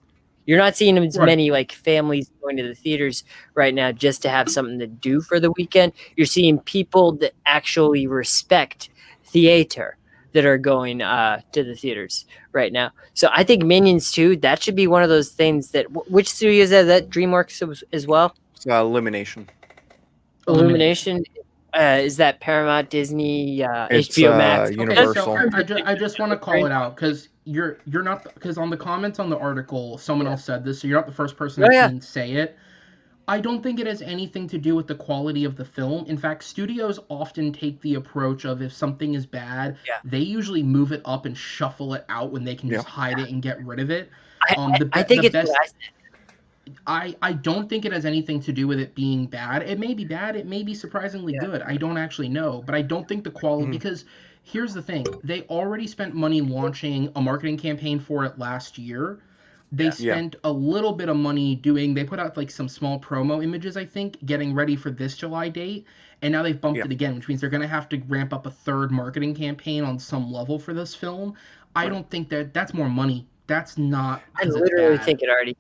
You're not seeing as many like families going to the theaters right now just to have something to do for the weekend. You're seeing people that actually respect theater that are going to the theaters right now. So I think Minions 2, that should be one of those things that, which studio is that DreamWorks as well? It's Illumination. Illumination. Is that Paramount, Disney, HBO Max? Universal. I just want to call it out because you're not, because on the comments on the article, someone else said this, so you're not the first person I've seen say it. I don't think it has anything to do with the quality of the film. In fact, studios often take the approach of if something is bad, they usually move it up and shuffle it out when they can just hide it and get rid of it. I think it's I don't think it has anything to do with it being bad. It may be bad. It may be surprisingly good. I don't actually know. But I don't think the quality... Because here's the thing. They already spent money launching a marketing campaign for it last year. They spent a little bit of money doing... They put out like some small promo images, I think, getting ready for this July date. And now they've bumped it again, which means they're going to have to ramp up a third marketing campaign on some level for this film. I don't think that's more money. That's not. I literally think it already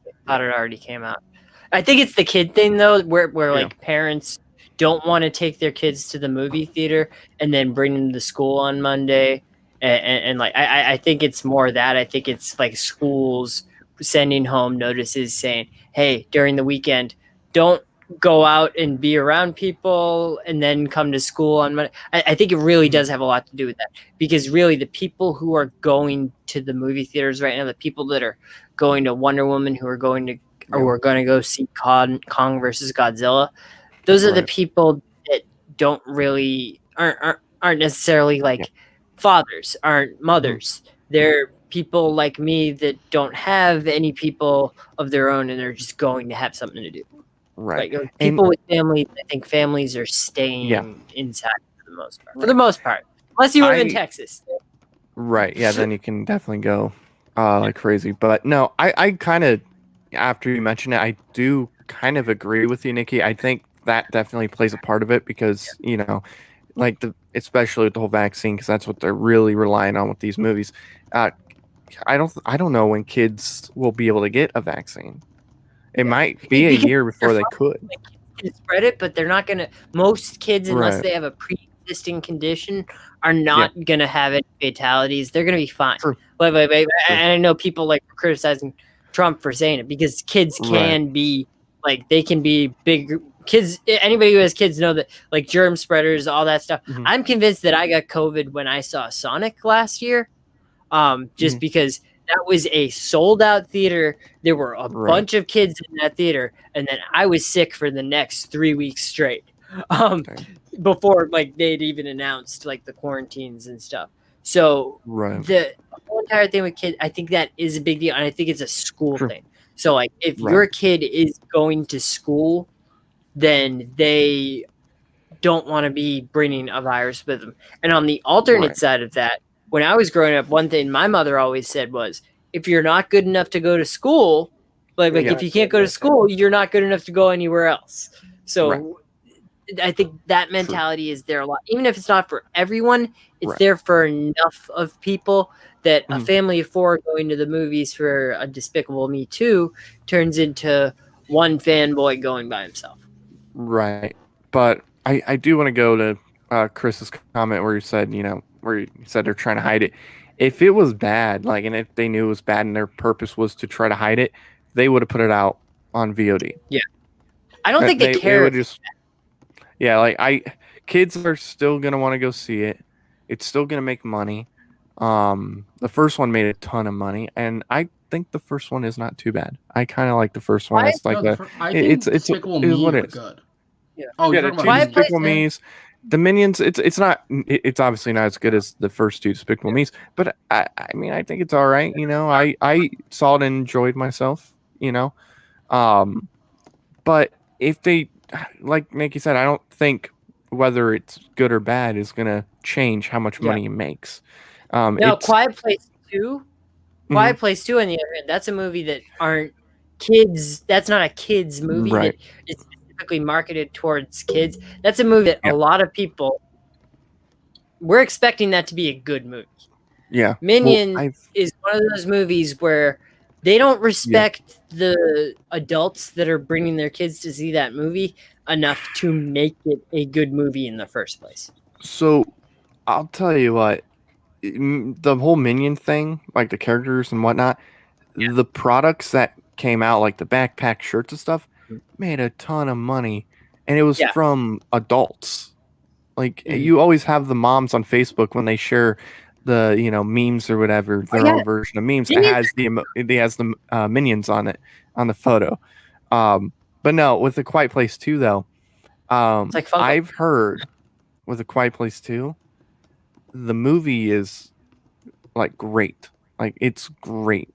came out. I think it's the kid thing though, where like parents don't want to take their kids to the movie theater and then bring them to school on Monday, and like I think it's more that. I think it's like schools sending home notices saying, hey, during the weekend, don't go out and be around people and then come to school on Monday. I think it really does have a lot to do with that, because really the people who are going to the movie theaters right now, the people that are going to Wonder Woman, who are going to go see Kong versus Godzilla, those are the people that don't really aren't necessarily like fathers, aren't mothers. They're people like me that don't have any people of their own, and they're just going to have something to do. Right. Like people with families, I think families are staying inside for the most part. For the most part, unless you live in Texas. Right. Yeah. Then you can definitely go like crazy. But no, I kind of, after you mentioned it, I do kind of agree with you, Nikki. I think that definitely plays a part of it because, you know, like especially with the whole vaccine, because that's what they're really relying on with these movies. I don't know when kids will be able to get a vaccine. It might be a year before they could. Like, kids can spread it, but they're not gonna. Most kids, unless they have a pre-existing condition, are not gonna have any fatalities. They're gonna be fine. True. But and I know people like criticizing Trump for saying it, because kids can be like, they can be big. Kids, anybody who has kids know that, like, germ spreaders, all that stuff. I'm convinced that I got COVID when I saw Sonic last year, just because that was a sold out theater. There were a bunch of kids in that theater, and then I was sick for the next 3 weeks straight. Before like they'd even announced like the quarantines and stuff. So the whole entire thing with kids, I think that is a big deal, and I think it's a school thing. So like if your kid is going to school, then they don't want to be bringing a virus with them. And on the alternate side of that, when I was growing up, one thing my mother always said was, if you're not good enough to go to school, like if you can't go to school, you're not good enough to go anywhere else. So I think that mentality is there a lot. Even if it's not for everyone, it's there for enough of people that a family of 4 going to the movies for a Despicable Me 2 turns into one fanboy going by himself. Right. But I do want to go to Chris's comment where he said, where he said they're trying to hide it. If it was bad, like, and if they knew it was bad and their purpose was to try to hide it, they would have put it out on VOD. Yeah. I don't think they care. They would just, kids are still going to want to go see it. It's still going to make money. The first one made a ton of money, and I think the first one is not too bad. I kind of like the first one. It's like it's what it is. Good. Yeah. Oh, yeah. The two Despicable Me's, the Minions. It's not. It's obviously not as good as the first 2 Despicable Me's, but I mean, I think it's all right. I saw it and enjoyed myself. But if they, like Nikki said, I don't think whether it's good or bad is gonna change how much money it makes. Now, Quiet Place 2. Quiet Place 2, on the other hand, that's a movie that aren't kids. That's not a kids movie. That it's specifically marketed towards kids. That's a movie that a lot of people, we're expecting that to be a good movie. Yeah. Minions is one of those movies where they don't respect the adults that are bringing their kids to see that movie enough to make it a good movie in the first place. So I'll tell you what, the whole Minion thing, like the characters and whatnot, the products that came out, like the backpack shirts and stuff, made a ton of money, and it was from adults. Like you always have the moms on Facebook when they share the memes or whatever, their own version of memes. It has the Minions on it on the photo. But no, with the Quiet Place 2 though, it's like I've heard with the Quiet Place 2, the movie is like great. Like it's great.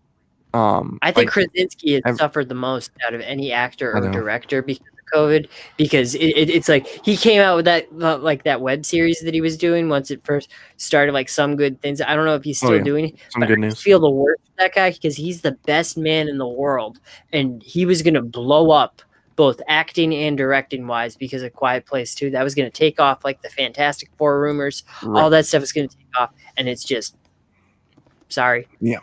I think Krasinski has suffered the most out of any actor or director because of COVID, because it's like he came out with that web series that he was doing once it first started, like Some Good Things. I don't know if he's still doing it. Some Good News. I feel the worst for that guy because he's the best man in the world, and he was gonna blow up both acting and directing wise because of Quiet Place 2. That was gonna take off like the Fantastic Four rumors. All that stuff is gonna take off, and it's just sorry. Yeah.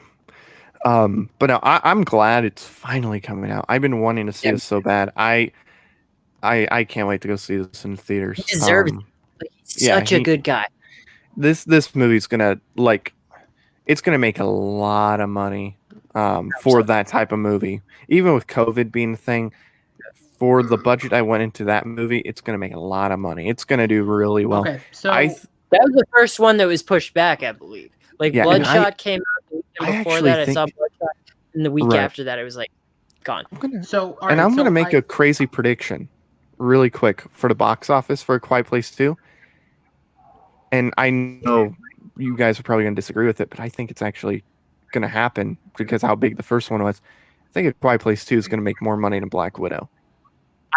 But no, I'm glad it's finally coming out. I've been wanting to see this so bad. I can't wait to go see this in the theaters. He deserves it. Like, he's such a good guy. This movie's gonna it's gonna make a lot of money. for that type of movie. Even with COVID being a thing, for the budget I went into that movie, it's going to make a lot of money. It's going to do really well. Okay, so that was the first one that was pushed back, I believe. Like Bloodshot came out the weekend before that. I saw Bloodshot, and the week after that, it was like gone. I'm going to make a crazy prediction, really quick, for the box office for A Quiet Place 2. And I know you guys are probably going to disagree with it, but I think it's actually going to happen because how big the first one was. I think A Quiet Place 2 is going to make more money than Black Widow.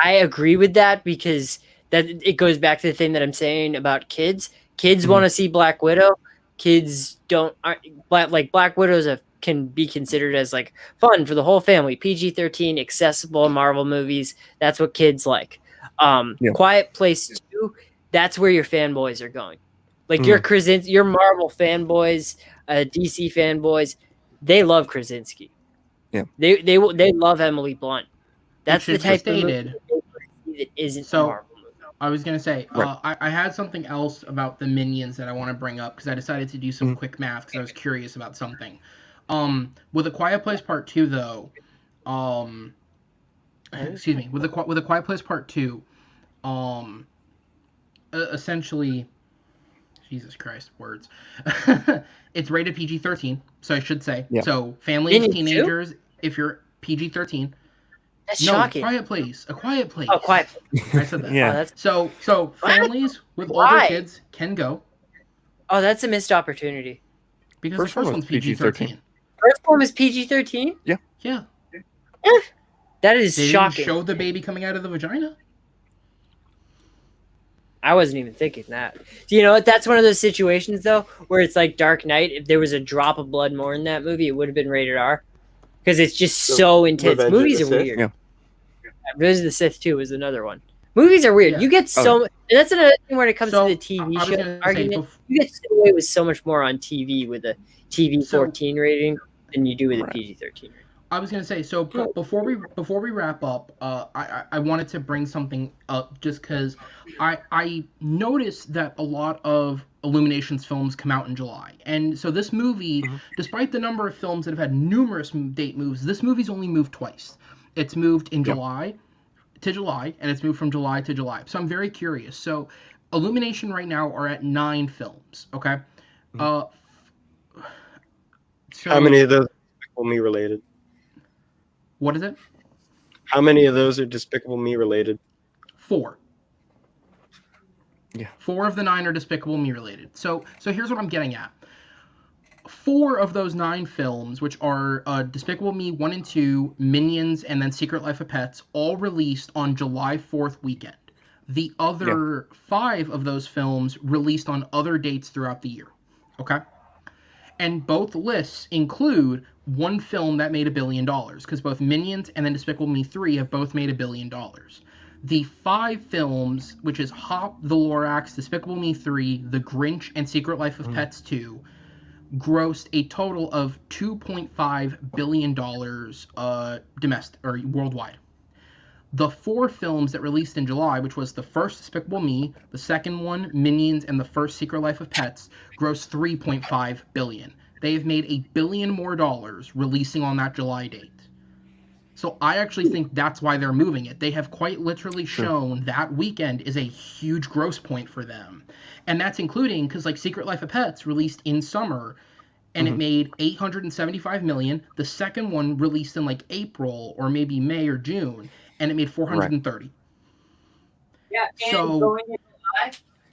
I agree with that because that it goes back to the thing that I'm saying about kids. Kids want to see Black Widow. Kids Black Widows can be considered as like fun for the whole family. PG-13, accessible Marvel movies. That's what kids like. Quiet Place 2. That's where your fanboys are going. Like your Marvel fanboys, DC fanboys. They love Krasinski. Yeah, they love Emily Blunt. That's the type of movie that isn't Marvel movie. I was gonna say, I had something else about the Minions that I want to bring up because I decided to do some quick math because I was curious about something. With A Quiet Place Part 2, though, excuse me, with A Quiet Place Part 2, essentially, Jesus Christ, words. It's rated PG-13, so I should say. Yeah. So families, teenagers, if you're PG-13. That's shocking. A Quiet Place. Oh, Quiet Place. I said that. Yeah. So families with older kids can go. Oh, that's a missed opportunity. Because the first one's PG-13. First one was PG-13? Yeah. That is they shocking. Didn't show the baby coming out of the vagina. I wasn't even thinking that. Do you know what? That's one of those situations, though, where it's like Dark Knight. If there was a drop of blood more in that movie, it would have been rated R. Because it's just so intense. Revenge Movies are weird. Yeah. Revenge of the Sith 2 is another one. Movies are weird. Yeah. You get so much. And that's another thing when it comes to the TV show argument. You get away with so much more on TV with a TV 14 rating than you do with a PG-13 rating. I was going to say, so before we wrap up, I wanted to bring something up just because I noticed that a lot of Illumination's films come out in July. And so this movie, despite the number of films that have had numerous date moves, this movie's only moved twice. It's moved in July to July, and it's moved from July to July. So I'm very curious. So Illumination right now are at 9 films, okay? So how many of those are Despicable Me related? What is it? How many of those are Despicable Me related? 4. Yeah. 4 of the 9 are Despicable Me related. So here's what I'm getting at. 4 of those 9 films, which are Despicable Me 1 and 2, Minions, and then Secret Life of Pets, all released on July 4th weekend. The other 5 of those films released on other dates throughout the year. Okay? And both lists include one film that made $1 billion, because both Minions and then Despicable Me 3 have both made $1 billion. The 5 films, which is Hop, The Lorax, Despicable Me 3, The Grinch, and Secret Life of Pets 2, grossed a total of $2.5 billion domestic or worldwide. The 4 films that released in July, which was the first Despicable Me, the second one Minions, and the first Secret Life of Pets, grossed $3.5 billion. They have made $1 billion more releasing on that July date. So I actually think that's why they're moving it. They have quite literally shown that weekend is a huge gross point for them. And that's including, because like Secret Life of Pets released in summer, and it made $875 million. The second one released in like April or maybe May or June, and it made $430. Yeah, and so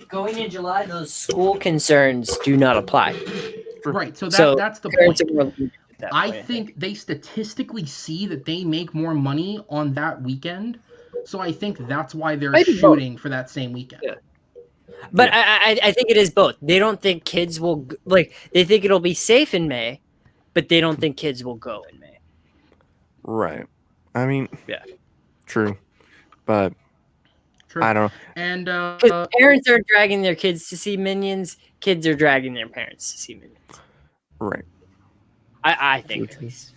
going in July, those school concerns do not apply. Right, so that's the point. I think they statistically see that they make more money on that weekend, so I think that's why they're shooting for that same weekend. Yeah. But I think it is both. They don't think kids will they think it'll be safe in May, but they don't think kids will go in May. Right. I mean, yeah, true, but I don't know. And parents are dragging their kids to see Minions. Kids are dragging their parents to see Minions. Right. I think at least.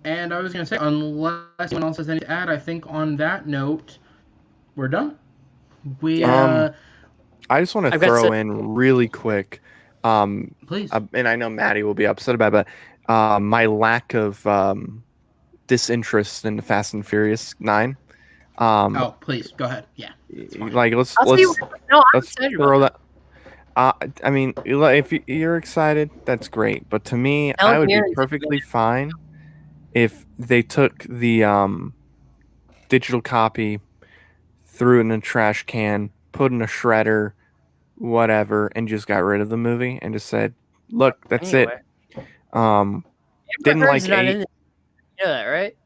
And I was going to say, unless anyone else has anything to add, I think on that note, we're done. I just want to throw in really quick. Please. And I know Maddie will be upset about it, but my lack of disinterest in the Fast and Furious 9. Oh, please go ahead. Yeah, it's fine. Like I'll see let's no, I'm let's excited throw about that. I mean, if you're excited, that's great. But to me, Helen I would be Mirren's perfectly fine if they took the digital copy, threw it in a trash can, put in a shredder, whatever, and just got rid of the movie and just said, "Look, that's anyway. it." Didn't Amber Heard's like not 8, in it. You know that, right?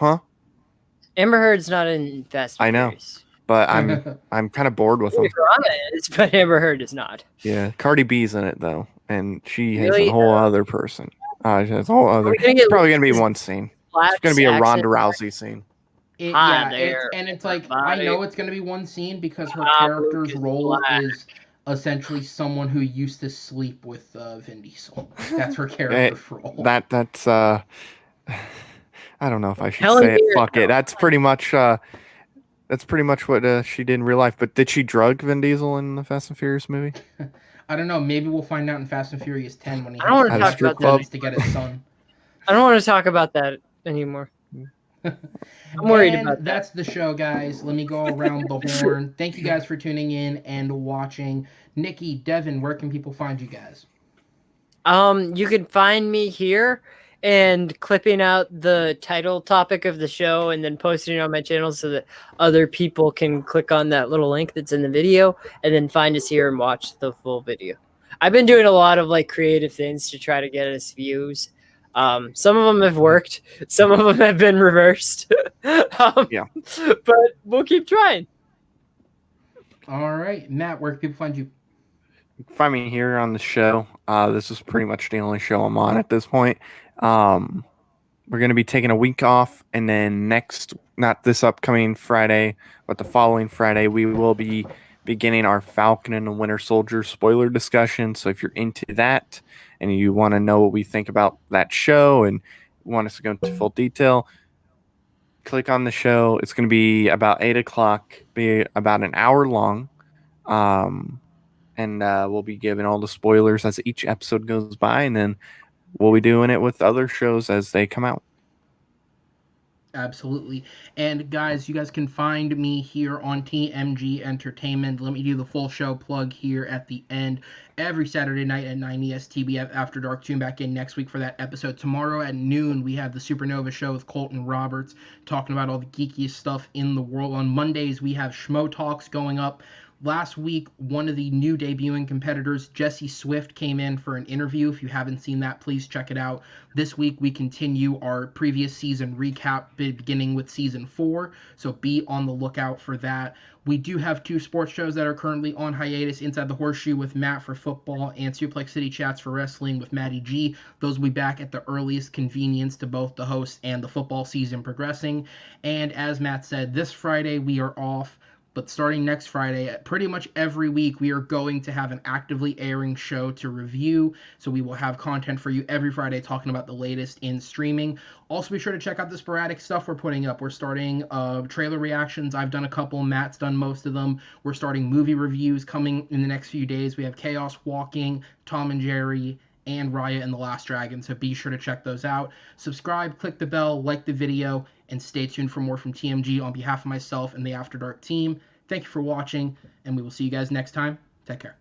huh? Amber Heard's not in Fast and I know. Furious. But I'm kind of bored with them. Drama is, but Amber Heard is not. Yeah, Cardi B's in it though, and she has Really? a whole other person. She has a whole other. It's probably gonna be one scene. It's gonna be a Ronda Rousey scene. It's like I know it's gonna be one scene because her character's role is essentially someone who used to sleep with Vin Diesel. That's her character's role. That's I don't know if I should say it. Fuck it. That's pretty much what she did in real life. But did she drug Vin Diesel in the Fast and Furious movie? I don't know. Maybe we'll find out in Fast and Furious 10 when he has to get his son. I don't want to talk about that anymore. I'm worried about that. That's the show, guys. Let me go around the horn. Thank you guys for tuning in and watching. Nikki, Devin, where can people find you guys? You can find me here and clipping out the title topic of the show and then posting it on my channel so that other people can click on that little link that's in the video and then find us here and watch the full video. I've been doing a lot of like creative things to try to get us views. Some of them have worked. Some of them have been reversed. Yeah. But we'll keep trying. All right. Matt, where can people find you? Find me here on the show. This is pretty much the only show I'm on at this point. We're going to be taking a week off, and then not this upcoming Friday, but the following Friday, we will be beginning our Falcon and the Winter Soldier spoiler discussion. So if you're into that and you want to know what we think about that show and want us to go into full detail, click on the show. It's going to be about 8 o'clock, be about an hour long. And we'll be giving all the spoilers as each episode goes by, and then we'll be doing it with other shows as they come out. Absolutely. And guys, you guys can find me here on TMG Entertainment. Let me do the full show plug here at the end. Every Saturday night at 9 EST, we have After Dark. Tune back in next week for that episode. Tomorrow at noon, we have the Supernova Show with Colton Roberts, talking about all the geekiest stuff in the world. On Mondays, we have Schmo Talks going up. Last week, one of the new debuting competitors, Jesse Swift, came in for an interview. If you haven't seen that, please check it out. This week, we continue our previous season recap, beginning with Season 4, so be on the lookout for that. We do have 2 sports shows that are currently on hiatus, Inside the Horseshoe with Matt for football and Suplex City Chats for wrestling with Maddie G. Those will be back at the earliest convenience to both the hosts and the football season progressing. And as Matt said, this Friday, we are off. But starting next Friday, pretty much every week, we are going to have an actively airing show to review. So we will have content for you every Friday talking about the latest in streaming. Also, be sure to check out the sporadic stuff we're putting up. We're starting trailer reactions. I've done a couple. Matt's done most of them. We're starting movie reviews coming in the next few days. We have Chaos Walking, Tom and Jerry, and Raya and the Last Dragon. So be sure to check those out. Subscribe, click the bell, like the video, and stay tuned for more from TMG on behalf of myself and the After Dark team. Thank you for watching, and we will see you guys next time. Take care.